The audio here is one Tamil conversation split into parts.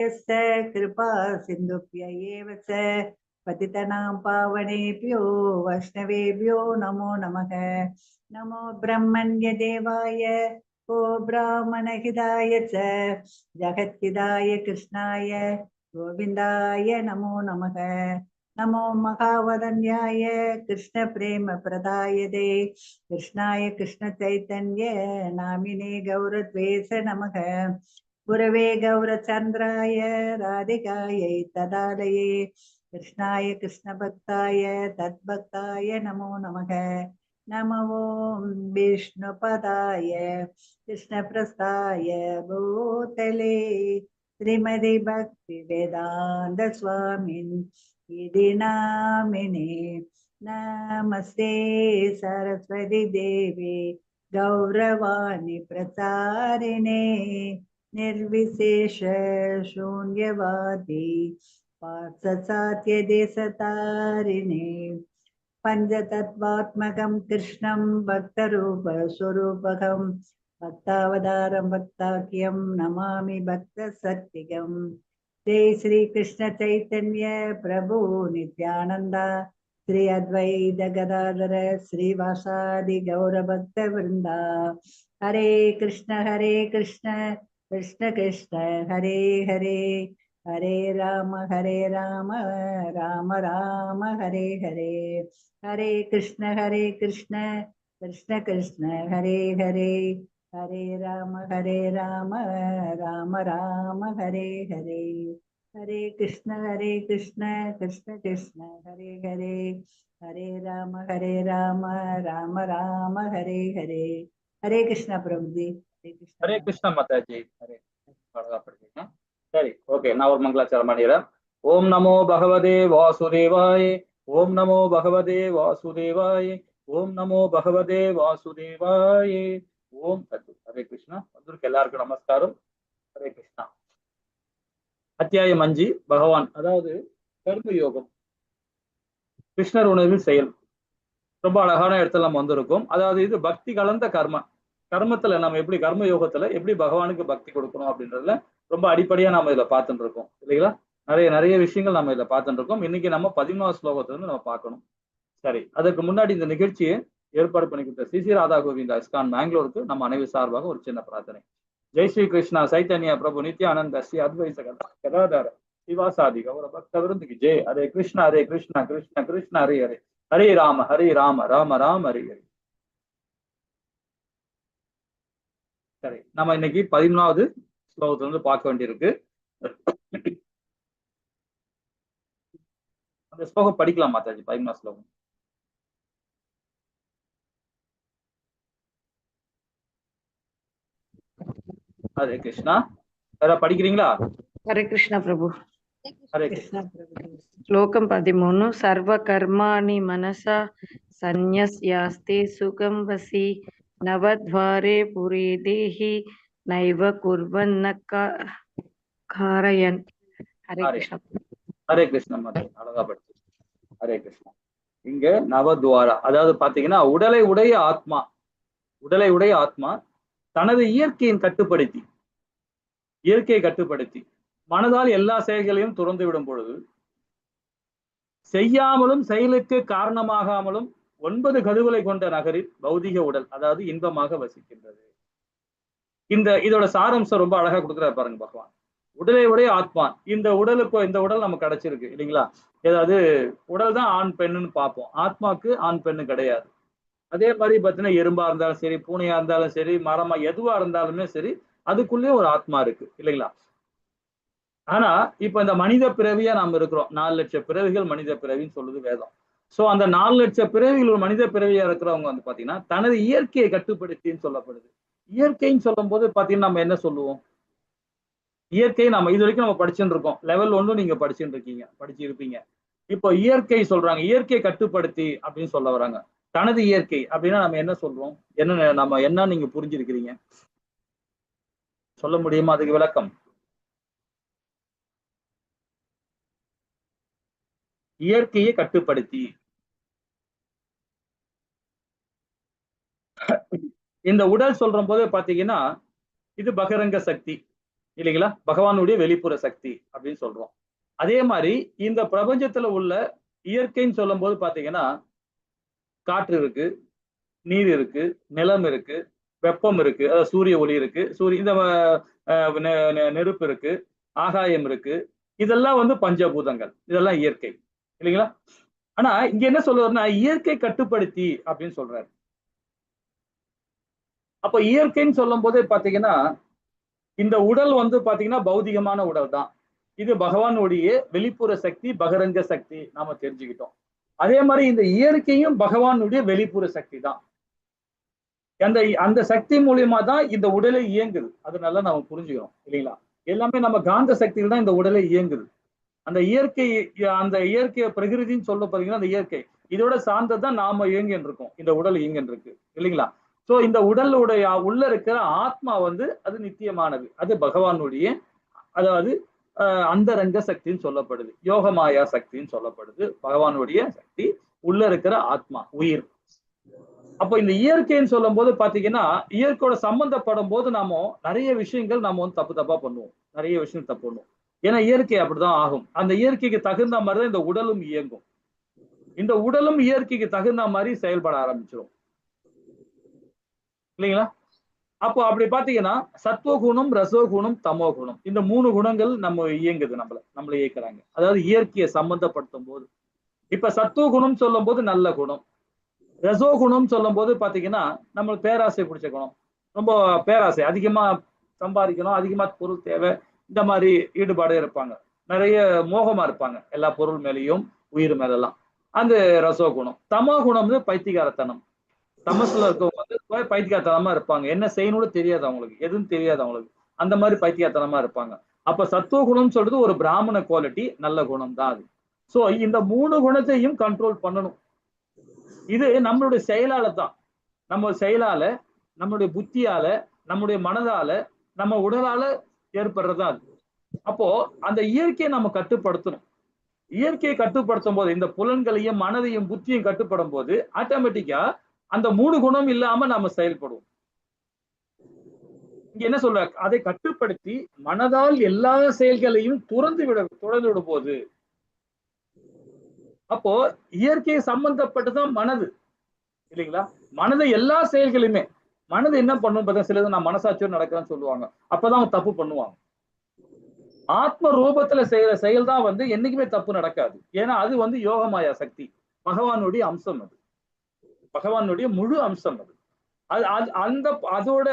कृपा सिन्धुभ्य एव च पतितनां पावनेभ्यो वैष्णवेभ्यो नमो नमः। नमो ब्रह्मण्य देवाय ओ ब्राह्मणहिताय च जगद्हिताय कृष्णाय गोविन्दाय नमो नमः। नमो महावदन्याय कृष्ण प्रेम प्रदायते कृष्णाय कृष्ण चैतन्य नामिने गौरद्वेष नमः। गुरवे गौरचन्द्राय राधिकायै तदालये कृष्णाय कृष्णभक्ताय तद्भक्ताय नमो नमः। नमो विष्णुपदाय कृष्णप्रस्थाय भूतले श्रीमदि भक्ति वेदान्त स्वामिन् इति नामिने। नमस्ते सरस्वती देवी गौरवाणी प्रचारिणे निर्विशेष शून्यवादी पार्थसात्य देशतारिणे पंचतत्वात्मकं कृष्णं भक्तरूप स्वरूपकं भक्तावतारं भक्ताख्यं नमामि भक्त सत्तिकं। जय श्री कृष्ण चैतन्य प्रभु नित्यानंद श्री अद्वैत गदाधर श्रीवासादि गौर भक्त वृंदा। हरे कृष्ण कृष्ण कृष्ण हरे हरे हरे राम राम राम हरे हरे। हरे कृष्ण कृष्ण कृष्ण हरे हरे हरे राम राम राम हरे हरे। हरे कृष्ण कृष्ण कृष्ण हरे हरे हरे राम राम राम हरे हरे। हरे कृष्ण प्रभु जी। हरे कृष्ण माताजी। हरे सरी ओके ना और मंगलाचरण பண்ணிறேன்। ओम नमो भगवते वासुदेवाय ओम नमो भगवते वासुदेवाय ओम नमो भगवते वासुदेवाय ओम सद्गुरु। हरे कृष्ण வந்திருக்க எல்லாருக்கும் நமஸ்காரம்। हरे कृष्ण அத்தியாயம் 5 பகவான் அதாவது கர்ம யோகம் கிருஷ்ணர் உணர்வில் செயல் ரொம்ப அழகான இடத்துல நம்ம வந்திருக்கோம்। அதாவது இது பக்தி கலந்த கர்மத்துல நம்ம எப்படி கர்ம யோகத்துல எப்படி பகவானுக்கு பக்தி கொடுக்கணும் அப்படின்றதுல ரொம்ப அடிப்படையா நாம இதுல பார்த்துட்டு இருக்கோம் இல்லைங்களா। நிறைய விஷயங்கள் நம்ம இதுல பார்த்துட்டு இருக்கோம்। இன்னைக்கு நம்ம 11வது ஸ்லோகத்துல இருந்து நம்ம பார்க்கணும்। சரி, அதுக்கு முன்னாடி இந்த நிகழ்ச்சியை ஏற்பாடு பண்ணி கொடுத்த சிசி ராதா கோவிந்தா இஸ்கான் பெங்களூருக்கு நம்ம அனைவர் சார்பாக ஒரு சின்ன பிரார்த்தனை। ஜெய் ஸ்ரீ கிருஷ்ணா சைத்தன்யா பிரபு நித்யானந்த ஸ்ரீ அத்வைத கதாதார சிவாசாதி கௌர பக்த விருந்துக்கு ஜெய்। ஹரே கிருஷ்ணா கிருஷ்ண கிருஷ்ண ஹரே ஹரே ஹரே ராம ராம ராம ஹரே ஹரே। சரி, நம்ம இன்னைக்கு 11வது ஸ்லோகத்துல இருந்து பார்க்க வேண்டியிருக்கு। அந்த ஸ்லோகம் படிக்கலாம் மாதாஜி। 11வது ஸ்லோகம்। ஹரே கிருஷ்ணா படிக்கிறீங்களா? हरे कृष्ण प्रभु। हरे कृष्ण। श्लोकम 13 सर्व कर्माणि मनसा सन्न्यस्यास्ते सुखं वसि नवद्वारे पुरे देहि नैव कुर्वन्न कारयन्। हरे कृष्ण। हरे कृष्ण माता அழகா படிச்சு। ஹரே கிருஷ்ணா இங்க நவத்வாரா அதாவது பாத்தீங்கன்னா உடலை உடைய ஆத்மா தனது இயற்கையை கட்டுப்படுத்தி மனதால் எல்லா செயல்களையும் துறந்து விடும் பொழுது செய்யாமலும் செயலுக்கு காரணமாகாமலும் 9 கருவிகளை கொண்ட நகரில் பௌதிக உடல் அதாவது இன்பமாக வசிக்கின்றது। இதோட சாரம்சம் ரொம்ப அழகா கொடுக்குறாரு பாருங்க பகவான்। உடலை உடைய ஆத்மா இந்த உடல் நமக்கு கிடைச்சிருக்கு இல்லைங்களா। ஏதாவது உடல் தான் ஆண் பெண்ணுன்னு பார்ப்போம், ஆத்மாக்கு ஆண் பெண்ணு கிடையாது। அதே மாதிரி பார்த்தீங்கன்னா எறும்பா இருந்தாலும் சரி, பூனையா இருந்தாலும் சரி, மரமா எதுவா இருந்தாலுமே சரி, அதுக்குள்ளேயே ஒரு ஆத்மா இருக்கு இல்லைங்களா। ஆனா இப்ப இந்த மனித பிறவியா நாம இருக்கிறோம்। 4 லட்சம் பிறவிகள் மனித பிறவின்னு சொல்லுது வேதம்। சோ அந்த 4 லட்சம் பிறவிகள் ஒரு மனித பிறவியா இருக்கிறவங்க வந்து பாத்தீங்கன்னா தனது இயற்கையை கட்டுப்படுத்தின்னு சொல்லப்படுது। இயற்கைன்னு சொல்லும் போது பாத்தீங்கன்னா நம்ம என்ன சொல்லுவோம்? இயற்கை நம்ம இது வரைக்கும் நம்ம படிச்சுட்டு இருக்கோம்। லெவல் 1 நீங்க படிச்சிருப்பீங்க। இப்போ இயற்கை சொல்றாங்க, இயற்கையை கட்டுப்படுத்தி அப்படின்னு சொல்ல வராங்க। தனது இயற்கை அப்படின்னா நம்ம என்ன சொல்றோம்? நம்ம என்ன நீங்க புரிஞ்சிருக்கிறீங்க சொல்ல முடியுமா? அதுக்கு விளக்கம் இயற்கையை கட்டுப்படுத்தி இந்த உடல் சொல்ற போது பாத்தீங்கன்னா இது பகிரங்க சக்தி, இல்லைங்களா? பகவானுடைய வெளிப்புற சக்தி அப்படின்னு சொல்றோம். அதே மாதிரி இந்த பிரபஞ்சத்துல உள்ள இயற்கைன்னு சொல்லும் போது பாத்தீங்கன்னா காற்று இருக்கு, நீர் இருக்கு, நிலம் இருக்கு, வெப்பம் இருக்கு, அதாவது சூரிய ஒளி இருக்கு, இந்த நெருப்பு இருக்கு, ஆகாயம் இருக்கு. இதெல்லாம் வந்து பஞ்சபூதங்கள், இதெல்லாம் இயற்கை இல்லைங்களா? ஆனா இங்க என்ன சொல்றாருன்னா இயற்கை கட்டுப்படுத்தி அப்படின்னு சொல்றாரு. அப்ப இயற்கைன்னு சொல்லும் போதே பாத்தீங்கன்னா இந்த உடல் வந்து பாத்தீங்கன்னா பௌதிகமான உடல் தான். இது பகவானுடைய வெளிப்புற சக்தி, பகரங்க சக்தி நாம தெரிஞ்சுக்கிட்டோம். அதே மாதிரி இந்த இயற்கையும் பகவானுடைய வெளிப்புற சக்தி தான். அந்த அந்த சக்தி மூலியமா தான் இந்த உடலை இயங்குது. அது நல்லா நம்ம புரிஞ்சுக்கிறோம் இல்லைங்களா? எல்லாமே நம்ம காந்த சக்தியில் தான் இந்த உடலை இயங்குது. அந்த இயற்கை, அந்த இயற்கை பிரகிருதின்னு சொல்ல பாத்தீங்கன்னா அந்த இயற்கை இதோட சார்ந்ததான் நாம இயங்கின்னு இருக்கோம். இந்த உடல் இயங்கின்னு இருக்கு இல்லைங்களா? சோ இந்த உடலுடைய உள்ள இருக்கிற ஆத்மா வந்து அது நித்தியமானது. அது பகவானுடைய, அதாவது அந்தரங்க சக்தின்னு சொல்லப்படுது, யோகமாயா சக்தின்னு சொல்லப்படுது. பகவானுடைய சக்தி உள்ள இருக்கிற ஆத்மா, உயிர். அப்போ இந்த இயற்கைன்னு சொல்லும் போது பாத்தீங்கன்னா இயற்கையோட சம்பந்தப்படும் போது நாம நிறைய விஷயங்கள் நாம வந்து தப்பா பண்ணுவோம். நிறைய விஷயம் தப்பு பண்ணுவோம். ஏன்னா இயற்கை அப்படிதான் ஆகும். அந்த இயற்கைக்கு தகுந்த மாதிரிதான் இந்த உடலும் இயங்கும். இந்த உடலும் இயற்கைக்கு தகுந்த மாதிரி செயல்பட ஆரம்பிச்சிடும் இல்லைங்களா? அப்போ அப்படி பாத்தீங்கன்னா சத்துவகுணம், ரசோகுணம், தமோ குணம், இந்த 3 குணங்கள் நம்ம இயங்குது, நம்மள இயக்குறாங்க. அதாவது இயற்கையை சம்பந்தப்படுத்தும் போது இப்ப சத்துவகுணம் சொல்லும் போது நல்ல குணம், ரசோகுணம் சொல்லும் போது பாத்தீங்கன்னா நம்மளுக்கு பேராசை பிடிச்ச குணம், ரொம்ப பேராசை, அதிகமா சம்பாதிக்கணும், அதிகமா பொருள் தேவை, இந்த மாதிரி ஈடுபாடு இருப்பாங்க, நிறைய மோகமா இருப்பாங்க எல்லா பொருள் மேலேயும் உயிர் மேலெல்லாம், அந்த ரசோகுணம். தமோ குணம் வந்து பைத்தியகாரத்தனம். தமசுல இருக்கவங்க வந்து பைத்தியகாரத்தனமா இருப்பாங்க, என்ன செய்யணும்னு தெரியாது அவங்களுக்கு, எதுவும் தெரியாது அவங்களுக்கு, அந்த மாதிரி பைத்தியகாரத்தனமா இருப்பாங்க. அப்ப சத்துவ குணம் சொல்றது ஒரு பிராமண குவாலிட்டி, நல்ல குணம் தான் அது. சோ இந்த 3 குணத்தையும் கண்ட்ரோல் பண்ணணும். இது நம்மளுடைய செயலால தான், நம்ம செயலால, நம்மளுடைய புத்தியால, நம்முடைய மனதால, நம்ம உடலால ஏற்படுறதா அது. அப்போ அந்த இயற்கையை நம்ம கட்டுப்படுத்தணும். இயற்கையை கட்டுப்படுத்தும் போது இந்த புலன்களையும் மனதையும் புத்தியும் கட்டுப்படும் போது ஆட்டோமேட்டிக்கா அந்த 3 குணம் இல்லாம நாம செயல்படுவோம். இங்க என்ன சொல்ற, அதை கட்டுப்படுத்தி மனதால் எல்லா செயல்களையும் துறந்து விடும் போது, அப்போ இயற்கையை சம்பந்தப்பட்டுதான் மனது இல்லைங்களா? மனது எல்லா செயல்களையுமே, மனது என்ன பண்ணும் பார்த்தா சிலது நான் மனசாட்சியோடு நடக்கிறேன்னு சொல்லுவாங்க, அப்பதான் அவங்க தப்பு பண்ணுவாங்க. ஆத்ம ரூபத்துல செய்யற செயல் தான் வந்து என்னைக்குமே தப்பு நடக்காது. ஏன்னா அது வந்து யோகமாயா சக்தி, பகவானுடைய அம்சம், அது பகவானுடைய முழு அம்சம். அது அந்த அதோட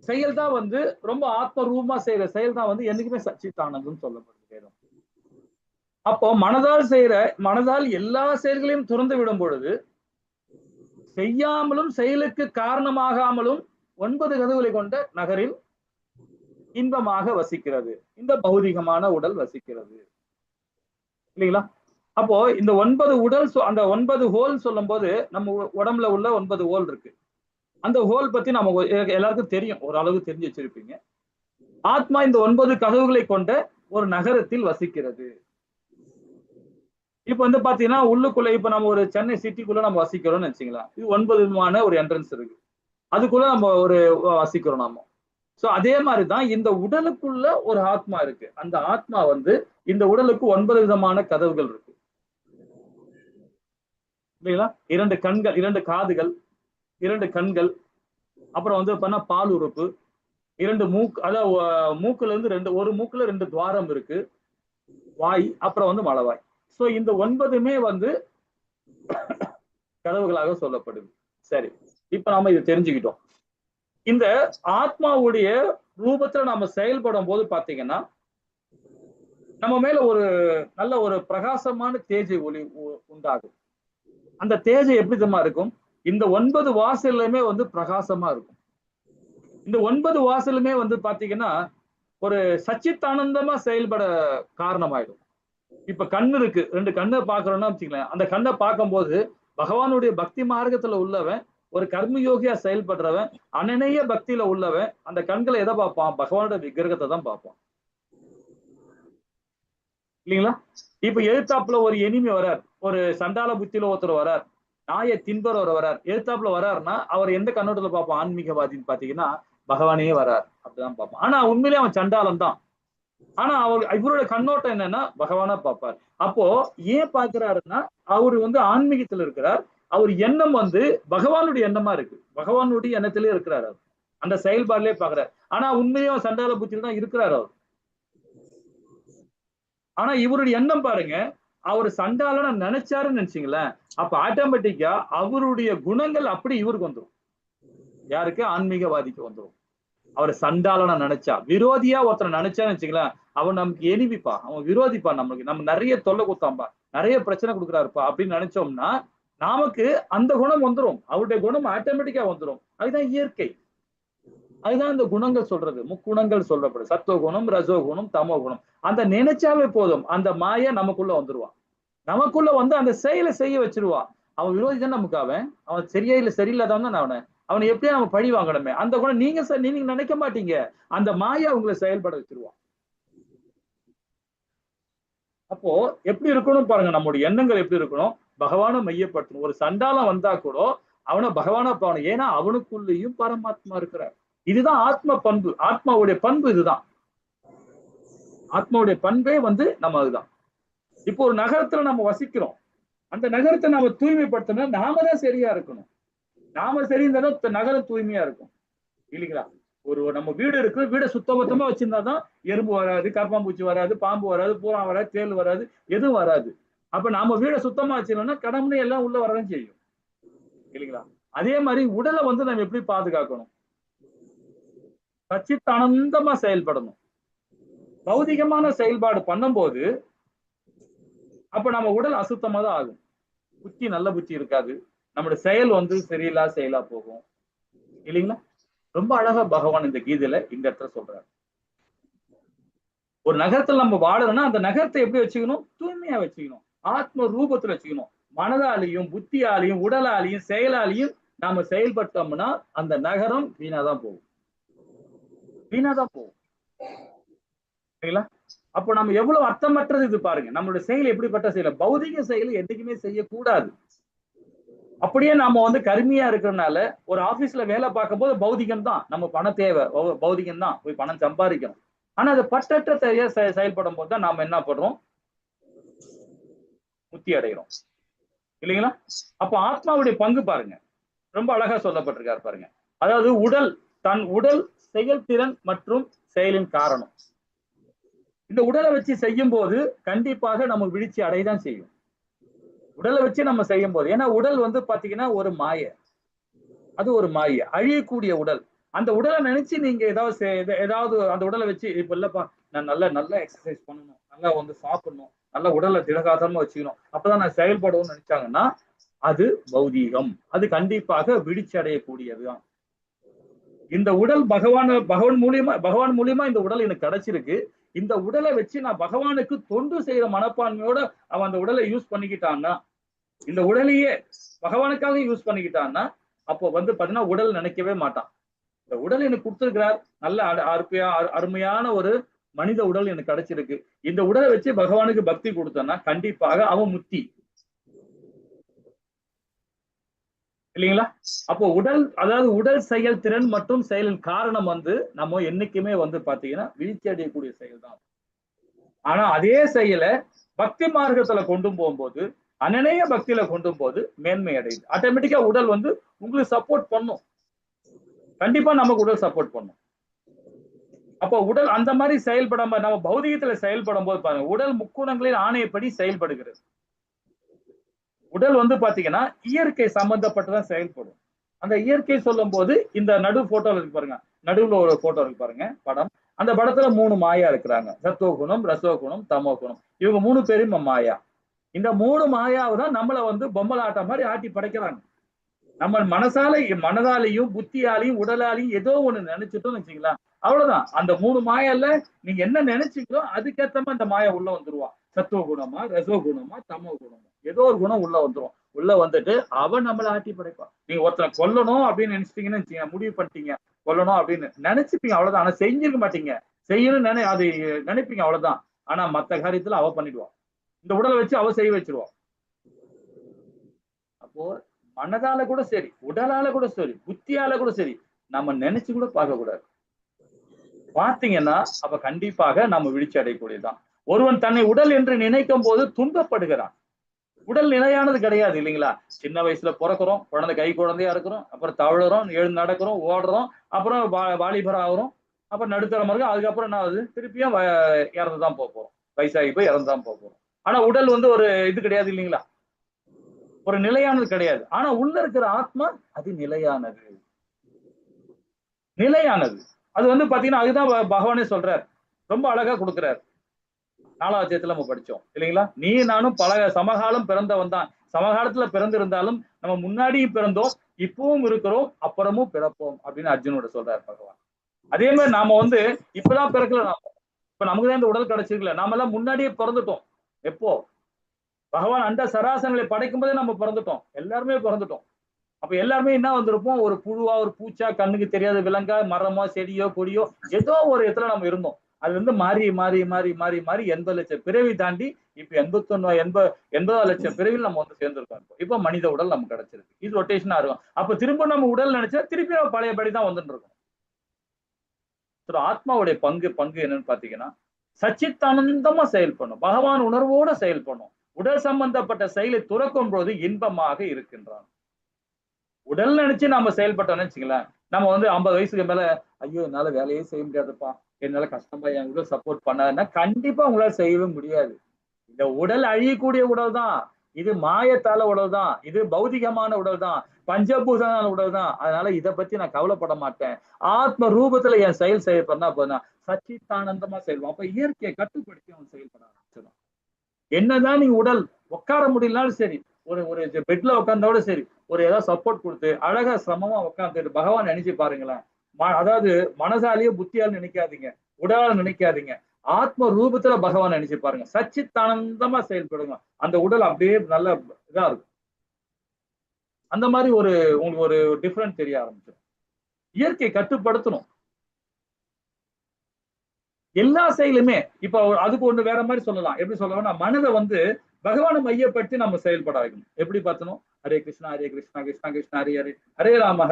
செயல் தான் வந்து ரொம்ப ஆத்ம ரூபமா செய்யற செயல் தான் வந்து என்னைக்குமே சச்சிதானந்தம் சொல்லப்படுது. அப்போ மனதால் எல்லா செயல்களையும் துறந்து விடும் பொழுது செய்யாமலும் செயலுக்கு காரணமாகாமலும் 9 கதவுகளை கொண்ட நகரில் இன்பமாக வசிக்கிறது, இந்த பௌதிகமான உடல் வசிக்கிறது இல்லைங்களா? அப்போ இந்த 9 உடல், அந்த 9 ஹோல் சொல்லும் போது நம்ம உடம்புல உள்ள 9 ஹோல் இருக்கு. அந்த ஹோல் பத்தி நம்ம எல்லாருக்கும் தெரியும், ஓரளவு தெரிஞ்சு வச்சிருப்பீங்க. ஆத்மா இந்த 9 கதவுகளை கொண்ட ஒரு நகரத்தில் வசிக்கிறது. இப்ப வந்து பாத்தீங்கன்னா உள்ளுக்குள்ள, இப்ப நம்ம ஒரு சென்னை சிட்டிக்குள்ள நம்ம வசிக்கிறோம்னு வச்சுக்கலாம். இது 9 விதமான ஒரு என்ட்ரன்ஸ் இருக்கு, அதுக்குள்ள நம்ம ஒரு வசிக்கிறோம் நாம. சோ அதே மாதிரிதான் இந்த உடலுக்குள்ள ஒரு ஆத்மா இருக்கு. அந்த ஆத்மா வந்து இந்த உடலுக்கு 9 விதமான கதவுகள் இருக்கு இல்லைங்களா? 2 கண்கள், 2 காதுகள், 2 கண்கள், அப்புறம் வந்து பண்ணா பால் உறுப்பு, 2 மூக்கு, அதாவது மூக்குல இருந்து ஒரு மூக்குல 2 துவாரம் இருக்கு, வாய், அப்புறம் வந்து மலவாய். சோ இந்த 9மே வந்து கதவுகளாக சொல்லப்படுது. சரி, இப்ப நாம இதை தெரிஞ்சுக்கிட்டோம். இந்த ஆத்மாவுடைய ரூபத்துல நாம செயல்படும் போது பாத்தீங்கன்னா நம்ம மேல ஒரு நல்ல ஒரு பிரகாசமான தேஜை ஒளி உண்டாகும். அந்த தேஜை எப்படி தெரியுமா இருக்கும்? இந்த 9 வாசல்லுமே வந்து பிரகாசமா இருக்கும். இந்த 9 வாசலுமே வந்து பாத்தீங்கன்னா ஒரு சச்சித்தானந்தமா செயல்பட காரணமாயிடும். இப்ப கண்ணு இருக்கு, 2 கண்ணை பாக்குறோம்னா வச்சுக்கலாம், அந்த கண்ணை பார்க்கும்போது பகவானுடைய பக்தி மார்க்கத்துல உள்ளவன், ஒரு கர்மயோகியா செயல்படுறவன், அனநேய பக்தியில உள்ளவன், அந்த கண்களை எதை பார்ப்பான்? பகவானோட விக்கிரகத்தை தான் பார்ப்பான் இல்லைங்களா? இப்ப எழுத்தாப்புல ஒரு எனிமி வரார், ஒரு சண்டால புத்தியில ஒருத்தர் வரார், நாயை தின்பவர் வரார், எழுத்தாப்புல வராருன்னா அவர் எந்த கண்ணோட்டத்துல பார்ப்போம்? ஆன்மீகவாதின்னு பாத்தீங்கன்னா பகவானே வரார் அப்படிதான் பார்ப்பான். ஆனா உண்மையிலே அவன் சண்டாளன் தான். ஆனா இவரோட கண்ணோட்டம் என்னன்னா பகவானா பார்ப்பார். அப்போ ஏன் பாக்குறாருன்னா அவரு ஆன்மீகத்துல இருக்கிறார். அவர் எண்ணம் பகவானுடைய எண்ணமா இருக்கு. பகவானுடைய எண்ணத்திலே இருக்கிறார் அவர். அந்த செயல்பாடுலயே பாக்குறாரு. ஆனா உண்மையே சண்டால புத்தியில தான் இருக்கிறார் அவர். ஆனா இவருடைய எண்ணம் பாருங்க, அவர் சண்டாளன நினைச்சாருன்னு நினைச்சீங்களேன், அப்ப ஆட்டோமேட்டிக்கா அவருடைய குணங்கள் அப்படி இவருக்கு வந்துடும். யாருக்கு? ஆன்மீகவாதிக்கு வந்துடும். அவர் சண்டாளன நினைச்சா, விரோதியா ஒருத்தர் நினைச்சான்னு வச்சுங்களேன், அவன் நமக்கு எனிமிப்பா, அவன் விரோதிப்பா, நம்ம நிறைய தொல்லை கொடுத்தாம்பா, நிறைய பிரச்சனை கொடுக்குறாருப்பா அப்படின்னு நினைச்சோம்னா நமக்கு அந்த குணம் வந்துடும். அவருடைய குணம் ஆட்டோமேட்டிக்கா வந்துடும். அதுதான் இயற்கை. அதுதான் இந்த குணங்கள் சொல்றது. முக்குணங்கள் சொல்லப்படுது. சத்துவ குணம், ரசோ குணம், தமோ குணம். அந்த நினைச்சாவே போதும், அந்த மாய நமக்குள்ள வந்துருவான். நமக்குள்ள அந்த செயலை செய்ய வச்சிருவான். அவன் விரோதி தான் நமக்கு. அவன் சரியா இல்ல சரியில்லாதவன் தான் அவனை எப்படியா நம்ம பழி வாங்கணுமே. அந்த குணம் நீங்க நினைக்க மாட்டீங்க, அந்த மாயா உங்களை செயல்பட வச்சிருவான். அப்போ எப்படி இருக்கணும் பாருங்க, நம்முடைய எண்ணங்கள் எப்படி இருக்கணும்? பகவானை மையப்படுத்தணும். ஒரு சண்டாளம் வந்தா கூட அவனை பகவானா பாவணும். ஏன்னா அவனுக்குள்ளேயும் பரமாத்மா இருக்கிறார். இதுதான் ஆத்ம பண்பு. ஆத்மாவுடைய பண்பு இதுதான். ஆத்மாவுடைய பண்பே நம்ம அதுதான். இப்போ ஒரு நகரத்துல நம்ம வசிக்கிறோம். அந்த நகரத்தை நாம தூய்மைப்படுத்தணும். நாம தான் சரியா இருக்கணும். நாம சரி இருந்தாலும் நகரம் தூய்மையா இருக்கும் இல்லைங்களா? ஒரு நம்ம வீடு இருக்கு, வீடை சுத்தபத்தமா வச்சிருந்தாதான் எறும்பு வராது, கரப்பாம்பூச்சி வராது, பாம்பு வராது, பூரா வராது, தேள் வராது, எதுவும் வராது. அப்ப நாம வீடை சுத்தமா வச்சிருந்தோம்னா கடவுளே எல்லாம் உள்ள வரதான் செய்யும் இல்லைங்களா? அதே மாதிரி உடலை நம்ம எப்படி பாதுகாக்கணும்? சச்சித்தானந்தமா செயல்படணும். பௌதிகமான செயல்பாடு பண்ணும்போது அப்ப நம்ம உடல் அசுத்தமா தான் ஆகும். புத்தி நல்ல புத்தி இருக்காது. நம்முடைய செயல் சரியில்லாத செயலா போகும் இல்லைங்களா? ரொம்ப அழகா பகவான் இந்த கீதையில இந்த இடத்துல சொல்றாரு. ஒரு நகரத்துல நம்ம வாழறோம்னா அந்த நகரத்தை எப்படி வச்சுக்கணும்? தூய்மையா வச்சுக்கணும். ஆத்ம ரூபத்துல வச்சுக்கணும். மனதாலையும் புத்தியாலையும் உடலாலையும் செயலாலையும் நாம செயல்பட்டோம்னா அந்த நகரம் வீணாதான் போகும். வீணாதான் போகும் சரிங்களா? அப்போ நம்ம எவ்வளவு அர்த்தமற்றது இது பாருங்க. நம்மளுடைய செயல் எப்படிப்பட்ட செயல்? பௌதிக செயல் என்னைக்குமே செய்யக்கூடாது. அப்படியே நாம கருமையா இருக்கிறதுனால ஒரு ஆபீஸ்ல வேலை பார்க்கும் போது பௌதிகம் தான், நம்ம பண தேவை, பௌதிகம் தான், போய் பணம் சம்பாதிக்கணும். ஆனா அது பற்றற்ற தேவையா செயல்படும் போது தான் நாம என்ன பண்றோம்? முத்தி அடைகிறோம் இல்லைங்களா? அப்போ ஆத்மாவுடைய பங்கு பாருங்க, ரொம்ப அழகா சொல்லப்பட்டிருக்காரு பாருங்க. அதாவது தன் உடல் செயல்திறன் மற்றும் செயலின் காரணம். இந்த உடலை வச்சு செய்யும் போது கண்டிப்பாக நம்ம வீழ்ச்சி அடையதான் செய்யும். உடலை வச்சு நம்ம செய்யும் போது, ஏன்னா உடல் பாத்தீங்கன்னா ஒரு மாய, அது ஒரு மாய, அழியக்கூடிய உடல். அந்த உடலை நினைச்சு நீங்க ஏதாவது அந்த உடலை வச்சு இப்ப இல்லப்பா நான் நல்லா எக்ஸசைஸ் பண்ணணும், நல்லா சாப்பிடணும், நல்ல உடலை திடகாதமா வச்சுக்கணும், அப்பதான் நான் செயல்படுவோம்னு நினைச்சாங்கன்னா அது பௌதீகம். அது கண்டிப்பாக வீழ்ச்சி அடையக்கூடியதுதான். இந்த உடல் பகவான் மூலியமா இந்த உடல் எனக்கு கிடைச்சிருக்கு. இந்த உடலை வச்சு நான் பகவானுக்கு தொண்டு செய்யற மனப்பான்மையோட அவன் அந்த உடலை யூஸ் பண்ணிக்கிட்டான்னா, இந்த உடலையே பகவானுக்காக யூஸ் பண்ணிக்கிட்டான்னா அப்போ பாத்தீங்கன்னா உடல் நினைக்கவே மாட்டான். இந்த உடல் எனக்கு கொடுத்திருக்கிறார், நல்ல அருமையான ஒரு மனித உடல் எனக்கு கிடைச்சிருக்கு, இந்த உடலை வச்சு பகவானுக்கு பக்தி கொடுத்தோன்னா கண்டிப்பாக அவன் முத்தி இல்லைங்களா? அப்போ அதாவது உடல் செயல்திறன் மற்றும் செயலின் காரணம் நம்ம என்னைக்குமே பாத்தீங்கன்னா வீழ்ச்சி அடையக்கூடிய செயல் தான். ஆனா அதே செயலை பக்தி மார்க்கத்துல கொண்டு போகும்போது, அனநேய பக்தியில கொண்டு போது மேன்மை அடையுது. ஆட்டோமேட்டிக்கா உடல் உங்களுக்கு சப்போர்ட் பண்ணும். கண்டிப்பா நமக்கு உடல் சப்போர்ட் பண்ணும். அப்போ உடல் அந்த மாதிரி செயல்படாம நம்ம பௌதிகத்துல செயல்படும் போது பாருங்க, உடல் முக்குணங்களின் ஆணையப்படி செயல்படுகிறது. உடல் பாத்தீங்கன்னா இயற்கை சம்பந்தப்பட்டுதான் செயல்படும். அந்த இயற்கை சொல்லும் போது இந்த நடு போட்டோல இருக்கு பாருங்க, நடுவுல ஒரு போட்டோ இருக்கு பாருங்க, படம். அந்த படத்துல 3 மாயா இருக்கிறாங்க. சத்துவ குணம், ரசோ குணம், தமோ குணம். இவங்க 3 பேரும் மாயா. இந்த 3 மாயாவை தான் நம்மள பொம்மலாட்டம் மாதிரி ஆட்டி படைக்கிறாங்க. நம்ம மனதாலையும் புத்தியாலையும் உடலாலையும் ஏதோ ஒண்ணு நினைச்சிட்டோம்னு வச்சுக்கலாம், அவ்வளவுதான். அந்த 3 மாயால நீங்க என்ன நினைச்சீங்களோ அதுக்கேற்ற மாதிரி அந்த மாயா உள்ள வந்துருவா. சத்துவ குணமா, ரசோ குணமா, தமோ குணமா, ஏதோ ஒரு குணம் உள்ள வந்துரும். உள்ள வந்துட்டு அவன் நம்மளை ஆட்டி படைப்பான். நீங்க ஒருத்தனை கொல்லணும் அப்படின்னு நினைச்சிட்டீங்கன்னு முடிவு பண்ணிட்டீங்க, கொல்லணும் அப்படின்னு நினைச்சுப்பீங்க, அவ்வளவுதான். ஆனா செஞ்சிருக்க மாட்டீங்க. செய்யணும்னு அது நினைப்பீங்க, அவ்வளவுதான். ஆனா மத்த காரியத்துல அவ பண்ணிடுவான். இந்த உடலை வச்சு அவ செய்ய வச்சிருவான். அப்போ மனதால கூட சரி, உடலால கூட சரி, புத்தியால கூட சரி, நம்ம நினைச்சு கூட பார்க்க கூடாது. பார்த்தீங்கன்னா அப்ப கண்டிப்பாக நம்ம வீழ்ச்சி அடையக்கூடியதுதான். ஒருவன் தன்னை உடல் என்று நினைக்கும் போது துன்பப்படுகிறான். உடல் நிலையானது கிடையாது இல்லைங்களா? சின்ன வயசுல பிறக்கிறோம், கை குழந்தையா இருக்கிறோம், அப்புறம் தவழுறோம், எழுந்து நடக்கிறோம், ஓடுறோம், அப்புறம் வாலிபர் ஆகுறோம், அப்புறம் நடுத்தரம் இருக்கு, அதுக்கப்புறம் என்ன ஆகுது, திருப்பியும் இறந்துதான் போறோம். வயசாகி போய் இறந்துதான் போறோம். ஆனா உடல் வந்து ஒரு இது கிடையாது இல்லைங்களா? ஒரு நிலையானது கிடையாது. ஆனா உள்ள இருக்கிற ஆத்மா அது நிலையானது. நிலையானது. அது வந்து பாத்தீங்கன்னா அதுதான் பகவானே சொல்றார். ரொம்ப அழகா கொடுக்கிறார். 4வது அத்தியாயத்துல நம்ம படிச்சோம் இல்லைங்களா? நீ நானும் பல சமகாலம் பிறந்தவன் தான். சமகாலத்துல பிறந்திருந்தாலும் நம்ம முன்னாடியும் பிறந்தோம், இப்பவும் இருக்கிறோம், அப்புறமும் பிறப்போம் அப்படின்னு அர்ஜுனோட சொல்றாரு பகவான். அதே மாதிரி நாம வந்து இப்பதான் பிறக்கல. நாம இப்ப நமக்குதான் இந்த உடல் கிடைச்சிருக்கல. நாம எல்லாம் முன்னாடியே பிறந்துட்டோம். எப்போ பகவான் அந்த சராசரங்களை படைக்கும் போதே நம்ம பிறந்துட்டோம். எல்லாருமே பிறந்துட்டோம். அப்ப எல்லாருமே என்ன வந்திருப்போம், ஒரு புழுவா, ஒரு பூச்சா, கண்ணுக்கு தெரியாத விலங்கா, மரமோ செடியோ கொடியோ ஏதோ ஒரு இடத்துல நம்ம இருந்தோம். அது வந்து மாறி மாறி மாறி மாறி மாறி 80 லட்சம் பிறவி தாண்டி இப்ப 80 லட்சம் பிறவியில் நம்ம வந்து சேர்ந்திருக்கோம். இப்ப மனித உடல் நமக்கு கிடைச்சிருக்கு. இது ரொட்டேஷனா இருக்கும். அப்ப திரும்ப நம்ம உடல் நினைச்சா திருப்பி நம்ம பழையபடிதான் வந்துட்டு இருக்கோம். ஆத்மாவுடைய பங்கு என்னன்னு பாத்தீங்கன்னா, சச்சித்தானந்தமா செயல்படணும், பகவான் உணர்வோட செயல்படணும். உடல் சம்பந்தப்பட்ட செயலை துறக்கும் போது இன்பமாக இருக்கின்றான். உடல் நினைச்சு நம்ம செயல்பட்டோம்னு வச்சுங்களேன், நம்ம வந்து 50 வயசுக்கு மேல ஐயோ என்னால வேலையே செய்ய முடியாதுப்பா, என்னால கஷ்டமா, என் உடல் சப்போர்ட் பண்ணாதுன்னா கண்டிப்பா உங்களால செய்யவே முடியாது. இந்த உடல் அழியக்கூடிய உடல் தான், இது மாயத்தால உடல் தான், இது பௌதிகமான உடல் தான், பஞ்சபூதமான உடல் தான். அதனால இதை பத்தி நான் கவலைப்பட மாட்டேன். ஆத்ம ரூபத்துல என் செயல் செய்யப்படனா போதும், சச்சித்தானந்தமா செயல்படும். அப்ப இயற்கையை கட்டுப்படுத்தி அவன் செயல்பட ஆரம்பிச்சிடும். என்னதான் நீங்க உடல் உட்கார முடியலனாலும் சரி, ஒரு பெட்ல உட்கார்ந்தோட சரி, ஒரு ஏதாவது சப்போர்ட் கொடுத்து அழகா சமமா உட்காந்துட்டு பகவான் நினைச்சு பாருங்களேன். அதாவது மனசாலேயே புத்தியாலும் நினைக்காதீங்க, உடலால நினைக்காதீங்க, ஆத்ம ரூபத்துல பகவான் நினைச்சு பாருங்க. சச்சித்தானந்தமா செயல்படுங்க. அந்த உடல் அப்படியே நல்ல இதா இருக்கும். அந்த மாதிரி உங்களுக்கு ஒரு டிஃபரன்ஸ் தெரிய ஆரம்பிச்சிடும். இயற்கை கட்டுப்படுத்தணும் எல்லா செயலுமே. இப்ப அதுக்கு ஒண்ணு வேற மாதிரி சொல்லலாம். எப்படி சொல்லலாம்னா, மனதை வந்து பகவானை மையப்படுத்தி நம்ம செயல்பட வைக்கணும். எப்படி பார்த்தணும், ஹரே கிருஷ்ணா ஹரே கிருஷ்ணா கிருஷ்ணா கிருஷ்ணா ஹரே ஹரே, ஹரே ராம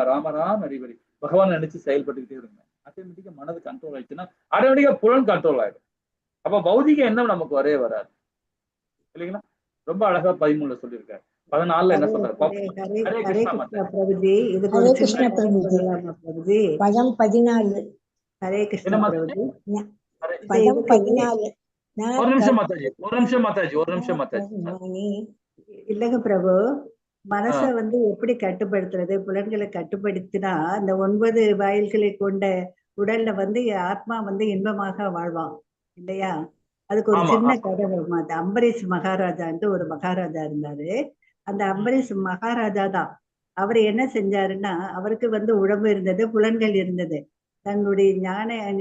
ராம ராம ஹரி ஹரி. பகவான் நினைச்சு செயல்பட்டுக்கிட்டே இருங்க. ஆட்டோமேட்டிக்கா மனது கண்ட்ரோல் ஆயிடுச்சுன்னா ஆட்டோமேட்டிக்கா புலன் கண்ட்ரோல் ஆயிடும். அப்ப பௌதிக எண்ணம் நமக்கு வரவே வராது இல்லைங்களா? ரொம்ப அழகா 13ல சொல்லியிருக்காரு. 14ல என்ன சொல்றாரு? ஹரே கிருஷ்ணா பிரபுஜி. இதுக்கு ஒரு சின்ன சொல்லலாமா பிரபுஜி? பதம் 14. ஹரே கிருஷ்ணா பிரபுஜி. பதம் 14. ஒரு நிமிஷம் மாதாஜி. இல்லங்க பிரபு, மனசை வந்து எப்படி கட்டுப்படுத்துறது? புலன்களை கட்டுப்படுத்தினா அந்த 9 வாயில்களை கொண்ட உடல்ல வந்து ஆத்மா வந்து இன்பமாக வாழ்வான் இல்லையா? அதுக்கு ஒரு சின்ன கதை வரும். அது அம்பரீஷ் மகாராஜான்ட்டு ஒரு மகாராஜா இருந்தாரு. அந்த அம்பரீஷ் மகாராஜா தான். அவர் என்ன செஞ்சாருன்னா, அவருக்கு வந்து உடம்பு இருந்தது, புலன்கள் இருந்தது. தன்னுடைய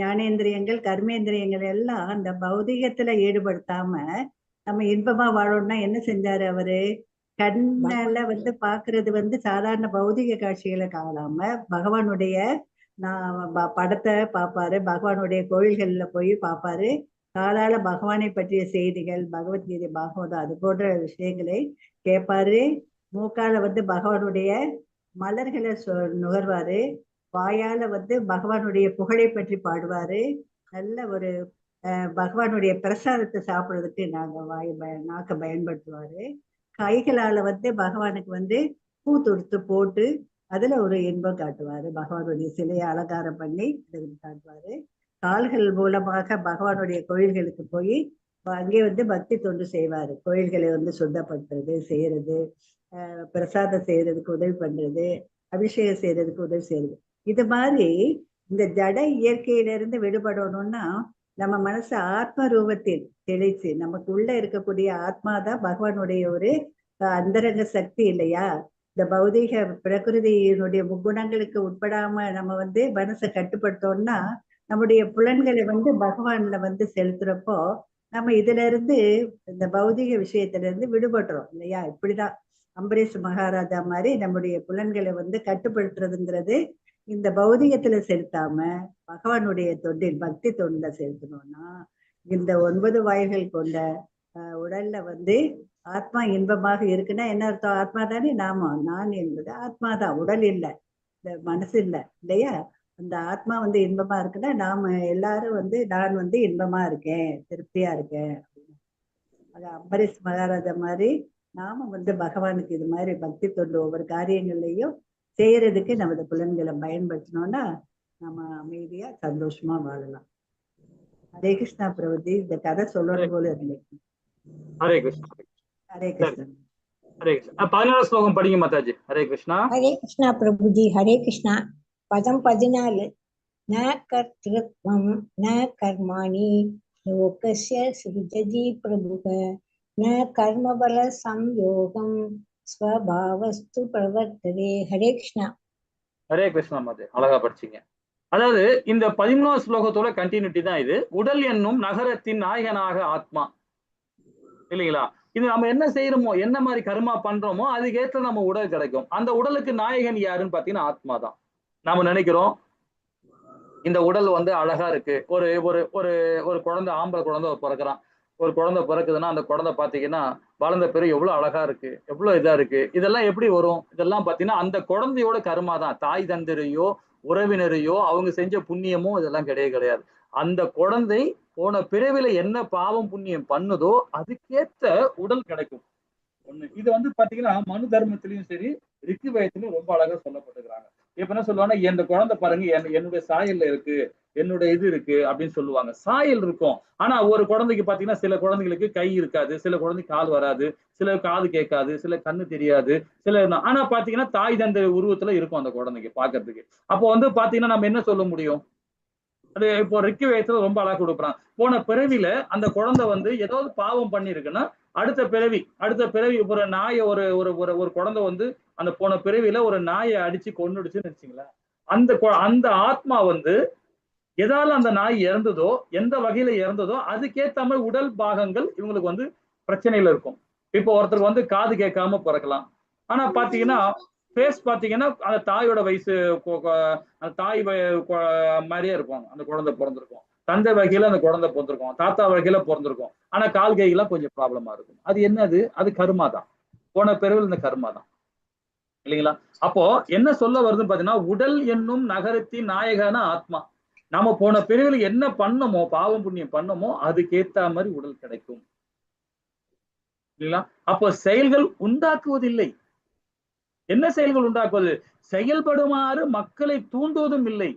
ஞானேந்திரியங்கள், கர்மேந்திரியங்கள் எல்லாம் அந்த பௌதிகத்துல ஈடுபடுத்தாம நம்ம இன்பமா வாழணும்னா என்ன செஞ்சாரு அவரு? கண்ணால வந்து பாக்குறது வந்து சாதாரண பௌதிக காட்சிகளை காணாம பகவானுடைய படத்தை பார்ப்பாரு, பகவானுடைய கோயில்கள்ல போய் பார்ப்பாரு, காலால பகவானை பற்றிய செய்திகள், பகவத்கீதை, பாகவதம் அது போன்ற விஷயங்களை கேட்பாரு, மூக்கால வந்து பகவானுடைய மலர்களை நுகர்வாரு, வாயால வந்து பகவானுடைய புகழை பற்றி பாடுவாரு, நல்ல ஒரு பகவானுடைய பிரசாதத்தை சாப்பிடுறதுக்கு நாக்க பயன்படுத்துவாரு, கைகளால வந்து பகவானுக்கு வந்து பூ தொடுத்து போட்டு அதுல ஒரு இன்பம் காட்டுவாரு, பகவானுடைய சிலையை அலங்காரம் பண்ணி காட்டுவாரு, கால்கள் மூலமாக பகவானுடைய கோயில்களுக்கு போய் அங்கே வந்து பக்தி தொண்டு செய்வாரு, கோயில்களை வந்து சுத்தப்படுத்துறது, செய்யறது, பிரசாதம் செய்யறதுக்கு உதவி பண்றது, அபிஷேகம் செய்யறதுக்கு உதவி செய்யறது. இது மாதிரி இந்த ஜட இயற்கையிலிருந்து விடுபடணும்னா நம்ம மனசு ஆத்ம ரூபத்தில் தெளிச்சு, நமக்கு உள்ள இருக்கக்கூடிய ஆத்மாதான் பகவானுடைய ஒரு அந்தரங்க சக்தி இல்லையா? இந்த பௌதிக பிரகிருதியினுடைய முக்குணங்களுக்கு உட்படாம நம்ம வந்து மனசை கட்டுப்படுத்தோம்னா நம்முடைய புலன்களை வந்து பகவான்ல வந்து செலுத்துறப்போ நம்ம இதுல இருந்து, இந்த பௌதிக விஷயத்துல இருந்து விடுபடுறோம் இல்லையா? இப்படிதான் அம்பரீஷ் மகாராஜா மாதிரி நம்முடைய புலன்களை வந்து கட்டுப்படுத்துறதுங்கிறது இந்த பௌதிகத்துல செலுத்தாம பகவானுடைய தொண்டில் பக்தி தொண்டில செலுத்தணும்னா இந்த 9 வாயில்கள் கொண்ட உடல்ல வந்து ஆத்மா இன்பமாக இருக்குன்னா என்ன அர்த்தம்? ஆத்மா தானே நாம, நான் என்பது ஆத்மாதான், உடல் இல்லை. மனசு இல்லை இல்லையா? அந்த ஆத்மா வந்து இன்பமா இருக்குன்னா நாம எல்லாரும் வந்து நான் வந்து இன்பமா இருக்கேன், திருப்தியா இருக்கேன் அப்படின்னு. அது அம்பரீஷ் மகாராஜா மாதிரி நாம வந்து பகவானுக்கு இது மாதிரி பக்தி தொண்டு ஒவ்வொரு காரியங்கள்லையும் செய்யறதுக்கு நமது புலன்களை பயன்படுத்தினோம்னா நம்ம அமைதியா சந்தோஷமா வாழலாம். ஹரே கிருஷ்ணா பிரபுஜி, இந்த கதை சொல்லணும் போல இருந்துச்சு. ஹரே கிருஷ்ணா. ஹரே கிருஷ்ணா. ஹரே கிருஷ்ணா. 14 ஸ்லோகம் படிங்க மாதாஜி. ஹரே கிருஷ்ணா. ஹரே கிருஷ்ணா பிரபுஜி. ஹரே கிருஷ்ணா. பதம் 14. ந கர்த்திருத்வம் ந கர்மாணி லோகஸ்ய சிருஜதி பிரபுக ந கர்மபல சம்யோகம் ஸ்வபாவஸ்து பிரவர்த்ததே. ஹரே கிருஷ்ணா. ஹரே கிருஷ்ணா மாதாஜி, அழகா படிச்சீங்க. அதாவது இந்த 13வது ஸ்லோகத்தோட கண்டினியூட்டி தான் இது. உடல் என்னும் நகரத்தின் நாயகனாக ஆத்மா, இல்லைங்களா? இது நம்ம என்ன செய்யறோமோ, என்ன மாதிரி கர்மா பண்றோமோ அதுக்கேற்ற நம்ம உடல் கிடைக்கும். அந்த உடலுக்கு நாயகன் யாருன்னு பாத்தீங்கன்னா ஆத்மா தான். நாம நினைக்கிறோம் இந்த உடல் வந்து அழகா இருக்கு. ஒரு ஒரு ஒரு ஒரு குழந்தை, ஆம்பளை குழந்தை பிறக்கிறான். ஒரு குழந்தை பிறக்குதுன்னா அந்த குழந்தை பாத்தீங்கன்னா வளர்ந்த பிறகு எவ்வளவு அழகா இருக்கு, எவ்வளவு இதா இருக்கு. இதெல்லாம் எப்படி வரும்? இதெல்லாம் பாத்தீங்கன்னா அந்த குழந்தையோட கர்மா தான். தாய் தந்தரையோ உறவினரையோ அவங்க செஞ்ச புண்ணியமோ இதெல்லாம் கிடையவே கிடையாது. அந்த குழந்தை போன பிறவில என்ன பாவம் புண்ணியம் பண்ணுதோ அதுக்கேத்த உடல் கிடைக்கும். ஒண்ணு இது வந்து பாத்தீங்கன்னா மனு தர்மத்திலயும் சரி, ரிக்கு வயத்திலயும் ரொம்ப அழகா சொல்லப்பட்டிருக்கிறாங்க. இப்ப என்ன சொல்லுவாங்க, என் குழந்தை பாருங்க என்னுடைய சாயல்ல இருக்கு, என்னுடைய இது இருக்கு அப்படின்னு சொல்லுவாங்க. சாயல் இருக்கும். ஆனா ஒரு குழந்தைக்கு பாத்தீங்கன்னா சில குழந்தைகளுக்கு கை இருக்காது, சில குழந்தைக்கு கால் வராது, சில காது கேட்காது, சில கண்ணு தெரியாது, சில ஆனா பாத்தீங்கன்னா தாய் தந்தை உருவத்துல இருக்கும் அந்த குழந்தைக்கு பாக்குறதுக்கு. அப்போ வந்து பாத்தீங்கன்னா நம்ம என்ன சொல்ல முடியும்? அது இப்போ ரிக்கு வயசுல ரொம்ப அழகா கொடுக்குறான். போன பிறவில அந்த குழந்தை வந்து ஏதாவது பாவம் பண்ணிருக்குன்னா அடுத்த பிறவி ஒரு நாயை ஒரு ஒரு ஒரு ஒரு குழந்தை வந்து அந்த போன பிறவில ஒரு நாயை அடிச்சு கொன்னுடுச்சுன்னு வச்சுங்களேன். அந்த ஆத்மா வந்து எதால அந்த நாய் இறந்ததோ, எந்த வகையில இறந்ததோ அதுக்கேத்த மாதிரி உடல் பாகங்கள் இவங்களுக்கு வந்து பிரச்சனையில இருக்கும். இப்போ ஒருத்தருக்கு வந்து காது கேட்காம பிறக்கலாம். ஆனா பாத்தீங்கன்னா ஃபேஸ் பாத்தீங்கன்னா அந்த தாயோட வயசு அந்த தாய் மாதிரியே இருக்கும். அந்த குழந்தை பிறந்திருக்கும். தந்தை வகையில அந்த குழந்தை பிறந்திருக்கும், தாத்தா வகையில பிறந்திருக்கும். ஆனா கால் கையெல்லாம் கொஞ்சம் ப்ராப்ளமா இருக்கும். அது என்னது? அது கர்மா தான். போன பிறவில் இந்த கர்மா தான், இல்லைங்களா? அப்போ என்ன சொல்ல வருதுன்னு பாத்தீங்கன்னா, உடல் என்னும் நகரத்தின் நாயகன ஆத்மா. நாம போன பிறவில என்ன பண்ணமோ, பாவம் புண்ணியம் பண்ணமோ அதுக்கேத்த மாதிரி உடல் கிடைக்கும், இல்லைங்களா? அப்போ செயல்கள் உண்டாக்குவதில்லை. என்ன செயல்கள் உண்டாக்குவது? செயல்படுமாறு மக்களை தூண்டுவதும் இல்லை,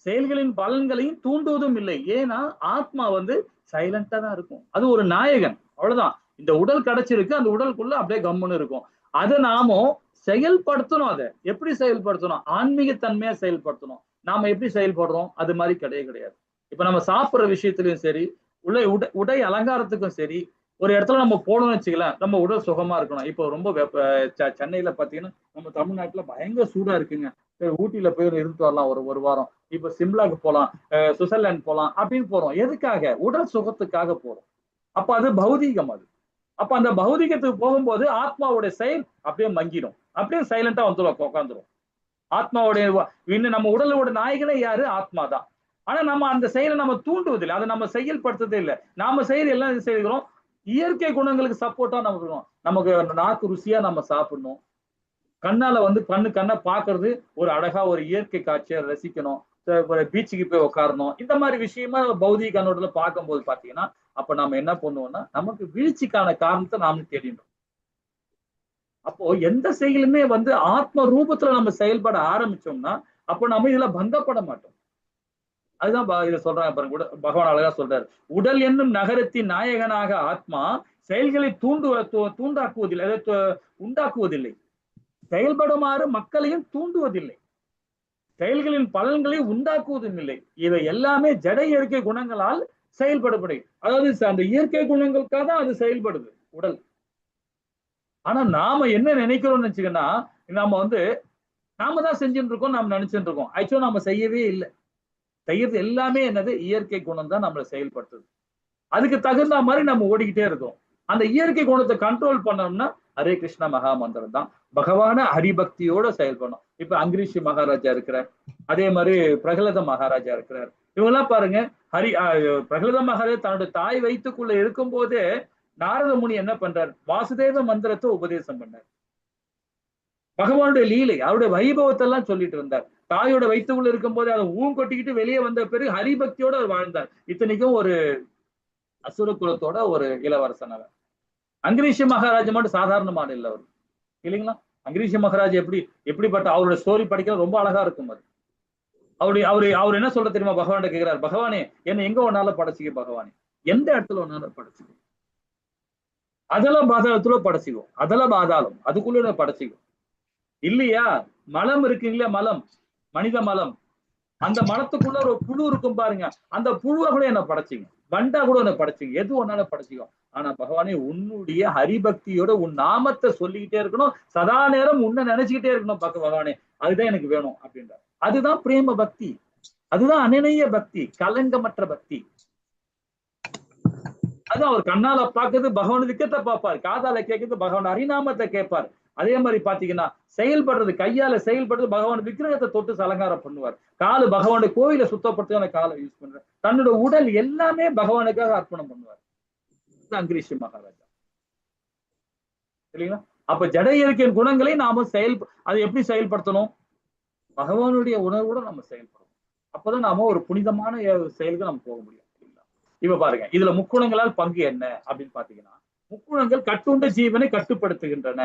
செயல்களின் பலன்களையும் தூண்டுவதும் இல்லை. ஏன்னா ஆத்மா வந்து சைலண்டா தான் இருக்கும். அது ஒரு நாயகன், அவ்வளவுதான். இந்த உடல் கிடைச்சிருக்கு, அந்த உடலுக்குள்ள அப்படியே கம்முன்னு இருக்கும். அதை நாம செயல்படுத்தணும். அதை எப்படி செயல்படுத்தணும்? ஆன்மீக தன்மையா செயல்படுத்தணும். நாம எப்படி செயல்படுறோம் அது மாதிரி கிடையவே கிடையாது. இப்ப நம்ம சாப்பிடுற விஷயத்திலயும் சரி, உடை அலங்காரத்துக்கும் சரி, ஒரு இடத்துல நம்ம போகணும்னு வச்சுக்கலாம், நம்ம உடல் சுகமா இருக்கணும். இப்போ ரொம்ப சென்னையில பாத்தீங்கன்னா நம்ம தமிழ்நாட்டுல பயங்கர சூடா இருக்குங்க. ஊட்டியில போய் இருந்துட்டு வரலாம் ஒரு வாரம். இப்ப சிம்லாக்கு போலாம், சுவிட்சர்லாந்து போலாம் அப்படின்னு போறோம். எதுக்காக? உடல் சுகத்துக்காக போறோம். அப்ப அது பௌதீகம். அது அப்ப அந்த பௌதிகத்துக்கு போகும்போது ஆத்மாவுடைய செயல் அப்படியே மங்கிடும், அப்படியே சைலண்டா வந்துடும், உட்காந்துரும். ஆத்மாவுடைய இன்னும் நம்ம உடலோட நாயகனே யாரு? ஆத்மா தான். ஆனா நம்ம அந்த செயலை நம்ம தூண்டுவதில்லை, அதை நம்ம செயல்படுத்துறதே இல்லை. நாம செயல் எல்லாம் செய்கிறோம் இயற்கை குணங்களுக்கு சப்போர்ட்டா நம்ம இருக்கணும். நமக்கு நாக்கு ருசியா நம்ம சாப்பிடணும், கண்ணால வந்து கண்ணை பாக்குறது ஒரு அழகா ஒரு இயற்கை காட்சியை ரசிக்கணும், பீச்சுக்கு போய் உட்காரணும். இந்த மாதிரி விஷயமா பௌதிக கண்ணோட்டத்துல பார்க்கும்போது பாத்தீங்கன்னா அப்ப நம்ம என்ன பண்ணுவோம்னா நமக்கு வீழ்ச்சிக்கான காரணத்தை நாம தேடினோம். அப்போ எந்த செயலுமே வந்து ஆத்ம ரூபத்துல நம்ம செயல்பட ஆரம்பிச்சோம்னா அப்போ நம்ம இதுல பந்தப்பட மாட்டோம். அதுதான் இதை சொல்றாங்க பாருங்க, பகவான் அழகா சொல்றாரு. உடல் என்னும் நகரத்தின் நாயகனாக ஆத்மா செயல்களை தூண்டாக்குவதில்லை, உண்டாக்குவதில்லை, செயல்படுமாறு மக்களையும் தூண்டுவதில்லை, செயல்களின் பலன்களை உண்டாக்குவதும் இல்லை. இவை எல்லாமே ஜட இயற்கை குணங்களால் செயல்படப்படும். அதாவது அந்த இயற்கை குணங்களுக்காக தான் அது செயல்படுது உடல். ஆனா நாம என்ன நினைக்கிறோம்னு வச்சுக்கோன்னா, நாம தான் செஞ்சுட்டு இருக்கோம், நாம நினைச்சுட்டு இருக்கோம். ஆக்சுவலா நம்ம செய்யவே இல்லை. செய்யறது எல்லாமே என்னது? இயற்கை குணம் தான் நம்மளை செயல்படுத்துது. அதுக்கு தகுந்த மாதிரி நம்ம ஓடிக்கிட்டே இருக்கோம். அந்த இயற்கை குணத்தை கண்ட்ரோல் பண்ணோம்னா ஹரே கிருஷ்ணா மகா மந்திரம் தான். பகவான ஹரிபக்தியோட செயல்படணும். இப்ப அங்கிரீஷ் மகாராஜா இருக்கிறார், அதே மாதிரி பிரகலத மகாராஜா இருக்கிறார். இவங்கெல்லாம் பாருங்க, பிரகலத மகாராஜா தன்னுடைய தாய் வயிற்றுக்குள்ள இருக்கும் போதே நாரத முனி என்ன பண்றார்? வாசுதேவ மந்திரத்தை உபதேசம் பண்ணார். பகவானுடைய லீலை, அவருடைய வைபவத்தை எல்லாம் சொல்லிட்டு இருந்தார். தாயோட வயிற்றுக்குள்ள இருக்கும் போது அதை கொட்டிக்கிட்டு வெளியே வந்த பிறகு ஹரிபக்தியோட அவர் வாழ்ந்தார். இத்தனைக்கும் ஒரு அசுர குலத்தோட ஒரு இளவரசன் அவர். அங்கிரீஷ மகாராஜா மட்டும் சாதாரணமான இல்லை அவர், இல்லைங்களா? அங்கிரீஷ மகாராஜ் எப்படிப்பட்ட அவரோட ஸ்டோரி படிக்கிறது ரொம்ப அழகா இருக்கும். அது அவர் என்ன சொல்ற தெரியுமா? பகவான் கேட்கிறார், பகவானே என்ன எங்க ஒன்னால படைச்சிக்க பகவானே, எந்த இடத்துல ஒன்னால படைச்சிக்க? அதல பாதாளத்துல படைச்சிக்கும், அதல பாதாளம் அதுக்குள்ள படைச்சிக்கும் இல்லையா? மலம் இருக்குங்களா, மலம், மனித மலம், அந்த மலத்துக்குள்ள ஒரு புழு இருக்கும் பாருங்க, அந்த புழுவை கூட என்ன படைச்சிங்க, வண்டா கூட என்ன படைச்சிங்க, எது ஒன்னால படைச்சிக்கும். ஆனா பகவானே உன்னுடைய ஹரிபக்தியோட உன் நாமத்தை சொல்லிக்கிட்டே இருக்கணும், சதா நேரம் உன்னை நினைச்சுக்கிட்டே இருக்கணும் பகவானே, அதுதான் எனக்கு வேணும் அப்படின்றார். அதுதான் பிரேம பக்தி, அதுதான் அனநேய பக்தி, கலங்கமற்ற பக்தி. அது அவர் கண்ணால பாக்குறது பகவான் விக்கத்தை பார்ப்பார், காதால கேட்கறது பகவான் ஹரிநாமத்தை கேட்பார். அதே மாதிரி பாத்தீங்கன்னா செயல்படுறது, கையால செயல்படுறது, பகவான் விக்கிரகத்தை தொட்டு அலங்காரம் பண்ணுவார். காலு பகவானுடைய கோயிலை சுத்தப்படுத்த காலை யூஸ் பண்றார். தன்னோட உடல் எல்லாமே பகவானுக்காக அர்ப்பணம் பண்ணுவார். அங்கிரீஷ மகாராஜா, இல்லைங்களா? அப்ப ஜட இயற்கையின் குணங்களை நாம அதை எப்படி செயல்படுத்தணும்? பகவானுடைய உணர்வோட நம்ம செயல்படணும். அப்பதான் நாம ஒரு புனிதமான செயலுக்கு நம்ம போக முடியும். இப்ப பாருங்க, இதுல முக்குணங்களால் பங்கு என்ன அப்படின்னு பாத்தீங்கன்னா, முக்குணங்கள் கட்டுண்ட ஜீவனை கட்டுப்படுத்துகின்றன.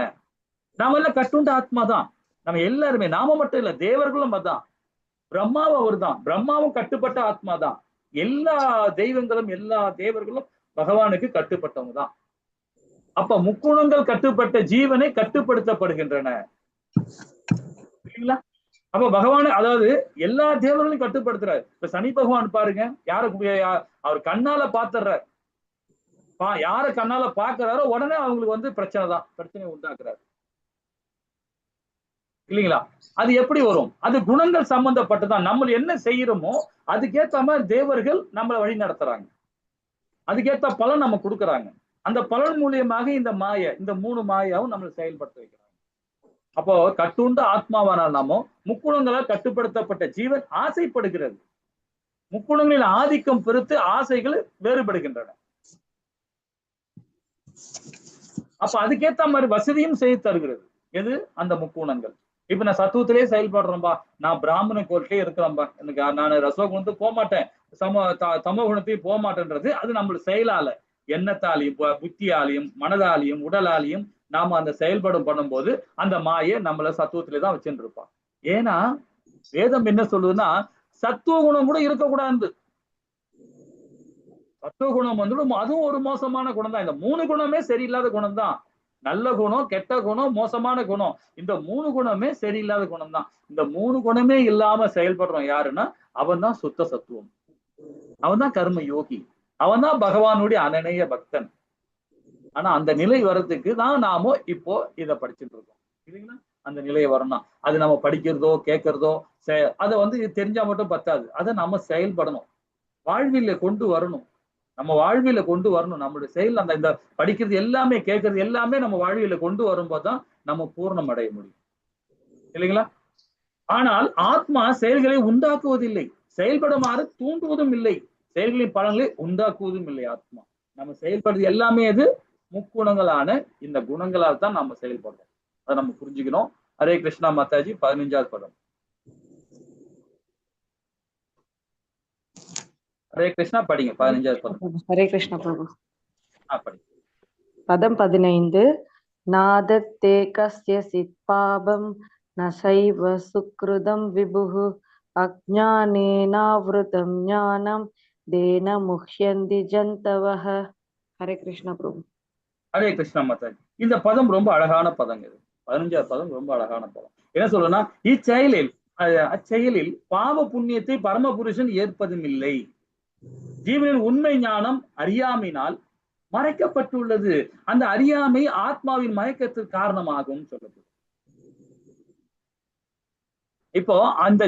நாம எல்லாம் கட்டுண்ட ஆத்மா தான், நம்ம எல்லாருமே, நாம மட்டும் இல்ல, தேவர்களும் அதான். பிரம்மாவும் அவர் தான், பிரம்மாவும் கட்டுப்பட்ட ஆத்மா தான். எல்லா தெய்வங்களும் எல்லா தேவர்களும் பகவானுக்கு கட்டுப்பட்டவங்க தான். அப்ப முக்குணங்கள் கட்டுப்பட்ட ஜீவனை கட்டுப்படுத்தப்படுகின்றன, இல்லைங்களா? அப்ப பகவான், அதாவது எல்லா தேவர்களையும் கட்டுப்படுத்துறாரு. இப்ப சனி பகவான் பாருங்க, அவர் கண்ணால பாத்துறாரு, யார கண்ணால பாக்குறாரோ உடனே அவங்களுக்கு பிரச்சனை உண்டாக்குறாரு, இல்லைங்களா? அது எப்படி வரும்? அது குணங்கள் சம்பந்தப்பட்டுதான். நம்ம என்ன செய்யறோமோ அதுக்கேத்த மாதிரி தேவர்கள் நம்மளை வழி நடத்துறாங்க, அதுக்கேத்த பலன் நம்ம கொடுக்குறாங்க. அந்த பலன் மூலியமாக இந்த 3 மாயாவும் நம்மளை செயல்படுத்த வைக்கிறாங்க. அப்போ கட்டுண்ட ஆத்மாவானால் நாமோ முக்குணங்களால் கட்டுப்படுத்தப்பட்ட ஜீவன் ஆசைப்படுகிறது. முக்குணங்களின் ஆதிக்கம் பெருத்து ஆசைகள் வேறுபடுகின்றன. அப்ப அதுக்கேத்த மாதிரி வசதியும் செய்து தருகிறது. எது? அந்த முக்குணங்கள். இப்ப நான் சத்துவத்திலேயே செயல்படுறேன்பா, நான் பிராமண கோர்ட்லயே இருக்கிறேன்பா, எனக்கு நான் ரசோகுணத்துக்கு போக மாட்டேன், தமோ குணத்தையும் போக மாட்டேன்றது அது நம்மளோட செயலால, எண்ணத்தாலையும் புத்தியாலையும் மனதாலையும் உடலாலையும் நாம அந்த செயல்படும் பண்ணும்போது அந்த மாயை நம்மள சத்துவத்திலே தான் வச்சுட்டு இருப்பான். ஏன்னா வேதம் என்ன சொல்லுதுன்னா, சத்துவ குணம் கூட இருக்கக்கூடாது. சத்துவ குணம் அதுவும் ஒரு மோசமான குணம் தான். இந்த 3 குணமே சரியில்லாத குணம் தான். நல்ல குணம், கெட்ட குணம், மோசமான குணம், இந்த 3 குணமே சரியில்லாத குணம் தான். இந்த 3 குணமே இல்லாம செயல்படுறோம் யாருன்னா, அவன் தான் சுத்த சத்துவம், அவன் தான் கர்ம யோகி, அவன் தான் பகவானுடைய அனநேய பக்தன். ஆனா அந்த நிலை வர்றதுக்கு தான் நாம இப்போ இதை படிச்சுட்டு இருக்கோம், இல்லைங்களா? அந்த நிலையை வரணும். அது நம்ம படிக்கிறதோ கேட்கறதோ அதை தெரிஞ்சா மட்டும் பத்தாது, அதை நம்ம செயல்படணும், வாழ்வில கொண்டு வரணும். நம்ம வாழ்வில கொண்டு வரணும். நம்மளுடைய செயல் இந்த படிக்கிறது எல்லாமே கேட்கறது எல்லாமே நம்ம வாழ்வில கொண்டு வரும்போதுதான் நம்ம பூர்ணம் அடைய முடியும், இல்லைங்களா? ஆனால் ஆத்மா செயல்களை உண்டாக்குவதில்லை, செயல்படுமாறு தூண்டுவதும் இல்லை, செயல்களின் பலன்களை உண்டாக்குவதும் இல்லை. ஆத்மா நம்ம செயல்படுறது எல்லாமே அது முக்குணங்களான இந்த குணங்களால் தான் நம்ம செயல்படுறோம். அதை நம்ம புரிஞ்சுக்கணும். ஹரே கிருஷ்ணா மாதாஜி. 15வது பதம். ஹரே கிருஷ்ணா, படிங்க 15வது பதம். ஹரே கிருஷ்ணா பிரபு. படி. பதம் 15. நாதத்தே கஸ்ய சித்பாபம் நசைவ சுக்ருதம் விபுஹு அஜ்ஞானேனாவ்ருதம் ஞானம் தேன முஹ்யந்தி ஜந்தவஹ. ஹரே கிருஷ்ணா பிரபு. ஹரே கிருஷ்ணா மாதாஜி. இந்த பதம் ரொம்ப அழகான பதம். இது 15வது பதம் ரொம்ப அழகான பதம். என்ன சொல்றேன்னா, அச்செயலில் பாவ புண்ணியத்தை பரமபுருஷன் ஏற்பதும் இல்லை. ஜீவனின் உண்மை ஞானம் அறியாமையினால் மறைக்கப்பட்டுள்ளது. அந்த அறியாமை ஆத்மாவின் மயக்கத்திற்கு காரணமாகும் சொல்லப்படுது. இப்போ அந்த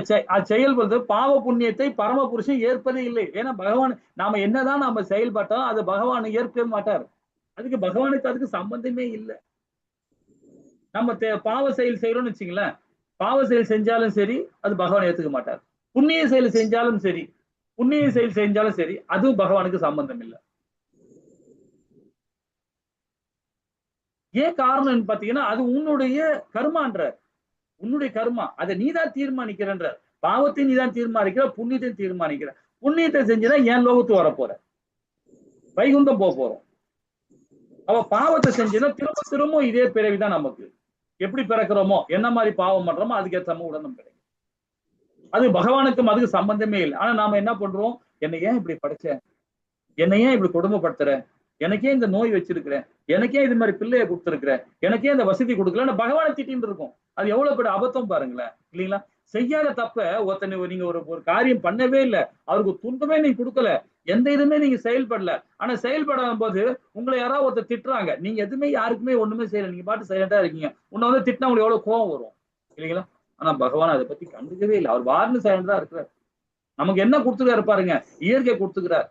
செயல் பாவ புண்ணியத்தை பரமபுருஷன் ஏற்பதே இல்லை. ஏன்னா பகவான் நாம என்னதான் நாம செயல்பட்டாலும் அது பகவான் ஏற்கவே மாட்டார். அதுக்கு பகவானுக்கு அதுக்கு சம்பந்தமே இல்லை. நம்ம பாவ செயல் செய்யறோம்னு வச்சுங்களேன், பாவ செயல் செஞ்சாலும் சரி அது பகவான் ஏத்துக்க மாட்டார். புண்ணிய செயல் செஞ்சாலும் சரி, புண்ணிய செயல் செஞ்சாலும் சரி, அதுவும் பகவானுக்கு சம்பந்தம் இல்லை. ஏன் காரணம் பாத்தீங்கன்னா, அது உன்னுடைய கர்மான்ற, உன்னுடைய கர்மா, அதை நீதான் தீர்மானிக்கிறன்ற. பாவத்தை நீ தான் தீர்மானிக்கிற, புண்ணியத்தை தீர்மானிக்கிற. புண்ணியத்தை செஞ்சுதான் ஏன் லோகத்துக்கு வரப்போற, வைகுந்தம் போக போறோம். அவ பாவத்தை செஞ்சுன்னா திரும்ப திரும்ப இதே பிறவிதான் நமக்கு. எப்படி பிறக்கிறோமோ, என்ன மாதிரி பாவம் பண்றோமோ அதுக்கு ஏற்ற உடனம் கிடைக்கும். அது பகவானுக்கும் அதுக்கு சம்பந்தமே இல்லை. ஆனா நாம என்ன பண்றோம், என்னை ஏன் இப்படி படைச்ச, என்னை ஏன் இப்படி கொடுமைப்படுத்துற, எனக்கே இந்த நோய் வச்சிருக்கிறேன், எனக்கே இது மாதிரி பிள்ளைய கொடுத்துருக்கிறேன், எனக்கே இந்த வசதி கொடுக்கல, பகவானை திட்டின்னு இருக்கும். அது எவ்வளவு பெரிய அபத்தம் பாருங்களேன், இல்லைங்களா? செய்யாத தப்ப ஒருத்தனை நீங்க ஒரு காரியம் பண்ணவே இல்லை, அவருக்கு துன்பமே நீங்க கொடுக்கல, எந்த இதுவுமே நீங்க செயல்படல, ஆனா செயல்படும் போது உங்களை யாராவது ஒருத்தர் திட்டுறாங்க, நீங்க எதுவுமே யாருக்குமே ஒண்ணுமே செய்யல, நீங்க பாட்டு சைலண்டா இருக்கீங்க, உன்னை வந்து திட்டினா உங்களுக்கு எவ்வளவு கோவம் வரும், இல்லைங்களா? ஆனா பகவான் அதை பத்தி கண்டுக்கவே இல்லை, அவர் வார்னு சைலண்டா இருக்கிறார். நமக்கு என்ன கொடுத்துக்கிறாரு பாருங்க, இயற்கை கொடுத்துக்கிறார்,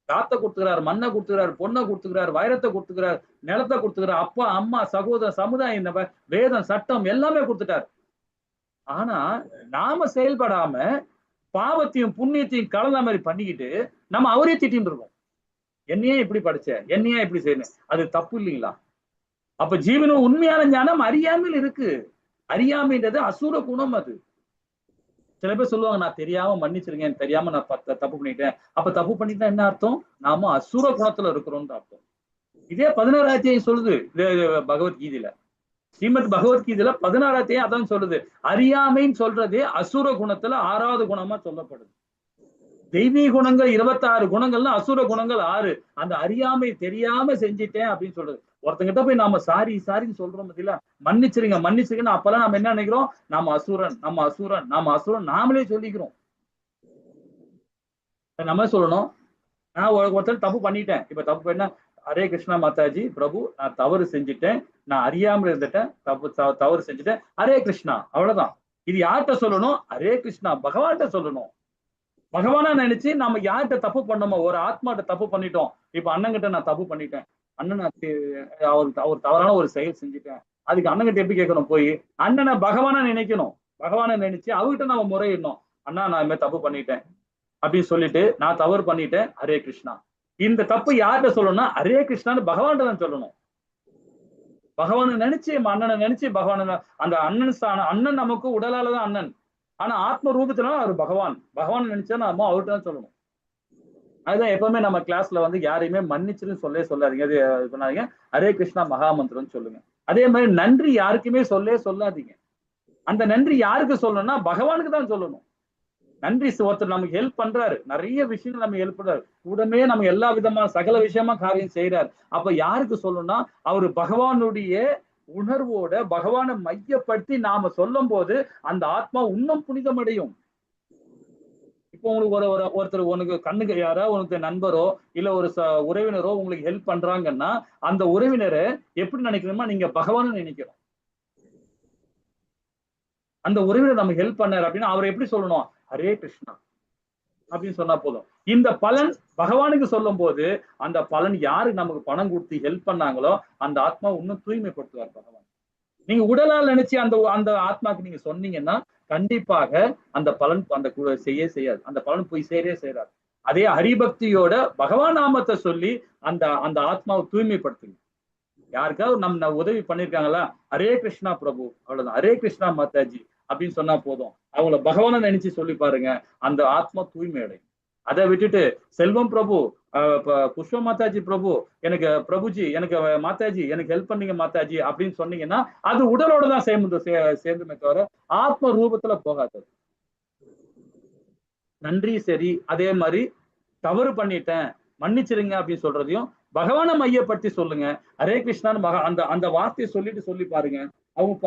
காத்த கொடுத்துக்கிறார், மண்ணை கொடுத்துக்கிறார், பொண்ணை கொடுத்துக்கிறார், வைரத்தை கொடுத்துக்கிறார், நிலத்தை கொடுத்துக்கிறார், அப்பா அம்மா சகோதரன் சமுதாயம் வேதம் சட்டம் எல்லாமே கொடுத்துட்டார். ஆனா நாம செயல்படாம பாவத்தையும் புண்ணியத்தையும் கலந்த மாதிரி பண்ணிக்கிட்டு நம்ம அவரே திட்டின்னு இருக்கோம். என்னையே இப்படி படிச்ச, என்னையே இப்படி செய்யணும், அது தப்பு இல்லைங்களா? அப்ப ஜீவனும் உண்மையான ஞானம் அறியாமல் இருக்கு. அறியாமைன்றது அசுர குணம். அது சில பேர் சொல்லுவாங்க, நான் தெரியாம மன்னிச்சிருங்க, தெரியாம நான் தப்பு பண்ணிட்டேன். அப்ப தப்பு பண்ணிட்டா என்ன அர்த்தம்? நாம அசுர குணத்துல இருக்கிறோம்னு அர்த்தம். இதே 16 அத்தியாயம் சொல்லுது பகவத்கீதையில, ஸ்ரீமத் பகவத்கீதையில 16 அத்தியாயம் அதான் சொல்லுது. அறியாமைன்னு சொல்றதே அசுர குணத்துல 6வது குணமா சொல்லப்படுது. தெய்வீக குணங்கள் 26 குணங்கள்னா அசுர குணங்கள் 6. அந்த அறியாமை தெரியாம செஞ்சிட்டேன் அப்படின்னு சொல்றது. ஒருத்தங்கிட்ட போய் நாம சாரின்னு சொல்றோம் பத்தியில, மன்னிச்சிருங்க மன்னிச்சிருங்கன்னு, அப்பெல்லாம் நம்ம என்ன நினைக்கிறோம், நாம அசுரன் நாம அசுரன் நாம அசுரன் நாமளே சொல்லிக்கிறோம். நம்ம சொல்லணும், நான் ஒருத்தர் தப்பு பண்ணிட்டேன், இப்ப தப்பு பண்ண, ஹரே கிருஷ்ணா மாதாஜி பிரபு, நான் தவறு செஞ்சுட்டேன், நான் அறியாமல் இருந்துட்டேன், தவறு செஞ்சுட்டேன், ஹரே கிருஷ்ணா, அவ்வளவுதான். இது யார்கிட்ட சொல்லணும்? ஹரே கிருஷ்ணா பகவான்கிட்ட சொல்லணும். பகவானா நினைச்சு நம்ம யார்கிட்ட தப்பு பண்ணோமோ, ஒரு ஆத்மாட்ட தப்பு பண்ணிட்டோம், இப்ப அண்ணங்கிட்ட நான் தப்பு பண்ணிட்டேன், அண்ணன் அவர் தவறான ஒரு செயல் செஞ்சுட்டேன், அதுக்கு அண்ணங்கிட்ட எப்படி கேட்கணும்? போய் அண்ணனை பகவானா நினைக்கணும். பகவானை நினைச்சு அவர்கிட்ட நம்ம முறையிடணும், அண்ணா நான் இது மாதிரி தப்பு பண்ணிட்டேன் அப்படின்னு சொல்லிட்டு, நான் தவறு பண்ணிட்டேன், ஹரே கிருஷ்ணா. இந்த தப்பு யார்கிட்ட சொல்லணும்னா ஹரே கிருஷ்ணான்னு பகவான்கிட்ட தான் சொல்லணும். பகவானை நினைச்சு அண்ணனை நினைச்சு பகவான, அந்த அண்ணன் நமக்கு உடலாலதான் அண்ணன், ஆனா ஆத்ம ரூபத்துல அவர் பகவான் நினைச்சா நாம அவர்கிட்ட தான் சொல்லணும். அதுதான் எப்பவுமே நம்ம கிளாஸ்ல வந்து யாரையுமே மன்னிச்சுன்னு சொல்லாதீங்க, அது பண்ணாதீங்க, ஹரே கிருஷ்ணா மகாமந்திரம்னு சொல்லுங்க. அதே மாதிரி நன்றி யாருக்குமே சொல்லாதீங்க. அந்த நன்றி யாருக்கு சொல்லணும்னா பகவானுக்கு தான் சொல்லணும். நன்றி, ஒருத்தர் நமக்கு ஹெல்ப் பண்றாரு, நிறைய விஷயங்கள் நம்ம ஹெல்ப் பண்றாரு, கூடமே நம்ம எல்லா விதமான சகல விஷயமா காரியம் செய்யறாரு, அப்ப யாருக்கு சொல்லணும்னா அவரு பகவானுடைய உணர்வோட பகவானை மையப்படுத்தி நாம சொல்லும் போது அந்த ஆத்மா இன்னும் புனிதமடையும். இப்போ உங்களுக்கு ஒருத்தர் உனக்கு கண்ணுக்கு யாரோ உனக்கு நண்பரோ இல்ல ஒரு உறவினரோ உங்களுக்கு ஹெல்ப் பண்றாங்கன்னா அந்த உறவினரை எப்படி நினைக்கணுமா, நீங்க பகவான்னு நினைக்கிறோம். அந்த உறவினர் நம்ம ஹெல்ப் பண்ணாரு அப்படின்னா அவர் எப்படி சொல்லணும், ஹரே கிருஷ்ணா அப்படின்னு சொன்னா போதும். இந்த பலன் பகவானுக்கு சொல்லும் போது அந்த பலன் யாரு நமக்கு பணம் கொடுத்து ஹெல்ப் பண்ணாங்களோ அந்த ஆத்மா இன்னும் தூய்மைப்படுத்துவார் பகவான். நீங்க உடலால் நினைச்சு அந்த ஆத்மாக்கு நீங்க சொன்னீங்கன்னா கண்டிப்பாக அந்த பலன் அந்த செய்யாது, அந்த பலன் போய் சேராது. அதே ஹரிபக்தியோட பகவான் நாமத்தை சொல்லி அந்த ஆத்மாவை தூய்மைப்படுத்துங்க. யாருக்காவது நம்ம உதவி பண்ணிருக்காங்களா, ஹரே கிருஷ்ணா பிரபு, அவ்வளவுதான், ஹரே கிருஷ்ணா மாதாஜி அப்படின்னு சொன்னா போதும். அவங்கள பகவானை நினைச்சு சொல்லி பாருங்க, அந்த ஆத்மா தூய்மை அடையும். அதை விட்டுட்டு செல்வம் பிரபு, புஷ்ப மாதாஜி பிரபு, எனக்கு பிரபுஜி, எனக்கு மாதாஜி, எனக்கு ஹெல்ப் பண்ணீங்க மாதாஜி அப்படின்னு சொன்னீங்கன்னா அது உடலோட தான் சேர்ந்துமே தவிர ஆத்ம ரூபத்துல போகாது. நன்றி சரி, அதே மாதிரி தவறு பண்ணிட்டேன் மன்னிச்சிருங்க அப்படின்னு சொல்றதையும் பகவானை மையப்படுத்தி சொல்லுங்க. ஹரே கிருஷ்ணான்னு அந்த வார்த்தையை சொல்லி பாருங்க,